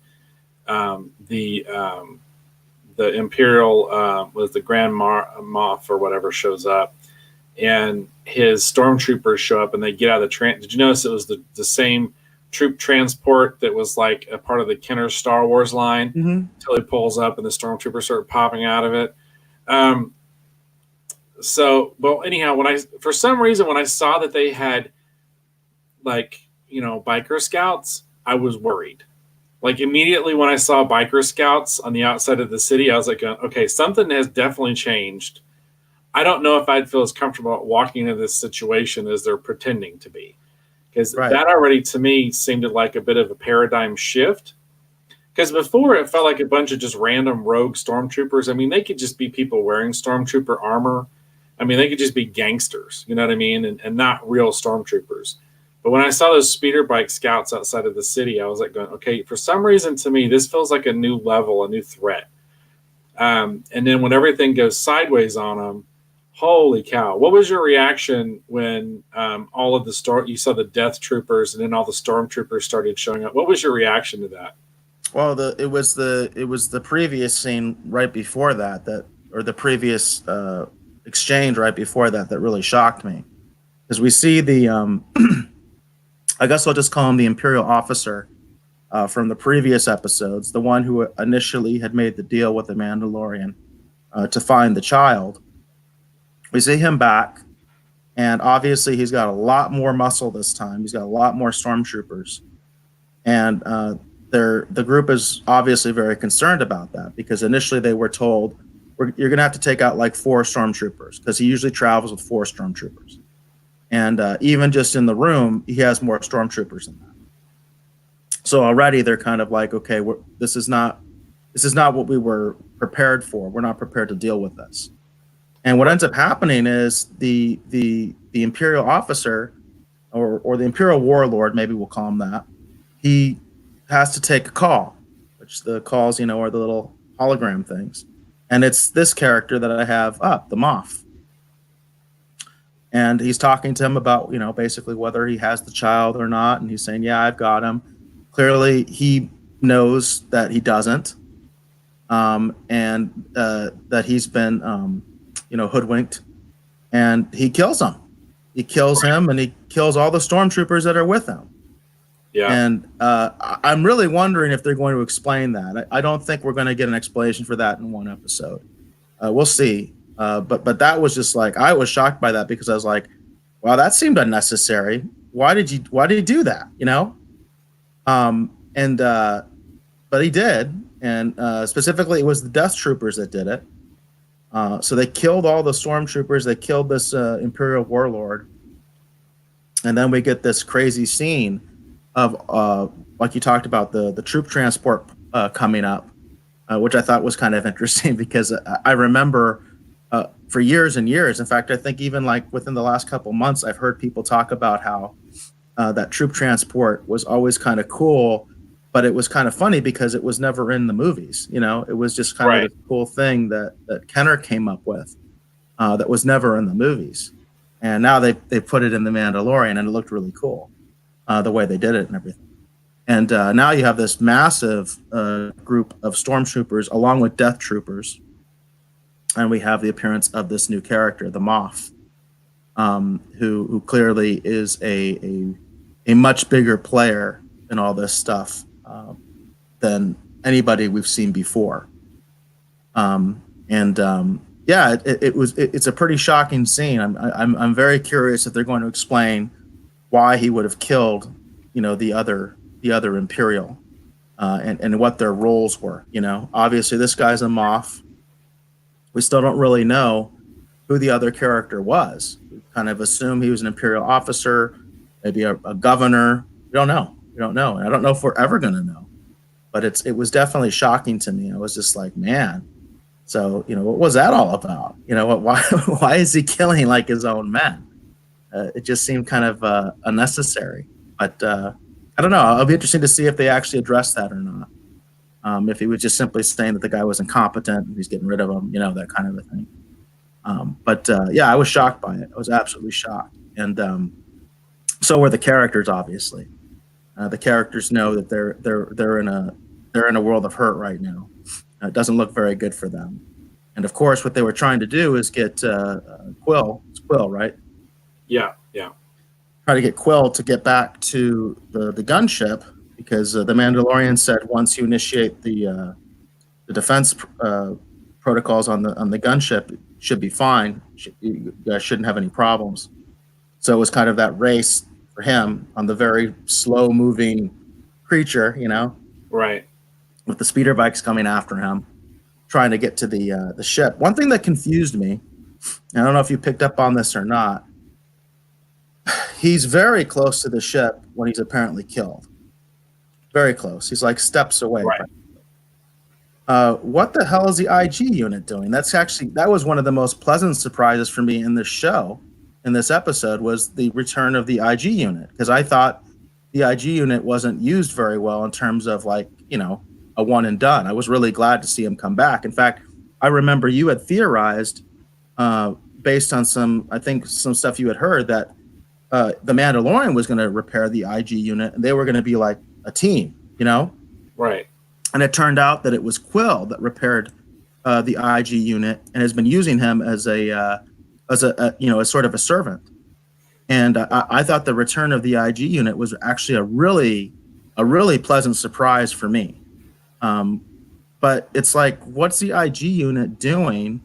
S1: Imperial was the Grand Moff or whatever shows up, and his stormtroopers show up and they get out of the did you notice it was the same troop transport that was like a part of the Kenner Star Wars line until he pulls up and the stormtroopers start popping out of it. So, well, anyhow, for some reason, when I saw that they had like, you know, biker scouts, I was worried. Like immediately when I saw biker scouts on the outside of the city, I was like, okay, something has definitely changed. I don't know if I'd feel as comfortable walking into this situation as they're pretending to be. Because that already, to me, seemed like a bit of a paradigm shift. Because before, it felt like a bunch of just random rogue stormtroopers. I mean, they could just be people wearing stormtrooper armor. I mean, they could just be gangsters, you know what I mean? And not real stormtroopers. But when I saw those speeder bike scouts outside of the city, I was like going, okay, for some reason, to me, this feels like a new level, a new threat. And then when everything goes sideways on them, holy cow. What was your reaction when all of you saw the Death Troopers and then all the Stormtroopers started showing up? What was your reaction to that?
S2: Well, it was the previous scene right before that or the previous exchange right before that really shocked me. Because we see the, I guess I'll just call him the Imperial officer from the previous episodes, the one who initially had made the deal with the Mandalorian to find the child. We see him back, and obviously he's got a lot more muscle this time. He's got a lot more stormtroopers, and the group is obviously very concerned about that because initially they were told you're going to have to take out like 4 stormtroopers because he usually travels with 4 stormtroopers, and even just in the room he has more stormtroopers than that. So already they're kind of like, okay, this is not what we were prepared for. We're not prepared to deal with this. And what ends up happening is the Imperial officer or the Imperial warlord, maybe we'll call him that, he has to take a call, which the calls, you know, are the little hologram things. And it's this character that I have up, the Moff. And he's talking to him about, you know, basically whether he has the child or not. And he's saying, yeah, I've got him. Clearly, he knows that he doesn't, and that he's been hoodwinked, and he kills him. He kills him, and he kills all the stormtroopers that are with him. Yeah. And I'm really wondering if they're going to explain that. I don't think we're going to get an explanation for that in one episode. We'll see. But that was just like, I was shocked by that because I was like, wow, that seemed unnecessary. Why did he do that? You know? But he did. And specifically it was the Death Troopers that did it. So they killed all the stormtroopers. They killed this Imperial warlord. And then we get this crazy scene of, like you talked about, the troop transport coming up, which I thought was kind of interesting because I remember for years and years, in fact, I think even like within the last couple months, I've heard people talk about how that troop transport was always kind of cool, but it was kind of funny because it was never in the movies. You know, it was just kind of a cool thing that Kenner came up with that was never in the movies. and now they put it in the Mandalorian, and it looked really cool, the way they did it and everything. And now you have this massive group of stormtroopers along with death troopers, and we have the appearance of this new character, the Moff, who clearly is a much bigger player in all this stuff than anybody we've seen before. It's a pretty shocking scene. I'm very curious if they're going to explain why he would have killed, the other Imperial, and what their roles were. Obviously this guy's a Moff. We still don't really know who the other character was. We kind of assume he was an Imperial officer, maybe a governor. We don't know. And I don't know if we're ever going to know. But it was definitely shocking to me. I was just like, man. So what was that all about? Why is he killing like his own men? It just seemed kind of unnecessary. But I don't know. It'll be interesting to see if they actually address that or not. If he was just simply saying that the guy was incompetent and he's getting rid of him, that kind of a thing. I was shocked by it. I was absolutely shocked. And so were the characters, obviously. The characters know that they're in a world of hurt right now. It doesn't look very good for them. And of course, what they were trying to do is get Quill. It's Quill, right?
S1: Yeah.
S2: Try to get Quill to get back to the gunship, because the Mandalorian said once you initiate the defense protocols on the gunship, it should be fine. You guys shouldn't have any problems. So it was kind of that race for him on the very slow moving creature,
S1: Right.
S2: With the speeder bikes coming after him, trying to get to the ship. One thing that confused me, I don't know if you picked up on this or not, he's very close to the ship when he's apparently killed. Very close. He's like steps away.
S1: Right.
S2: What the hell is the IG unit doing? That was one of the most pleasant surprises for me in this show, in this episode, was the return of the IG unit, because I thought the IG unit wasn't used very well in terms of a one and done. I was really glad to see him come back. In fact, I remember you had theorized, based on some stuff you had heard, that the Mandalorian was going to repair the IG unit, and they were going to be like a team,
S1: Right.
S2: And it turned out that it was Quill that repaired the IG unit and has been using him as a sort of a servant. And I thought the return of the IG unit was actually a really pleasant surprise for me. But it's like, what's the IG unit doing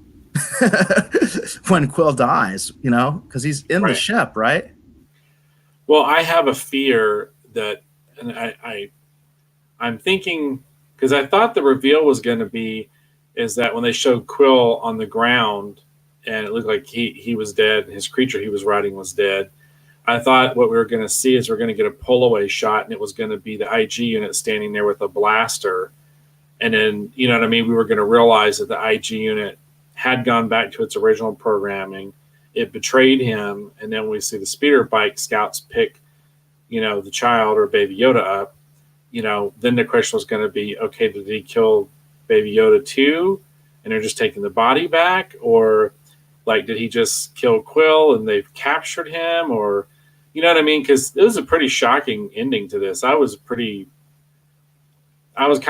S2: when Quill dies? Because he's in the ship, right?
S1: Well, I have a fear that, and I'm thinking, because I thought the reveal was going to be is that when they showed Quill on the ground and it looked like he was dead, and his creature he was riding was dead, I thought what we were going to see is we're going to get a pull away shot, and it was going to be the IG unit standing there with a blaster. And then, we were going to realize that the IG unit had gone back to its original programming. It betrayed him. And then we see the speeder bike scouts pick, the child or Baby Yoda up. Then the question was going to be, okay, did he kill Baby Yoda too? And they're just taking the body back? Or did he just kill Quill and they've captured him? Or, you know what I mean? Because it was a pretty shocking ending to this. I was kind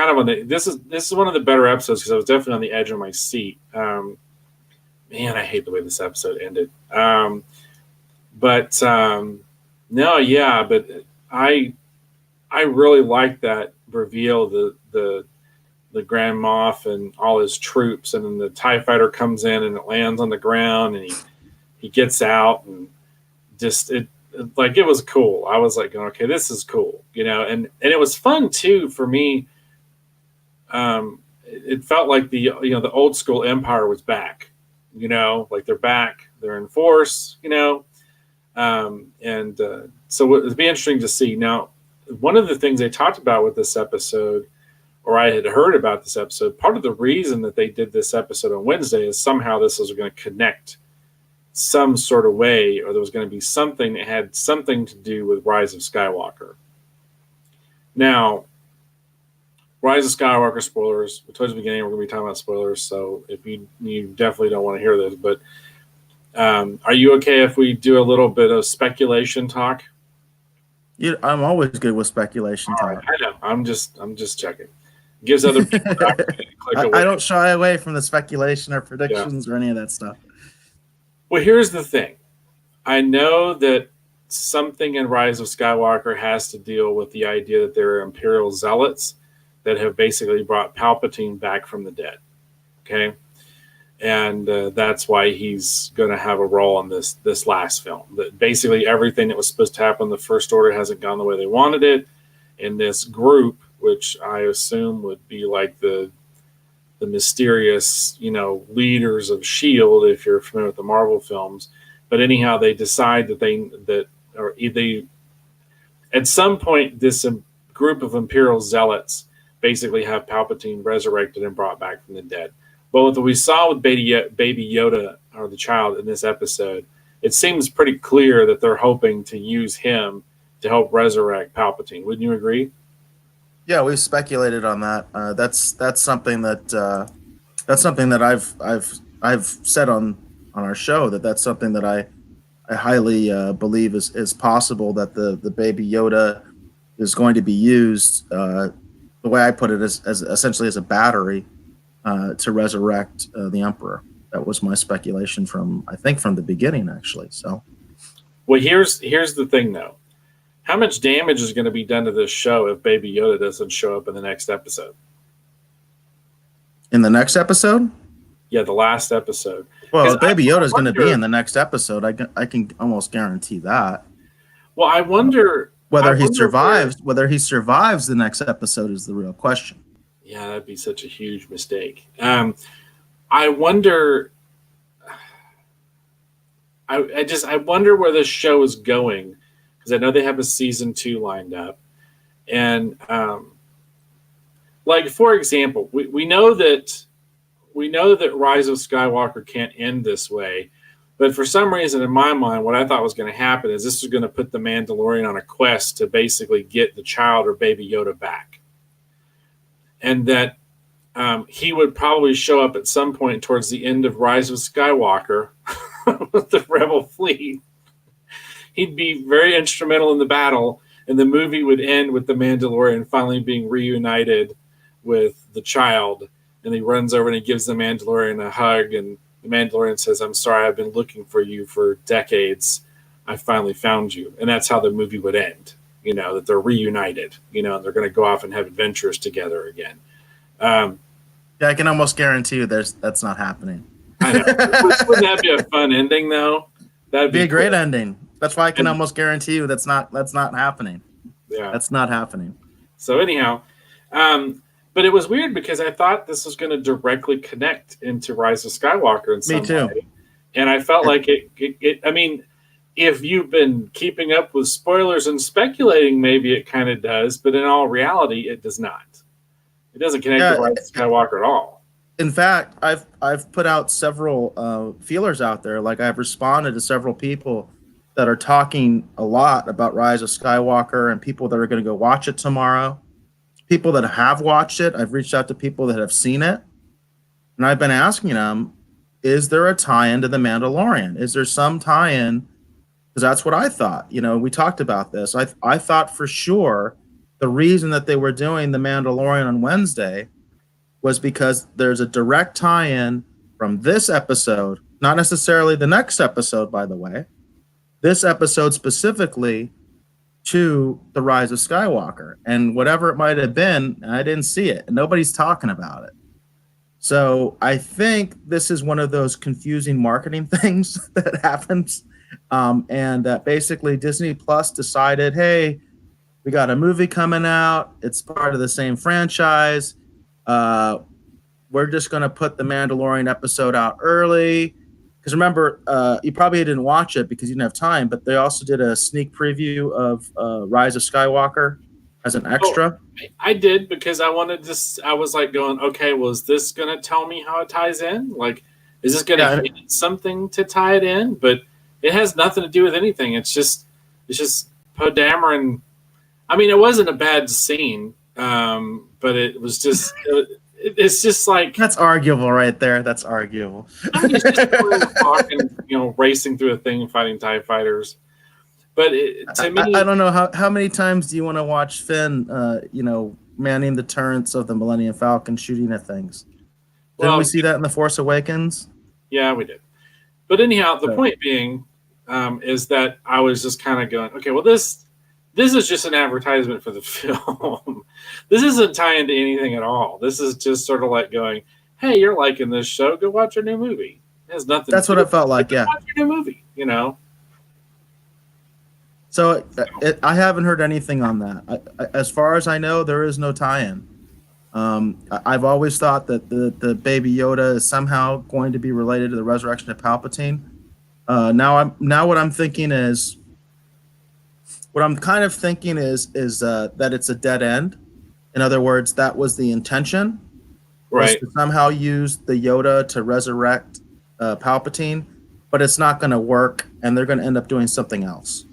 S1: of on this is one of the better episodes, because I was definitely on the edge of my seat. Man, I hate the way this episode ended. But I really like that reveal, the Grand Moff and all his troops, and then the TIE fighter comes in and it lands on the ground, and he gets out, and it was cool. I was like, okay, this is cool, and it was fun too for me. It felt like the old school Empire was back, like they're back, they're in force, so it'd be interesting to see. Now, one of the things they talked about with this episode, or I had heard about this episode, part of the reason that they did this episode on Wednesday is somehow this was going to connect some sort of way, or there was going to be something that had something to do with Rise of Skywalker. Now, Rise of Skywalker spoilers. We told you at the beginning we're going to be talking about spoilers, so if you definitely don't want to hear this, but Are you okay if we do a little bit of speculation talk?
S2: I'm always good with speculation
S1: All right,
S2: talk.
S1: I know. I'm just checking. Gives other people the opportunity to click away.
S2: I don't shy away from the speculation or
S1: Yeah.
S2: predictions or any of that stuff.
S1: Well, here's the thing. I know that something in Rise of Skywalker has to deal with the idea that there are Imperial zealots that have basically brought Palpatine back from the dead. Okay, and that's why he's going to have a role in this last film. That basically everything that was supposed to happen in the First Order hasn't gone the way they wanted it, and this group, which I assume would be like the mysterious, leaders of Shield, if you're familiar with the Marvel films. But anyhow, they decide that at some point this group of Imperial zealots basically have Palpatine resurrected and brought back from the dead. But what we saw with Baby Yoda, or the child, in this episode, it seems pretty clear that they're hoping to use him to help resurrect Palpatine. Wouldn't you agree?
S2: Yeah, we've speculated on that. That's something that I've said on our show, that's something that I highly believe is possible, that the Baby Yoda is going to be used. The way I put it is as essentially as a battery to resurrect the Emperor. That was my speculation from the beginning, actually. So,
S1: well, here's the thing, though. How much damage is going to be done to this show if Baby Yoda doesn't show up in the next episode?
S2: In the next episode?
S1: Yeah, the last episode.
S2: Well, Baby Yoda is going to be in the next episode. I can almost guarantee that.
S1: Well, I wonder
S2: whether he survives the next episode is the real question.
S1: Yeah, that'd be such a huge mistake. I wonder. I wonder where this show is going, because I know they have a season 2 lined up, and like, for example, we know that Rise of Skywalker can't end this way, but for some reason in my mind, what I thought was going to happen is this was going to put the Mandalorian on a quest to basically get the child or Baby Yoda back, and that he would probably show up at some point towards the end of Rise of Skywalker with the Rebel fleet. He'd be very instrumental in the battle, and the movie would end with the Mandalorian finally being reunited with the child, and he runs over and he gives the Mandalorian a hug, and the Mandalorian says, "I'm sorry, I've been looking for you for decades. I finally found you." And that's how the movie would end, that they're reunited, and they're going to go off and have adventures together again.
S2: Yeah, I can almost guarantee you that's not happening.
S1: I know. Wouldn't that be a fun ending, though? That'd
S2: be a great ending. That's why I can almost guarantee you that's not happening.
S1: Yeah,
S2: that's not happening.
S1: So anyhow, but it was weird because I thought this was going to directly connect into Rise of Skywalker in some way, and I felt like it. I mean, if you've been keeping up with spoilers and speculating, maybe it kind of does, but in all reality, it does not. It doesn't connect to Rise of Skywalker at all.
S2: In fact, I've put out several feelers out there. Like, I've responded to several people that are talking a lot about Rise of Skywalker, and people that are going to go watch it tomorrow. People that have watched it, I've reached out to people that have seen it, and I've been asking them, is there a tie-in to The Mandalorian? Is there some tie-in? Because that's what I thought. We talked about this. I thought for sure the reason that they were doing The Mandalorian on Wednesday was because there's a direct tie-in from this episode, not necessarily the next episode, by the way, this episode specifically, to the Rise of Skywalker. And whatever it might have been, I didn't see it. And nobody's talking about it. So I think this is one of those confusing marketing things that happens. And that basically Disney Plus decided, hey, we got a movie coming out. It's part of the same franchise. We're just going to put the Mandalorian episode out early. Because remember, you probably didn't watch it because you didn't have time, but they also did a sneak preview of Rise of Skywalker as an extra.
S1: Oh, I did, because I was like going, okay, well, is this going to tell me how it ties in? Like, is this going to hit something to tie it in? But it has nothing to do with anything. It's just Poe Dameron. I mean, it wasn't a bad scene, but it was just it's just like
S2: That's arguable right there. That's arguable.
S1: I mean, it's just talking, racing through a thing, fighting TIE fighters. But to me,
S2: I don't know how many times do you want to watch Finn, manning the turrets of the Millennium Falcon, shooting at things? Didn't we see that in The Force Awakens?
S1: Yeah, we did. But anyhow, the point being is that I was just kind of going, okay, well, this is just an advertisement for the film. This isn't tying to anything at all. This is just sort of like going, hey, you're liking this show, go watch our new movie. It has nothing.
S2: That's what it felt like. Yeah,
S1: watch your new movie.
S2: So I haven't heard anything on that. As far as I know, there is no tie-in. I've always thought that the Baby Yoda is somehow going to be related to the resurrection of Palpatine. Now what I'm thinking is, what I'm kind of thinking is that it's a dead end. In other words, that was the intention,
S1: right?
S2: Was to somehow use the Yoda to resurrect Palpatine, but it's not going to work, and they're going to end up doing something else.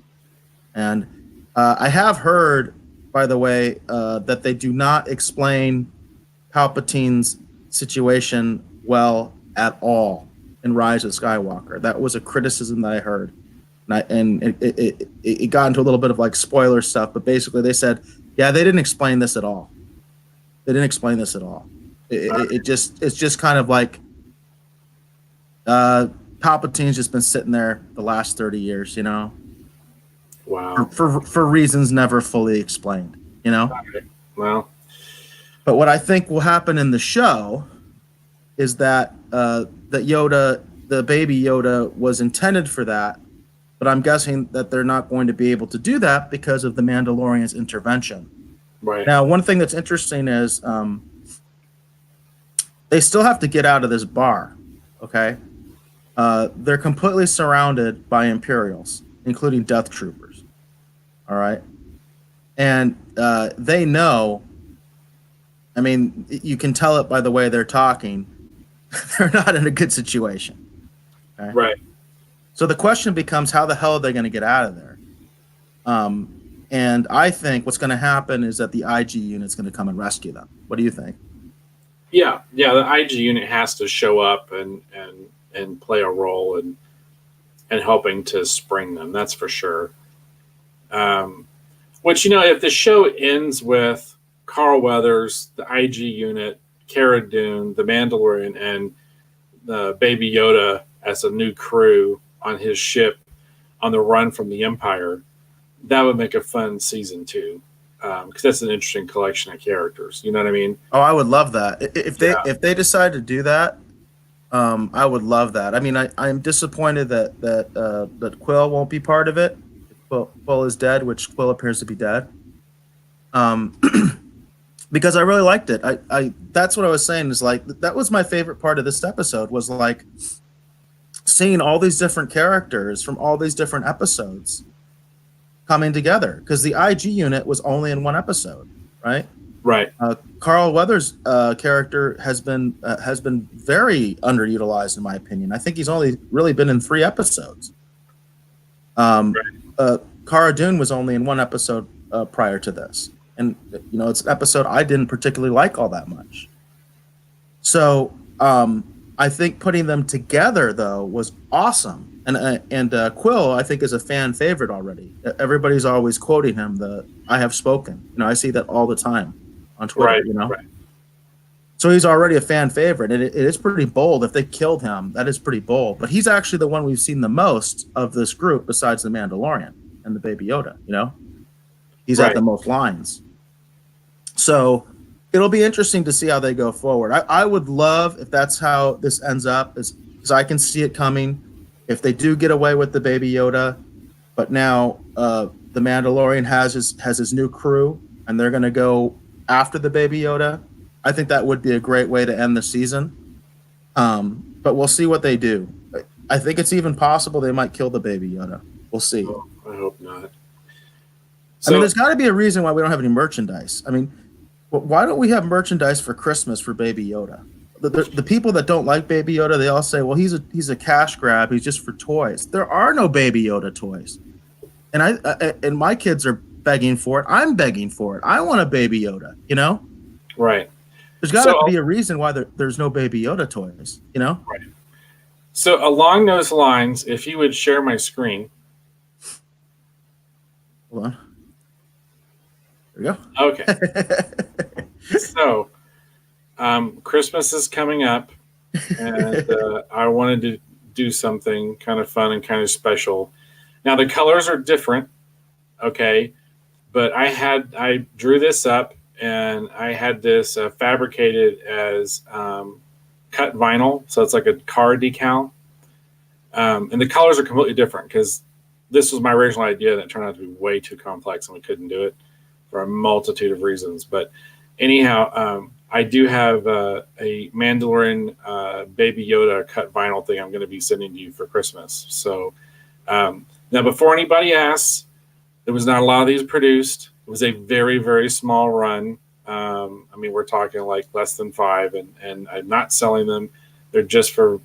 S2: And I have heard, by the way, that they do not explain Palpatine's situation well at all in Rise of Skywalker. That was a criticism that I heard. And it got into a little bit of like spoiler stuff, but basically they said, yeah, they didn't explain this at all. They didn't explain this at all. It's just kind of like Palpatine's just been sitting there the last 30 years,
S1: Wow.
S2: For reasons never fully explained,
S1: Okay. Well,
S2: but what I think will happen in the show is that that Yoda, the Baby Yoda, was intended for that, but I'm guessing that they're not going to be able to do that because of the Mandalorian's intervention.
S1: Right.
S2: Now, one thing that's interesting is they still have to get out of this bar, okay? They're completely surrounded by Imperials, including Death Troopers, all right? And they know, I mean, you can tell it by the way they're talking, they're not in a good situation. Okay?
S1: Right.
S2: So the question becomes, how the hell are they going to get out of there? And I think what's going to happen is that the IG unit's going to come and rescue them. What do you think?
S1: Yeah. The IG unit has to show up and play a role in helping to spring them. That's for sure. Which, if the show ends with Carl Weathers, the IG unit, Cara Dune, the Mandalorian, and the Baby Yoda as a new crew on his ship on the run from the Empire, that would make a fun season 2, because that's an interesting collection of characters. You know what I mean?
S2: Oh, I would love that. If they decide to do that, I would love that. I mean, I'm disappointed that Quill won't be part of it. Quill is dead, which Quill appears to be dead. Because I really liked it. I that's what I was saying, is like, that was my favorite part of this episode, was like seeing all these different characters from all these different episodes coming together, because the IG unit was only in one episode, right?
S1: Right.
S2: Carl Weathers' character has been very underutilized, in my opinion. I think he's only really been in 3 episodes. Cara Dune was only in 1 episode prior to this, and it's an episode I didn't particularly like all that much. So I think putting them together, though, was awesome. And Quill, I think, is a fan favorite already. Everybody's always quoting him, "I have spoken." I see that all the time on Twitter.
S1: Right.
S2: So he's already a fan favorite, and it is pretty bold. If they killed him, that is pretty bold. But he's actually the one we've seen the most of this group, besides the Mandalorian and the Baby Yoda. He's at the most lines. So it'll be interesting to see how they go forward. I would love, if that's how this ends up, because I can see it coming, if they do get away with the Baby Yoda, but now the Mandalorian has his new crew, and they're going to go after the Baby Yoda. I think that would be a great way to end the season. But we'll see what they do. I think it's even possible they might kill the Baby Yoda. We'll see.
S1: Oh, I hope not.
S2: I mean, there's got to be a reason why we don't have any merchandise. I mean, why don't we have merchandise for Christmas for Baby Yoda? The people that don't like Baby Yoda, they all say, well, he's a cash grab. He's just for toys. There are no Baby Yoda toys. And and my kids are begging for it. I'm begging for it. I want a Baby Yoda,
S1: Right.
S2: There's got to be a reason why there's no Baby Yoda toys, you know?
S1: Right. So along those lines, if you would share my screen.
S2: Hold on. There we go.
S1: Okay. So Christmas is coming up, and I wanted to do something kind of fun and kind of special. Now, the colors are different, okay? But I drew this up, and I had this fabricated as cut vinyl, so it's like a car decal. And the colors are completely different because this was my original idea, and it turned out to be way too complex, and we couldn't do it for a multitude of reasons. But anyhow, I do have a Mandalorian Baby Yoda cut vinyl thing I'm going to be sending to you for Christmas. So now, before anybody asks, there was not a lot of these produced. It was a very, very small run. I mean, we're talking like less than 5, and I'm not selling them. They're just for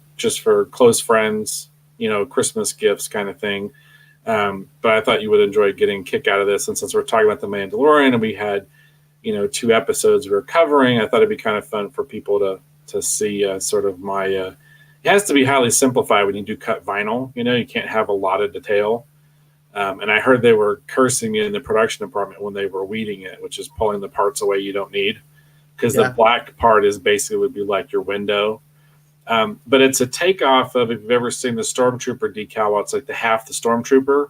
S1: close friends, you know, Christmas gifts kind of thing. But I thought you would enjoy getting a kick out of this. And since we're talking about the Mandalorian and we had, you know, 2 episodes we were covering, I thought it'd be kind of fun for people to see sort of my. It has to be highly simplified when you do cut vinyl. You know, you can't have a lot of detail. And I heard they were cursing me in the production department when they were weeding it, which is pulling the parts away you don't need, because the black part is basically would be like your window. But it's a takeoff of, if you've ever seen the Stormtrooper decal, it's like the half the Stormtrooper.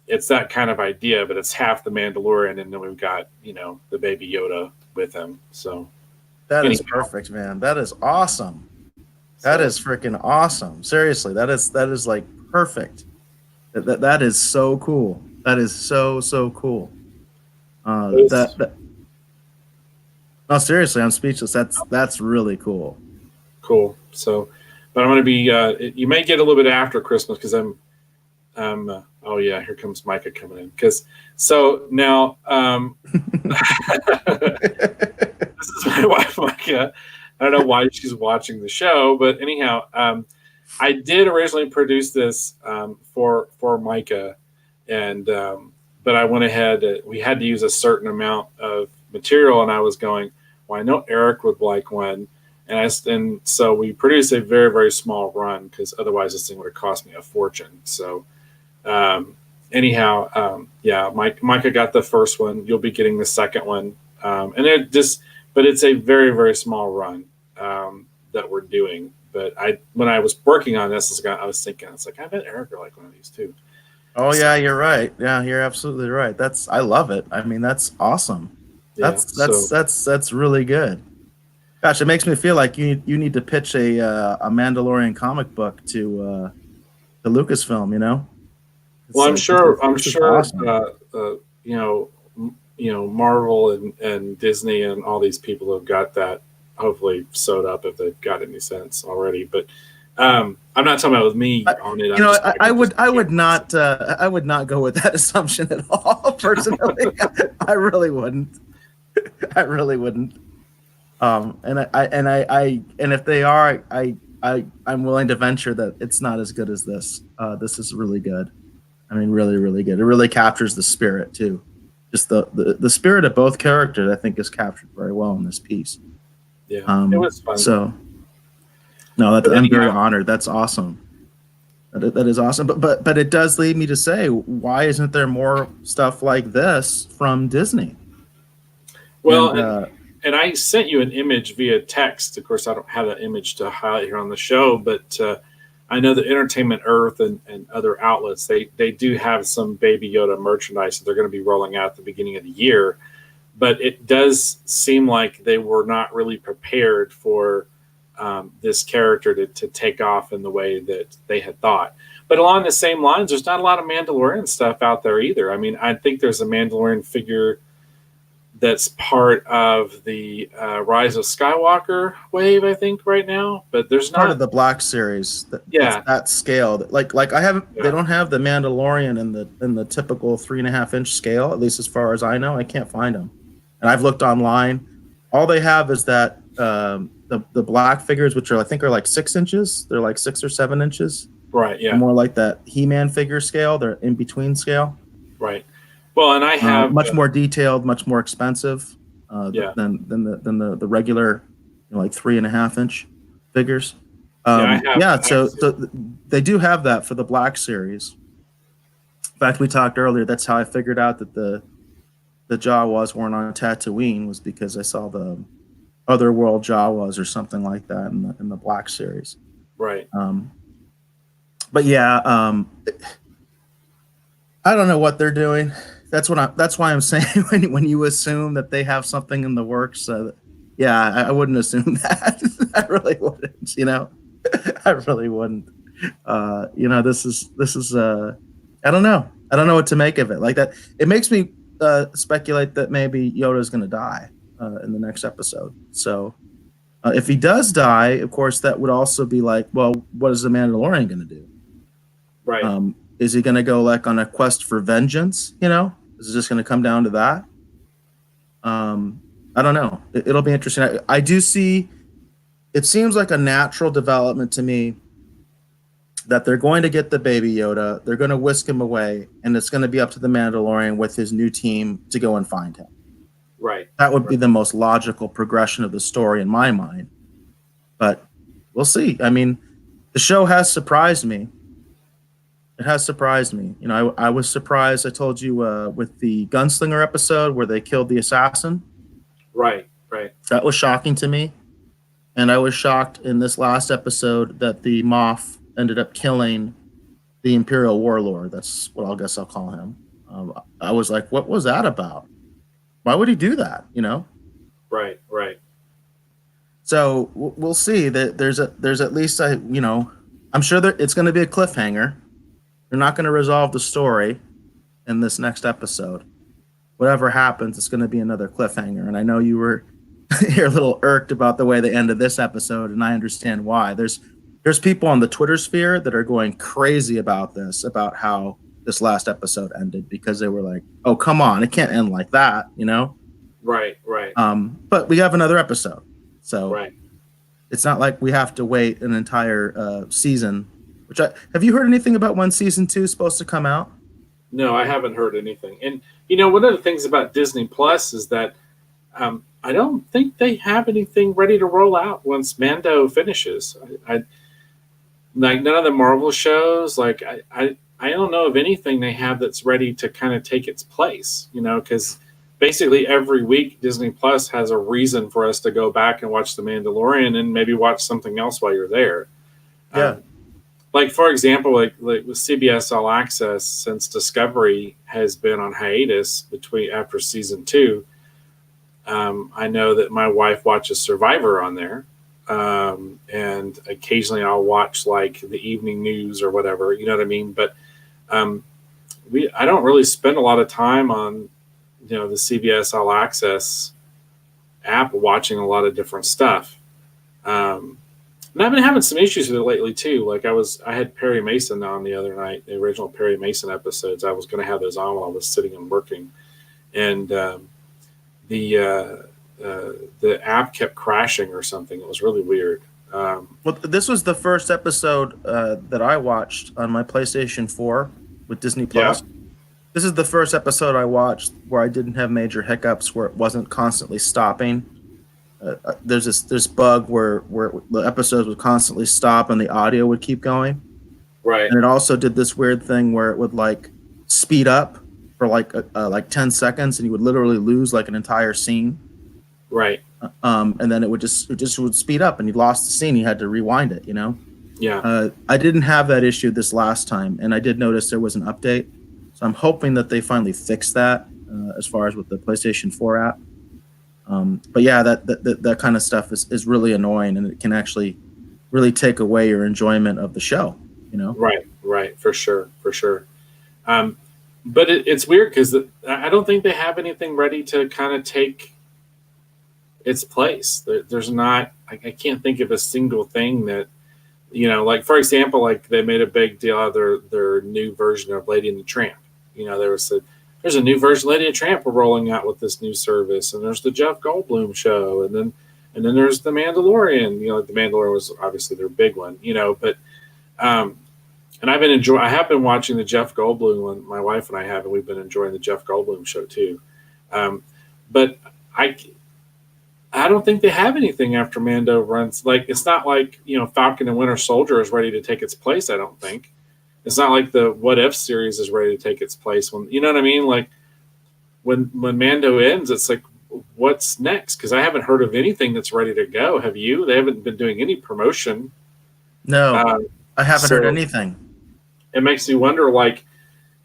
S1: It's that kind of idea, but it's half the Mandalorian, and then we've got, you know, the Baby Yoda with him. So
S2: that is perfect, man. That is awesome. That is freaking awesome. Seriously, that is like perfect. That is so cool. That is so cool. No, seriously, I'm speechless. That's really cool.
S1: Cool. So, but I'm going to be. You may get a little bit after Christmas because I'm. Oh yeah, here comes Micah coming in. Because so now, this is my wife, Micah. I don't know why she's watching the show, but anyhow, I did originally produce this for Micah, and but I went ahead. We had to use a certain amount of material, and I was going, well, I know Eric would like one, and so we produced a very, very small run because otherwise this thing would have cost me a fortune. So anyhow, yeah, Micah got the first one. You'll be getting the second one, and but it's a very, very small run that we're doing. But when I was working on this, I was thinking, it's like, I bet Eric would like one of these too.
S2: Oh yeah, you're right. Yeah, you're absolutely right. I love it. I mean, that's awesome.
S1: Yeah,
S2: that's really good. Gosh, it makes me feel like you need to pitch a Mandalorian comic book to Lucasfilm. You know.
S1: Well, I'm sure.
S2: Awesome.
S1: You know, Marvel and Disney and all these people have got that hopefully sewed up if they've got any sense already. But I'm not talking about with me on it.
S2: I would not go with that assumption at all. Personally, I really wouldn't. I really wouldn't. And if they are, I'm willing to venture that it's not as good as this. This is really good. I mean, really, really good. It really captures the spirit too. Just the spirit of both characters, I think, is captured very well in this piece.
S1: Yeah, it was fun.
S2: So, no, I'm very honored. That's awesome. That is awesome. But it does lead me to say, why isn't there more stuff like this from Disney?
S1: Well, and I sent you an image via text. Of course, I don't have that image to highlight here on the show, but I know that Entertainment Earth and other outlets, they do have some Baby Yoda merchandise that they're going to be rolling out at the beginning of the year. But it does seem like they were not really prepared for this character to take off in the way that they had thought. But along the same lines, there's not a lot of Mandalorian stuff out there either. I mean, I think there's a Mandalorian figure that's part of the Rise of Skywalker wave, I think, right now. But there's not
S2: part of the Black series. That scale. Like I haven't. Yeah. They don't have the Mandalorian in the typical 3.5-inch scale. At least as far as I know, I can't find them. And I've looked online. All they have is that the black figures, which I think are like 6 inches. They're like 6 or 7 inches.
S1: Right. Yeah.
S2: They're more like that He-Man figure scale. They're in between scale.
S1: Right. Well, and I have
S2: much more detailed, much more expensive.
S1: Yeah.
S2: than the regular, like 3.5-inch figures.
S1: Yeah, I have.
S2: So they do have that for the Black Series. In fact, we talked earlier. That's how I figured out that the Jawas weren't on Tatooine, was because I saw the Otherworld Jawas or something like that in the Black Series.
S1: Right.
S2: But yeah, I don't know what they're doing. That's why I'm saying when you assume that they have something in the works, yeah, I wouldn't assume that. I really wouldn't. I really wouldn't. This is. I don't know. I don't know what to make of it. Like that, it makes me speculate that maybe Yoda's going to die in the next episode. So if he does die, of course, that would also be like, well, what is the Mandalorian going to do?
S1: Right.
S2: Is he going to go like on a quest for vengeance? Is it just going to come down to that? I don't know. It'll be interesting. I do see. It seems like a natural development to me that they're going to get the baby Yoda, they're going to whisk him away, and it's going to be up to the Mandalorian with his new team to go and find him.
S1: Right.
S2: That would be the most logical progression of the story in my mind. But we'll see. I mean, the show has surprised me. It has surprised me. I was surprised, I told you, with the Gunslinger episode where they killed the assassin.
S1: Right, right.
S2: That was shocking to me. And I was shocked in this last episode that the Moff ended up killing the Imperial Warlord. That's what I guess I'll call him. I was like, what was that about? Why would he do that?
S1: Right, right.
S2: So we'll see. That there's at least I'm sure that it's going to be a cliffhanger. They're not going to resolve the story in this next episode. Whatever happens, it's going to be another cliffhanger. And I know you were you're a little irked about the way they ended this episode, and I understand why. There's people on the Twitter sphere that are going crazy about this, about how this last episode ended, because they were like, "Oh, come on, it can't end like that,"
S1: Right, right.
S2: But we have another episode, so
S1: right.
S2: It's not like we have to wait an entire season. Have you heard anything about when season 2 is supposed to come out?
S1: No, I haven't heard anything. And one of the things about Disney Plus is that I don't think they have anything ready to roll out once Mando finishes. I like none of the Marvel shows. Like I don't know of anything they have that's ready to kind of take its place. Because basically every week Disney Plus has a reason for us to go back and watch The Mandalorian and maybe watch something else while you're there.
S2: Yeah.
S1: Like, for example, like with CBS All Access, since Discovery has been on hiatus after season 2, I know that my wife watches Survivor on there, and occasionally I'll watch like the evening news or whatever. You know what I mean? But I don't really spend a lot of time on the CBS All Access app watching a lot of different stuff. And I've been having some issues with it lately too. Like I had Perry Mason on the other night, the original Perry Mason episodes. I was going to have those on while I was sitting and working, and the app kept crashing or something. It was really weird.
S2: Well, this was the first episode that I watched on my PlayStation 4 with Disney Plus. Yeah. This is the first episode I watched where I didn't have major hiccups, where it wasn't constantly stopping. There's this bug where the episodes would constantly stop and the audio would keep going.
S1: Right.
S2: And it also did this weird thing where it would like speed up for like 10 seconds, and you would literally lose like an entire scene.
S1: Right.
S2: And then it would speed up, and you lost the scene. You had to rewind it.
S1: Yeah.
S2: I didn't have that issue this last time, and I did notice there was an update. So I'm hoping that they finally fix that as far as with the PlayStation 4 app. But yeah, that kind of stuff is really annoying, and it can actually really take away your enjoyment of the show.
S1: Right, for sure. But it's weird because I don't think they have anything ready to kind of take its place. There's not. I can't think of a single thing that like, for example, like they made a big deal out of their new version of Lady and the Tramp. There's a new version of Lady and the Tramp we're rolling out with this new service, and there's the Jeff Goldblum show, and then there's the Mandalorian. The Mandalorian was obviously their big one, but and I have been watching the Jeff Goldblum one. My wife and I have, and we've been enjoying the Jeff Goldblum show too. But I don't think they have anything after Mando runs. Like, it's not like, Falcon and Winter Soldier is ready to take its place. I don't think it's not like the What If series is ready to take its place. When, you know what I mean? Like when Mando ends, it's like, what's next? Because I haven't heard of anything that's ready to go. Have you? They haven't been doing any promotion.
S2: No, I haven't heard anything.
S1: It makes me wonder, like,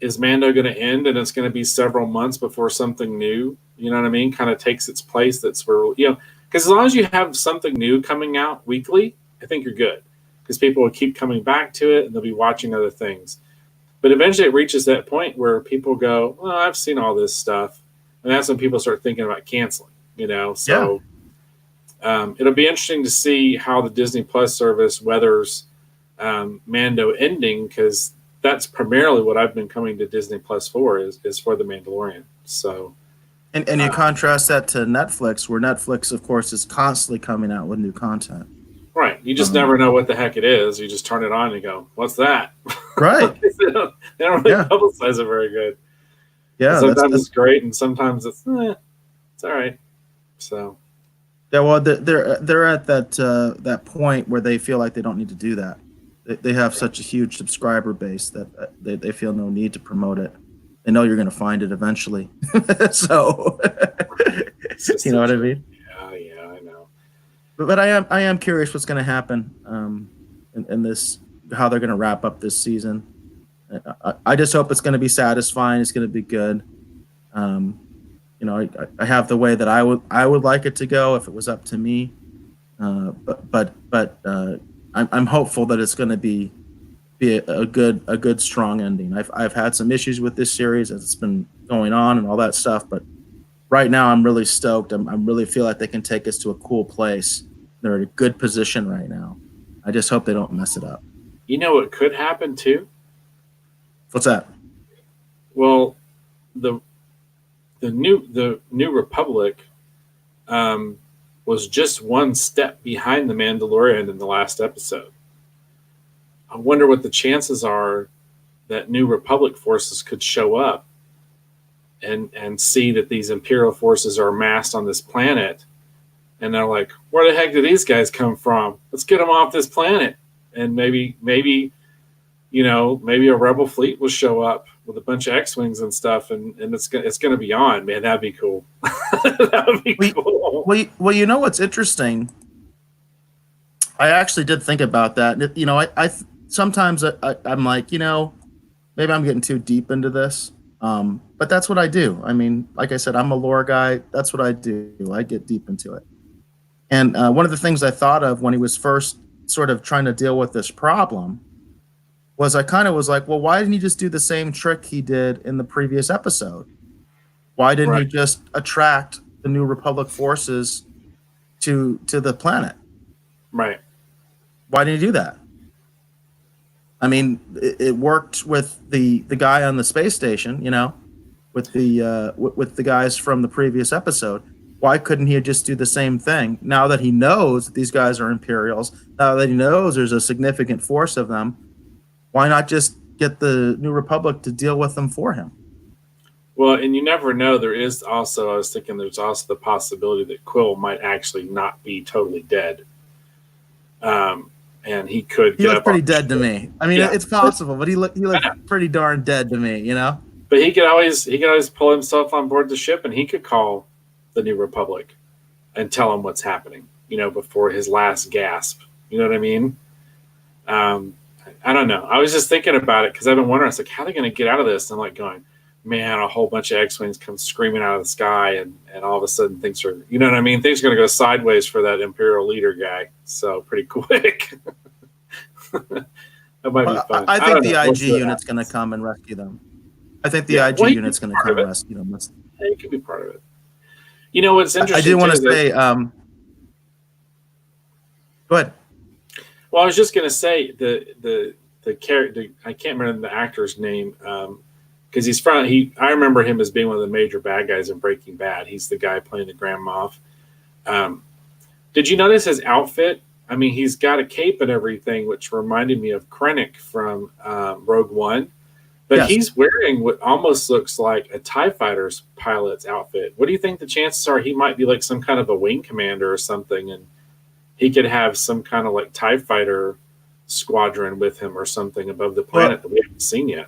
S1: is Mando going to end and it's going to be several months before something new, you know what I mean, kind of takes its place? That's where, because as long as you have something new coming out weekly, I think you're good, because people will keep coming back to it and they'll be watching other things. But eventually it reaches that point where people go, well, I've seen all this stuff. And that's when people start thinking about canceling, So it'll be interesting to see how the Disney Plus service weathers Mando ending, because that's primarily what I've been coming to Disney Plus for is for the Mandalorian. So,
S2: and you contrast that to Netflix, where Netflix, of course, is constantly coming out with new content.
S1: Right. You just never know what the heck it is. You just turn it on and you go, "What's that?"
S2: Right.
S1: They don't really publicize it very good.
S2: Yeah.
S1: Sometimes it's great, and sometimes it's all right. So.
S2: Yeah. Well, they're at that point where they feel like they don't need to do that. They have such a huge subscriber base that they feel no need to promote it. They know you're going to find it eventually. So, you know what I mean?
S1: Yeah, I know.
S2: But I am curious what's going to happen in this, how they're going to wrap up this season. I just hope it's going to be satisfying. It's going to be good. I have the way that I would like it to go if it was up to me. But I'm hopeful that it's going to be a good strong ending. I've had some issues with this series as it's been going on and all that stuff, but right now I'm really stoked. I'm really feel like they can take us to a cool place. They're in a good position right now. I just hope they don't mess it up.
S1: You know what could happen too?
S2: What's that?
S1: Well, the New Republic was just one step behind the Mandalorian in the last episode. I wonder what the chances are that New Republic forces could show up and see that these Imperial forces are amassed on this planet, and they're like, where the heck did these guys come from? Let's get them off this planet. And maybe a Rebel fleet will show up with a bunch of X-Wings and stuff, and it's going to be on. Man, that'd be cool. That would be cool.
S2: Well, you know what's interesting? I actually did think about that. I sometimes I'm like, maybe I'm getting too deep into this, but that's what I do. I mean, like I said, I'm a lore guy. That's what I do. I get deep into it. And one of the things I thought of when he was first sort of trying to deal with this problem was I kind of was like, well, why didn't he just do the same trick he did in the previous episode? Why didn't he just attract the New Republic forces to the planet?
S1: Right.
S2: Why didn't he do that? I mean, it worked with the guy on the space station, with the guys from the previous episode. Why couldn't he just do the same thing now that he knows that these guys are Imperials? Now that he knows there's a significant force of them, why not just get the New Republic to deal with them for him?
S1: Well, and you never know. There's also the possibility that Quill might actually not be totally dead. And he could.
S2: He looked pretty dead to me. I mean, it's possible, but he looked pretty darn dead to me,
S1: But he could always pull himself on board the ship, and he could call the New Republic and tell him what's happening, before his last gasp. You know what I mean? I don't know. I was just thinking about it because I've been wondering. It's like, how are they going to get out of this? And I'm like going, man, a whole bunch of X-Wings come screaming out of the sky, and all of a sudden things are, you know what I mean? Things are going to go sideways for that Imperial leader guy. So pretty quick. That might be fun.
S2: I think the IG unit's going to come and rescue them. I think the IG unit's going to come and rescue them.
S1: Yeah, you could be part of it. You know what's interesting?
S2: I did want to say. Go ahead.
S1: Well, I was just going to say the character. I can't remember the actor's name because he's from. I remember him as being one of the major bad guys in Breaking Bad. He's the guy playing the Grand Moff. Did you notice his outfit? I mean, he's got a cape and everything, which reminded me of Krennic from Rogue One. But
S2: Yes.
S1: he's wearing what almost looks like a TIE fighter's pilot's outfit. What do you think the chances are he might be like some kind of a wing commander or something, and he could have some kind of like TIE fighter squadron with him or something above the planet that we haven't seen yet?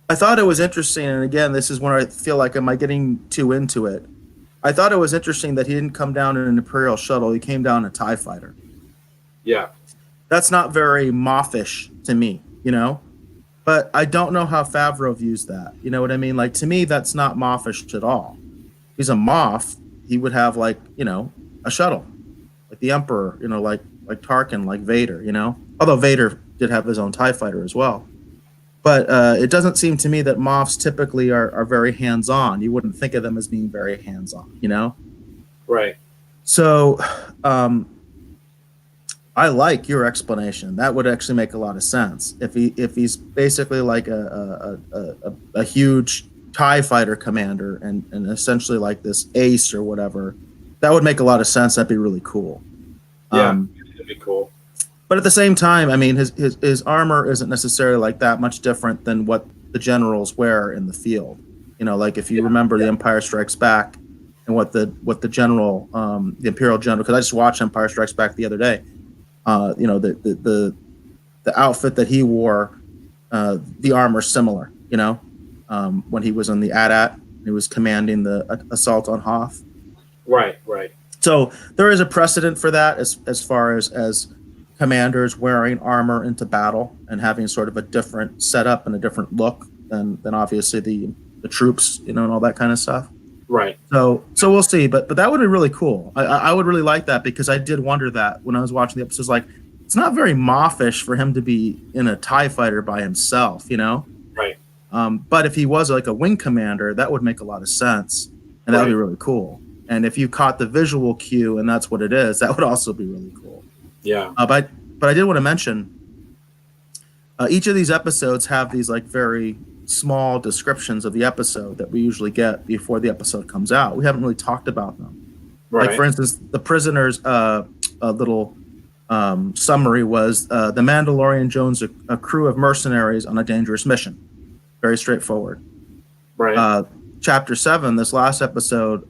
S2: I thought it was interesting, and again, this is where I feel like, am I getting too into it? I thought it was interesting that he didn't come down in an Imperial shuttle. He came down in a TIE fighter.
S1: Yeah.
S2: That's not very Moffish to me, you know? But I don't know how Favreau views that. You know what I mean? Like, to me, that's not Moffish at all. If he's a Moff, he would have, like, you know, a shuttle. Like the Emperor, you know, like Tarkin, like Vader, you know? Although Vader did have his own TIE fighter as well. But it doesn't seem to me that Moffs typically are very hands-on. You wouldn't think of them as being very hands-on, you know?
S1: Right.
S2: So I like your explanation. That would actually make a lot of sense. If he's basically like a huge TIE fighter commander and essentially like this ace or whatever, that would make a lot of sense. That'd be really cool.
S1: Yeah, that'd be cool.
S2: But at the same time, I mean, his armor isn't necessarily like that much different than what the generals wear in the field. You know, like if you remember The Empire Strikes Back and what the general, the Imperial general, because I just watched Empire Strikes Back the other day. You know, the outfit that he wore, the armor similar. You know, when he was on the AT-AT, he was commanding the assault on Hoth.
S1: Right, right.
S2: So there is a precedent for that as far as commanders wearing armor into battle and having sort of a different setup and a different look than obviously the troops, you know, and all that kind of stuff.
S1: Right.
S2: So we'll see, but that would be really cool. I would really like that because I did wonder that when I was watching the episodes. Like, it's not very Moffish for him to be in a TIE fighter by himself, you know.
S1: Right.
S2: But if he was like a wing commander, that would make a lot of sense, and that would be really cool. And if you caught the visual cue and that's what it is, that would also be really cool.
S1: Yeah.
S2: But I did want to mention each of these episodes have these like very small descriptions of the episode that we usually get before the episode comes out. We haven't really talked about them.
S1: Right.
S2: Like, for instance, the prisoner's little summary was the Mandalorian joins a crew of mercenaries on a dangerous mission. Very straightforward.
S1: Right.
S2: Chapter 7, this last episode,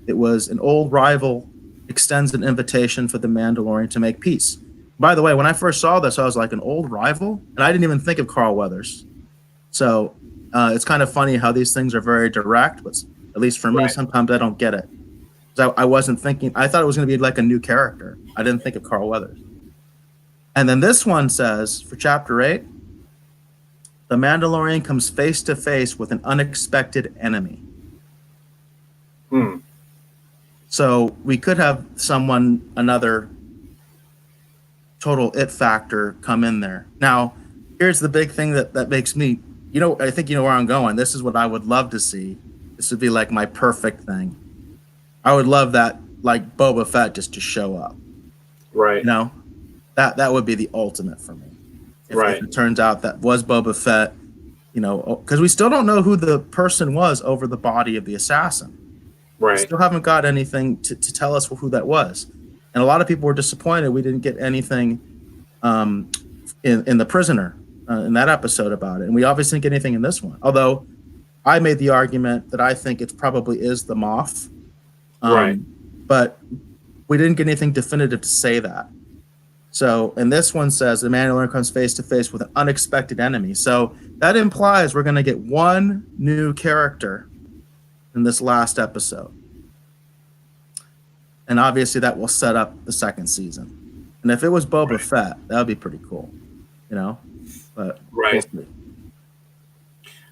S2: it was an old rival extends an invitation for the Mandalorian to make peace. By the way, when I first saw this, I was like, an old rival? And I didn't even think of Carl Weathers. So it's kind of funny how these things are very direct, but at least for me, sometimes I don't get it. So I wasn't thinking, I thought it was going to be like a new character. I didn't think of Carl Weathers. And then this one says, for chapter 8, the Mandalorian comes face to face with an unexpected enemy. So we could have another total it factor come in there. Now, here's the big thing that makes me, you know, I think you know where I'm going. This is what I would love to see. This would be like my perfect thing. I would love that, like Boba Fett just to show up.
S1: Right.
S2: You know, that would be the ultimate for me. If it turns out that was Boba Fett, you know, because we still don't know who the person was over the body of the assassin.
S1: Right.
S2: We still haven't got anything to tell us who that was. And a lot of people were disappointed we didn't get anything in The Prisoner, in that episode about it. And we obviously didn't get anything in this one. Although I made the argument that I think it probably is the Moff. But we didn't get anything definitive to say that. So, and this one says the Mandalorian comes face to face with an unexpected enemy. So that implies we're going to get one new character in this last episode. And obviously that will set up the second season. And if it was Boba Fett, that would be pretty cool, you know? But we'll see.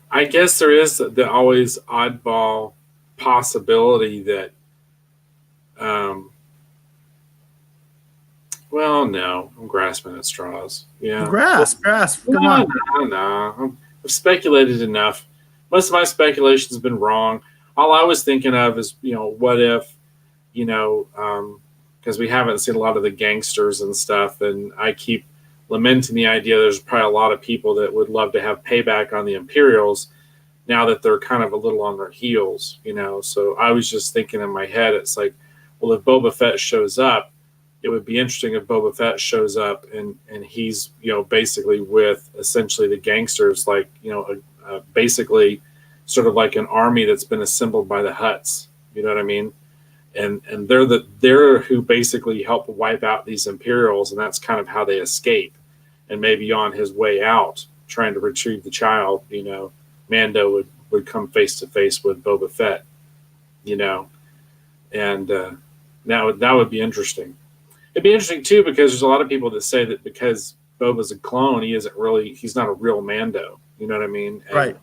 S1: I guess there is the always oddball possibility that, well, no, I'm grasping at straws. Yeah.
S2: Grasp. Come on.
S1: No. I've speculated enough. Most of my speculation has been wrong. All I was thinking of is, you know, what if, you know, because we haven't seen a lot of the gangsters and stuff, and I keep lamenting the idea there's probably a lot of people that would love to have payback on the Imperials now that they're kind of a little on their heels, you know. So I was just thinking in my head, it's like, well, if Boba Fett shows up, it would be interesting if Boba Fett shows up and he's, you know, basically with essentially the gangsters, like, you know, basically sort of like an army that's been assembled by the Hutts. You know what I mean? And they're who basically help wipe out these Imperials, and that's kind of how they escape. And maybe on his way out, trying to retrieve the child, Mando would come face to face with Boba Fett, and that would be interesting. It'd be interesting too, because there's a lot of people that say that because Boba's a clone, he's not a real Mando. You know what I mean?
S2: Right.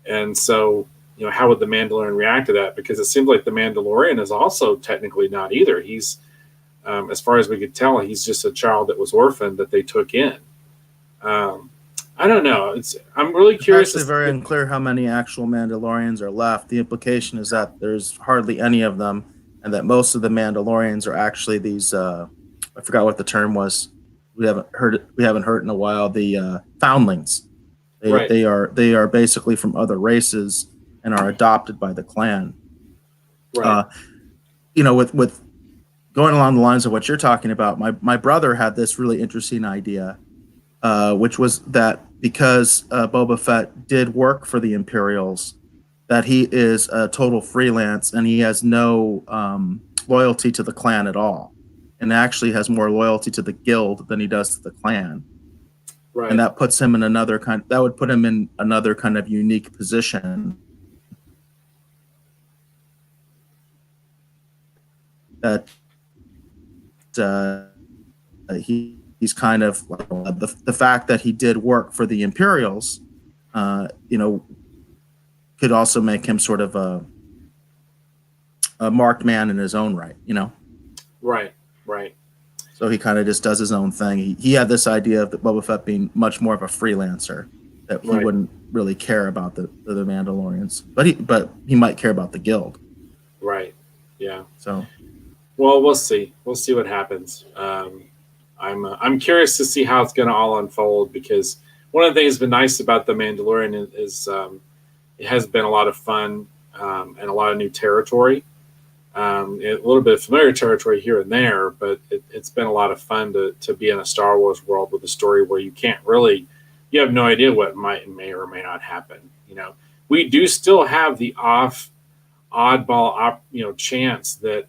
S1: And so, how would the Mandalorian react to that? Because it seems like the Mandalorian is also technically not either. He's, as far as we could tell, he's just a child that was orphaned that they took in. I don't know. I'm really curious.
S2: It's actually very unclear how many actual Mandalorians are left. The implication is that there's hardly any of them, and that most of the Mandalorians are actually these. I forgot what the term was. We haven't heard it in a while. The foundlings. They are basically from other races and are adopted by the clan.
S1: Right.
S2: With going along the lines of what you're talking about, my brother had this really interesting idea, which was that because Boba Fett did work for the Imperials, that he is a total freelance and he has no loyalty to the clan at all, and actually has more loyalty to the guild than he does to the clan.
S1: Right.
S2: And that puts him in another kind of unique position. That he's kind of like, the fact that he did work for the Imperials, could also make him sort of a marked man in his own right,
S1: Right.
S2: So he kind of just does his own thing. He had this idea of Boba Fett being much more of a freelancer, that he wouldn't really care about the Mandalorians, but he might care about the guild.
S1: Right. Yeah.
S2: So,
S1: well, we'll see. We'll see what happens. I'm curious to see how it's going to all unfold, because one of the things that's been nice about the Mandalorian is it has been a lot of fun and a lot of new territory. A little bit of familiar territory here and there, but it's been a lot of fun to be in a Star Wars world with a story where you have no idea what may or may not happen. We do still have the oddball chance that,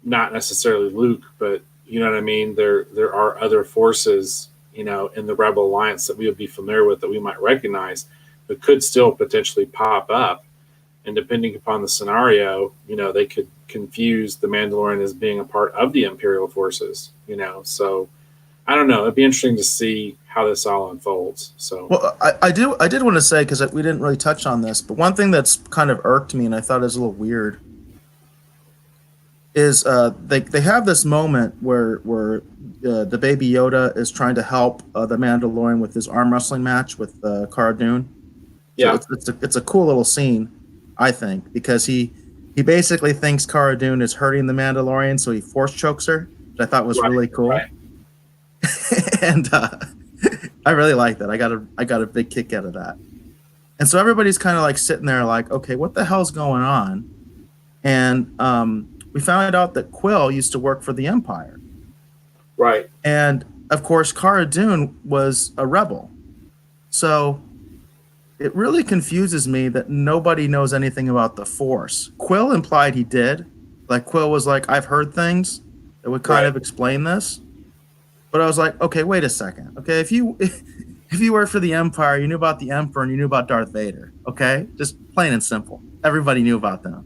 S1: not necessarily Luke, but you know what I mean? There are other forces, in the Rebel Alliance that we would be familiar with, that we might recognize, but could still potentially pop up. And depending upon the scenario, they could confuse the Mandalorian as being a part of the Imperial forces, So I don't know. It'd be interesting to see how this all unfolds. So,
S2: well, I did want to say, because we didn't really touch on this, but one thing that's kind of irked me and I thought is a little weird is they have this moment where the Baby Yoda is trying to help the Mandalorian with his arm wrestling match with Cara Dune.
S1: Yeah,
S2: so it's a cool little scene, I think, because he basically thinks Cara Dune is hurting the Mandalorian, so he force chokes her, which I thought was really cool.
S1: Right.
S2: And I really like that. I got a big kick out of that. And so everybody's kind of like sitting there like, okay, what the hell's going on? And we found out that Quill used to work for the Empire.
S1: Right.
S2: And of course, Cara Dune was a rebel. So it really confuses me that nobody knows anything about the Force. Quill implied he did. Like, Quill was like, I've heard things that would kind of explain this. But I was like, okay, wait a second. Okay, if you worked for the Empire, you knew about the Emperor and you knew about Darth Vader. Okay, just plain and simple. Everybody knew about them,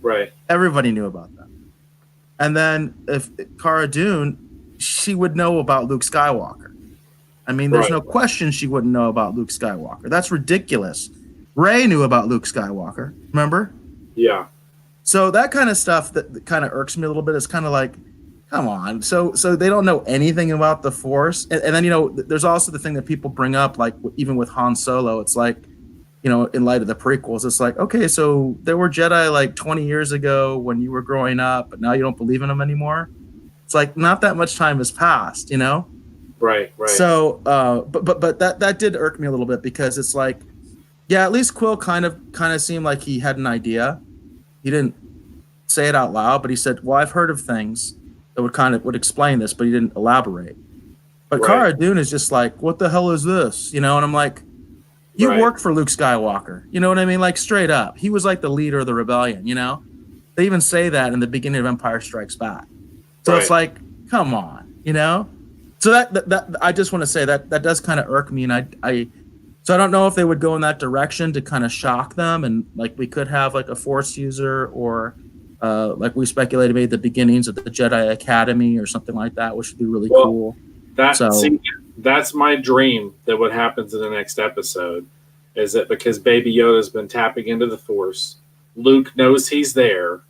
S1: Right.
S2: Everybody knew about them. And then if Cara Dune, she would know about Luke Skywalker. I mean, there's no question she wouldn't know about Luke Skywalker. That's ridiculous. Rey knew about Luke Skywalker. Remember?
S1: Yeah.
S2: So that kind of stuff that kind of irks me a little bit. It's kind of like, come on. So they don't know anything about the Force. And then, there's also the thing that people bring up, like even with Han Solo, it's like, in light of the prequels, it's like, okay, so there were Jedi like 20 years ago when you were growing up, but now you don't believe in them anymore. It's like not that much time has passed,
S1: Right.
S2: So, but that did irk me a little bit, because it's like, yeah, at least Quill kind of seemed like he had an idea. He didn't say it out loud, but he said, well, I've heard of things that would explain this, but he didn't elaborate. But
S1: Right.
S2: Cara Dune is just like, what the hell is this? And I'm like, you
S1: Right.
S2: worked for Luke Skywalker. You know what I mean? Like straight up. He was like the leader of the rebellion, They even say that in the beginning of Empire Strikes Back. So It's like, come on, So that I just want to say that does kind of irk me, and so I don't know if they would go in that direction to kind of shock them, and like we could have like a Force user, or like we speculated, maybe the beginnings of the Jedi Academy or something like that, which would be really cool.
S1: That's my dream, that what happens in the next episode is that because Baby Yoda's been tapping into the Force, Luke knows he's there.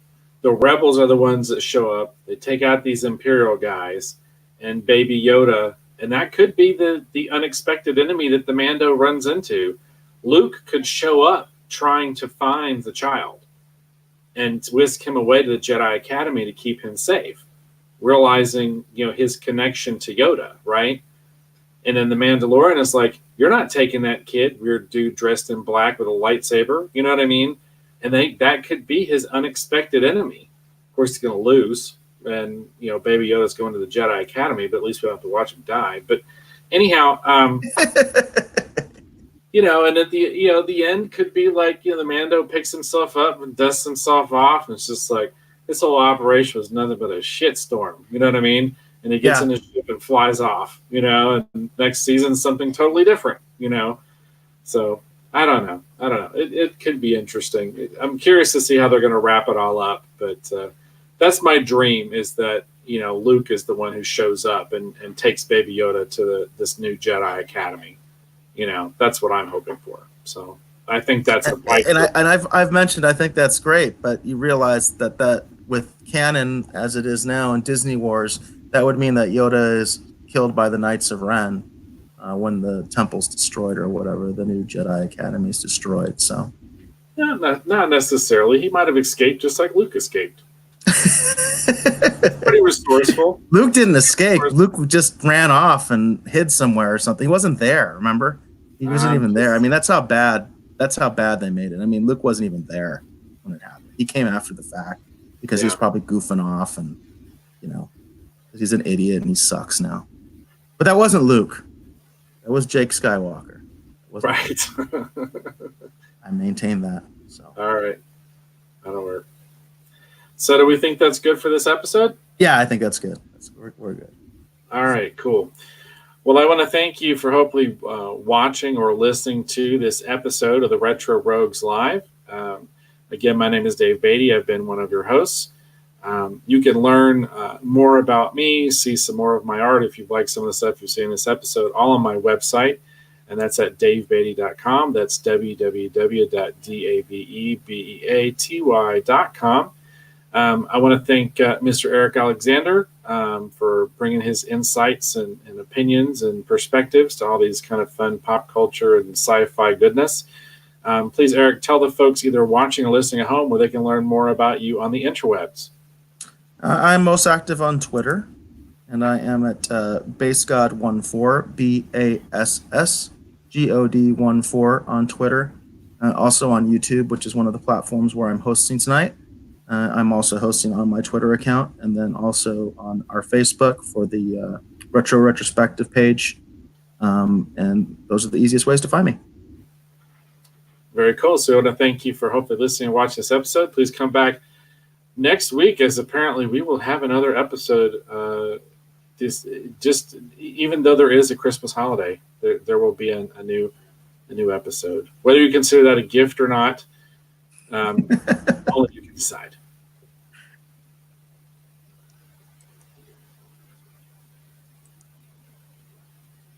S1: The rebels are the ones that show up. They take out these Imperial guys, and Baby Yoda, and that could be the unexpected enemy that the Mando runs into. Luke could show up trying to find the child and whisk him away to the Jedi Academy to keep him safe, realizing, his connection to Yoda, right? And then the Mandalorian is like, you're not taking that kid, weird dude dressed in black with a lightsaber. You know what I mean? And that could be his unexpected enemy. Of course, he's going to lose. And, Baby Yoda's going to the Jedi Academy, but at least we don't have to watch him die. But anyhow, and at the end could be like, the Mando picks himself up and dusts himself off. And it's just like, this whole operation was nothing but a shitstorm. You know what I mean? And he gets in his ship and flies off, and next season, something totally different, So I don't know. It could be interesting. I'm curious to see how they're going to wrap it all up. But that's my dream, is that, Luke is the one who shows up and takes Baby Yoda to this new Jedi Academy. That's what I'm hoping for. So I think that's the pipe.
S2: And I've mentioned, I think that's great, but you realize that with canon as it is now in Disney Wars, that would mean that Yoda is killed by the Knights of Ren when the temple's destroyed or whatever, the new Jedi Academy is destroyed. So,
S1: not necessarily. He might have escaped just like Luke escaped. Pretty resourceful.
S2: Luke didn't escape. Luke just ran off and hid somewhere or something. He wasn't there. Remember, he wasn't even there. I mean, that's how bad they made it. I mean, Luke wasn't even there when it happened. He came after the fact because he was probably goofing off, and he's an idiot and he sucks now. But that wasn't Luke. That was Jake Skywalker.
S1: Right.
S2: I maintain that. So.
S1: All right. That'll work. So do we think that's good for this episode?
S2: Yeah, I think that's good. We're good.
S1: All right, cool. Well, I want to thank you for hopefully watching or listening to this episode of the Retro Rogues Live. Again, my name is Dave Beatty. I've been one of your hosts. You can learn more about me, see some more of my art if you'd like some of the stuff you see in this episode, all on my website, and that's at davebeatty.com. That's www.davebeaty.com. I want to thank Mr. Eric Alexander for bringing his insights and opinions and perspectives to all these kind of fun pop culture and sci-fi goodness. Please, Eric, tell the folks either watching or listening at home where they can learn more about you on the interwebs.
S2: I'm most active on Twitter, and I am at BassGod14, BassGod14 on Twitter. Also on YouTube, which is one of the platforms where I'm hosting tonight. I'm also hosting on my Twitter account, and then also on our Facebook for the Retro Retrospective page. And those are the easiest ways to find me.
S1: Very cool. So I want to thank you for hopefully listening and watching this episode. Please come back next week, as apparently we will have another episode. Just even though there is a Christmas holiday, there will be a new episode. Whether you consider that a gift or not, only you can decide.